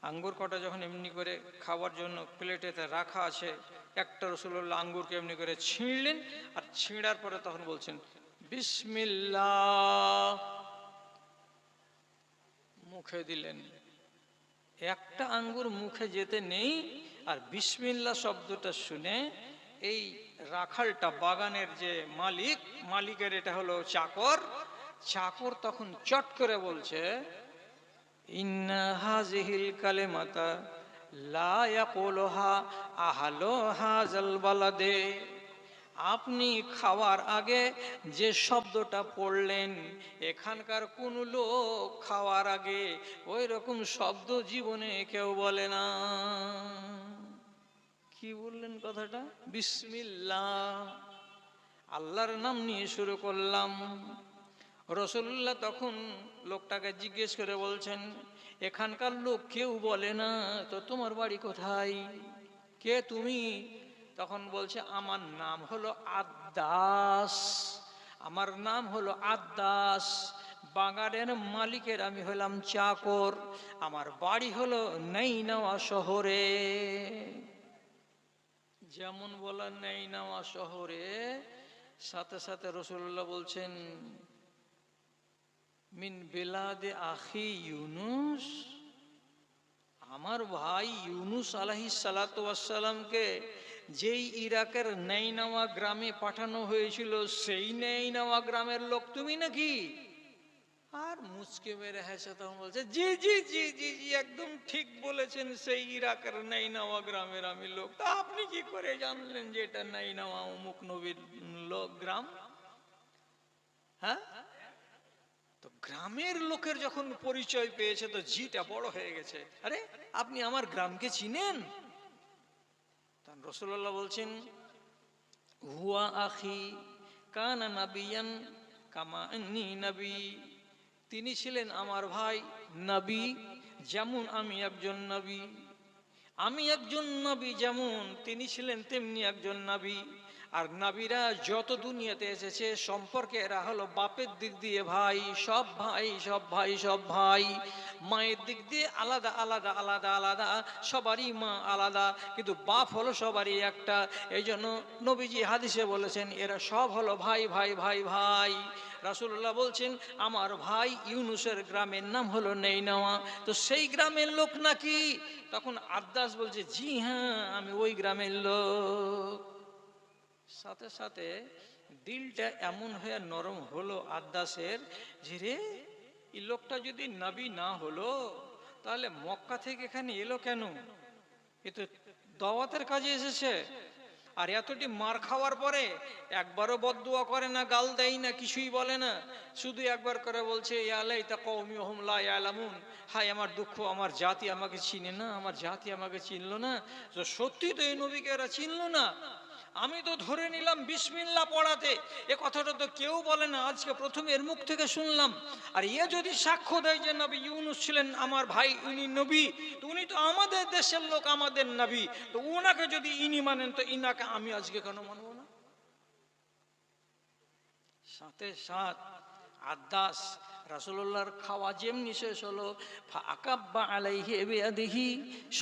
আঙ্গুর কটা যখন এমনি করে খাওয়ার জন্য প্লেটেতে রাখা আছে, একটা রাসূলুল্লাহ আঙ্গুরকে এমনি করে ছিঁড়লেন, আর ছিঁড়ার পরে তখন বলছেন বিসমিল্লাহ, মুখে দিলেন। একটা আঙ্গুর মুখে যেতে নেই, আর বিসমিল্লাহ শব্দটা শুনে এই রাখালটা, বাগানের যে মালিক, মালিকের এটা হলো চাকর, চাকর তখন চট করে বলছে, ইন্না হাযিহিল কালিমাতা লা ইয়াকুলুহা আহলু হাযাল বালাদে, আপনি খাওয়ার আগে যে শব্দটা পড়লেন, এখানকার কোন লোক খাওয়ার আগে ওই রকম শব্দ জীবনে কেউ বলে না। কি বললেন কথাটা? বিসমিল্লাহ, আল্লাহর নাম নিয়ে শুরু করলাম। রাসূলুল্লাহ তখন লোকটাকে জিজ্ঞেস করে বলছেন, এখানকার লোক কেউ বলে না, তো তোমার বাড়ি কোথায়, কে তুমি? তখন বলছে, আমার নাম হলো আদ্দাস, আমার নাম হলো আদ্দাস, বাগানের মালিকের আমি হলাম চাকর, আমার বাড়ি হলো নাইনাওয়া শহরে। যেমন বলা নাইনাওয়া শহরে, সাথে সাথে রাসূলুল্লাহ বলছেন, মিন বিলাদে আখি ইউনুস, আমার ভাই ইউনুস আলাইহিস সালাতু ওয়াস সালামকে যেই ইরাকের নাইনাওয়া গ্রামে পাঠানো হয়েছিল, সেই নাইনাওয়া গ্রামের লোক তুমি নাকি? আর মুচকে মেরে হেসে তখন বলছে, জি জি জি জি জি, একদম ঠিক বলেছেন, সেই ইরাকের নাইনাওয়া গ্রামের আমি লোক। তা আপনি কি করে জানলেন যে এটা নাইনাওয়া অমুক নবীর লোক গ্রাম? হ্যাঁ, তো গ্রামের লোকের যখন পরিচয় পেয়েছে তো জিটা বড় হয়ে গেছে, আরে আপনি আমার গ্রামকে চিনেন? তখন রাসূলুল্লাহ বলছেন, হুয়া আখি কানা নাবিয়ান কামা আন্নী নবী, তিনি ছিলেন আমার ভাই নবী, যেমন আমি একজন নবী, আমি একজন নবী যেমন তিনি ছিলেন তেমনি একজন নবী। আর নবীরা যত দুনিয়াতে এসেছে সম্পর্কে এরা হলো বাপের দিক দিয়ে ভাই, সব ভাই সব ভাই সব ভাই, মায়ের দিক দিয়ে আলাদা আলাদা আলাদা আলাদা, সবারই মা আলাদা, কিন্তু বাপ হলো সবারই একটা। এই জন্য নবীজি হাদিসে বলেছেন, এরা সব হলো ভাই ভাই ভাই ভাই। রাসূলুল্লাহ বলছেন, আমার ভাই ইউনুসের গ্রামের নাম হলো নাইনাওয়া, তো সেই গ্রামের লোক নাকি? তখন আদ্দাস বলছে, জি হ্যাঁ, আমি ওই গ্রামের লোক। সাথে সাথে দিলটা এমন হয়ে নরম হলো আদ্দাসের, যে রে, এই লোকটা যদি নবী না হলো তাহলে মক্কা থেকে এখানে এলো কেন? এ তো দাওয়াতের কাজে এসেছে। আর এতটি মার খাওয়ার পরে একবারও বদদুয়া করে না, গাল দেয় না, কিছুই বলে না, শুধু একবার করে বলছে ইয়া লাইতা কওমি হুম লা ইয়ালামুন, হায় আমার দুঃখ, আমার জাতি আমাকে চিনে না, আমার জাতি আমাকে চিনলো না। তো সত্যি তো এই নবীকে এরা চিনলো না। আমি তো ধরে নিলাম বিসমিল্লাহ পড়াতে, এ কথাটা তো কেউ বলে না, আজকে প্রথমে এর মুখ থেকে শুনলাম। আর এ যদি সাক্ষ্য দেয় যে নবী ইউনুস ছিলেন আমার ভাই, ইনি নবী, তো উনি তো আমাদের দেশের লোক, আমাদের নবী, তো ওনাকে যদি ইনি মানেন তো ইনাকে আমি আজকে কেন মানবো না? সাথে সাথ আদাস রাসূলুল্লাহর খাওয়া যেমনি শেষ হলো, ফাকাব্বা আলাইহি বিয়াদিহি,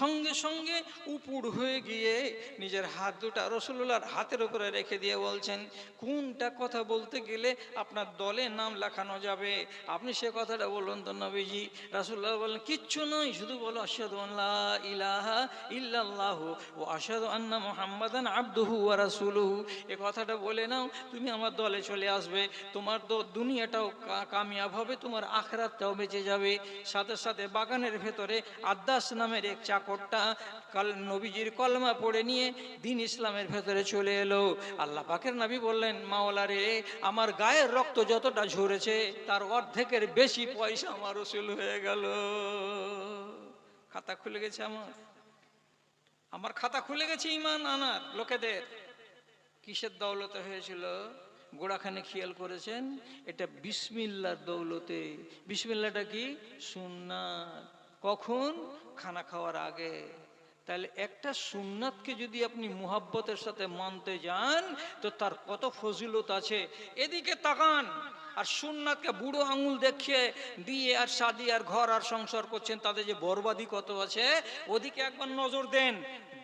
সঙ্গে সঙ্গে উপুড় হয়ে গিয়ে নিজের হাত দুটা রাসূলুল্লাহর হাতের উপরে রেখে দিয়ে বলছেন, কোনটা কথা বলতে গেলে আপনার দলে নাম লেখানো যাবে আপনি সে কথাটা বলুন তো নবীজি। রাসূলুল্লাহ বললেন, কিচ্ছু নয়, শুধু বলো আশহাদু আল্লা ইলাহা ইল্লাল্লাহু ওয়া আশহাদু আন্না মুহাম্মাদান আবদুহু ওয়া রাসূলুহু। এ কথাটা বলে নাও, তুমি আমার দলে চলে আসবে, তোমার তো দুনিয়াটাও কামিয়াব হবে, তোমার আখিরাতটাও বেঁচে যাবে। সাথে সাথে বাগানের ভেতরে আদাস নামের এক চাকরটা নবীজির কলমা পড়ে নিয়ে দিন ইসলামের ভেতরে চলে এলো। আল্লাহ পাকের নবী বললেন, মাওলা রে, আমার গায়ের রক্ত যতটা ঝরেছে তার অর্ধেকের বেশি পয়সা আমার উসুল হয়ে গেল। খাতা খুলে গেছে, আমার খাতা খুলে গেছে ঈমান আনার লোকেদের। কিসের দৌলতে হয়েছিল? গোড়াখানে খেয়াল করেছেন? এটা বিসমিল্লাহর দৌলতে। বিসমিল্লাহটা কি? সুন্নাত। কখন? খানা খাওয়ার আগে। তাহলে একটা সুন্নাতকে যদি আপনি মুহাব্বতের সাথে মানতে যান তো তার কত ফজিলত আছে। এদিকে তাকান, আর সুন্নাতকে বুড়ো আঙুল দেখিয়ে দিয়ে আর শাদি আর ঘর আর সংসার করছেন, তাদের যে বরবাদি কত আছে, ওদিকে একবার নজর দেন,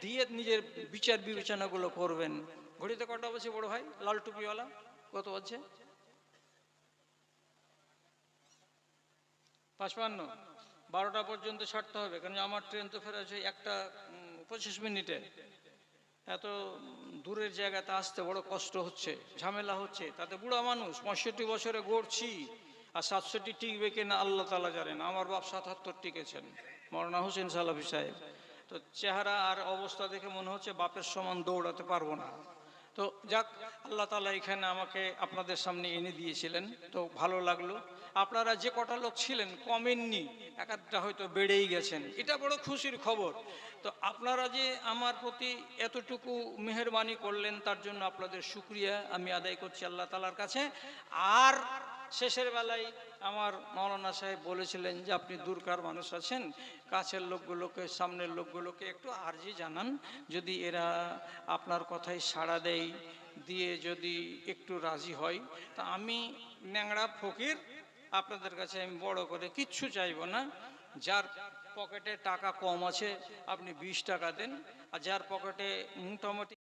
দিয়ে নিজের বিচার বিবেচনাগুলো করবেন। ঘড়িতে কটা বলছে বড় ভাই লাল টুপিওয়ালা? কত বলছে? 55। 12টা পর্যন্ত ছাড়তে হবে, কারণ আমার ট্রেন তো ফেরা আছে 1:25। এত দূরের জায়গাতে আসতে বড় কষ্ট হচ্ছে, ঝামেলা হচ্ছে, তাতে বুড়া মানুষ 65 বছরে গড়ছি, আর 67 টিকবে কিনা আল্লাহ তাআলা জানেন। আমার বাপ 77 টিকেছেন, মওলানা হোসেন সালাফি সাহেব। তো চেহারা আর অবস্থা দেখে মনে হচ্ছে বাপের সমান দৌড়াতে পারবো না। তো যাক, আল্লাহ তাআলা এখানে আমাকে আপনাদের সামনে এনে দিয়েছিলেন, তো ভালো লাগলো। আপনারা যে কটা লোক ছিলেন কমেননি, এক একটা হয়তো বেড়েই গেছেন, এটা বড় খুশির খবর। তো আপনারা যে আমার প্রতি এতটুকু মেহেরবানি করলেন তার জন্য আপনাদের শুকরিয়া আমি আদায় করছি আল্লাহ তাআলার কাছে। আর শেষের বেলায় আমার মাওলানা সাহেব বলেছিলেন যে আপনি দূরকার মানুষ আছেন, কাছের লোকগুলোকে, সামনের লোকগুলোকে একটু আর্জি জানান, যদি এরা আপনার কথায় সাড়া দেয়, দিয়ে যদি একটু রাজি হয়, তা আমি ন্যাংরা ফকির, আপনাদের কাছে আমি বড় করে কিচ্ছু চাইব না। যার পকেটে টাকা কম আছে আপনি 20 টাকা দেন, আর যার পকেটে মোটামুটি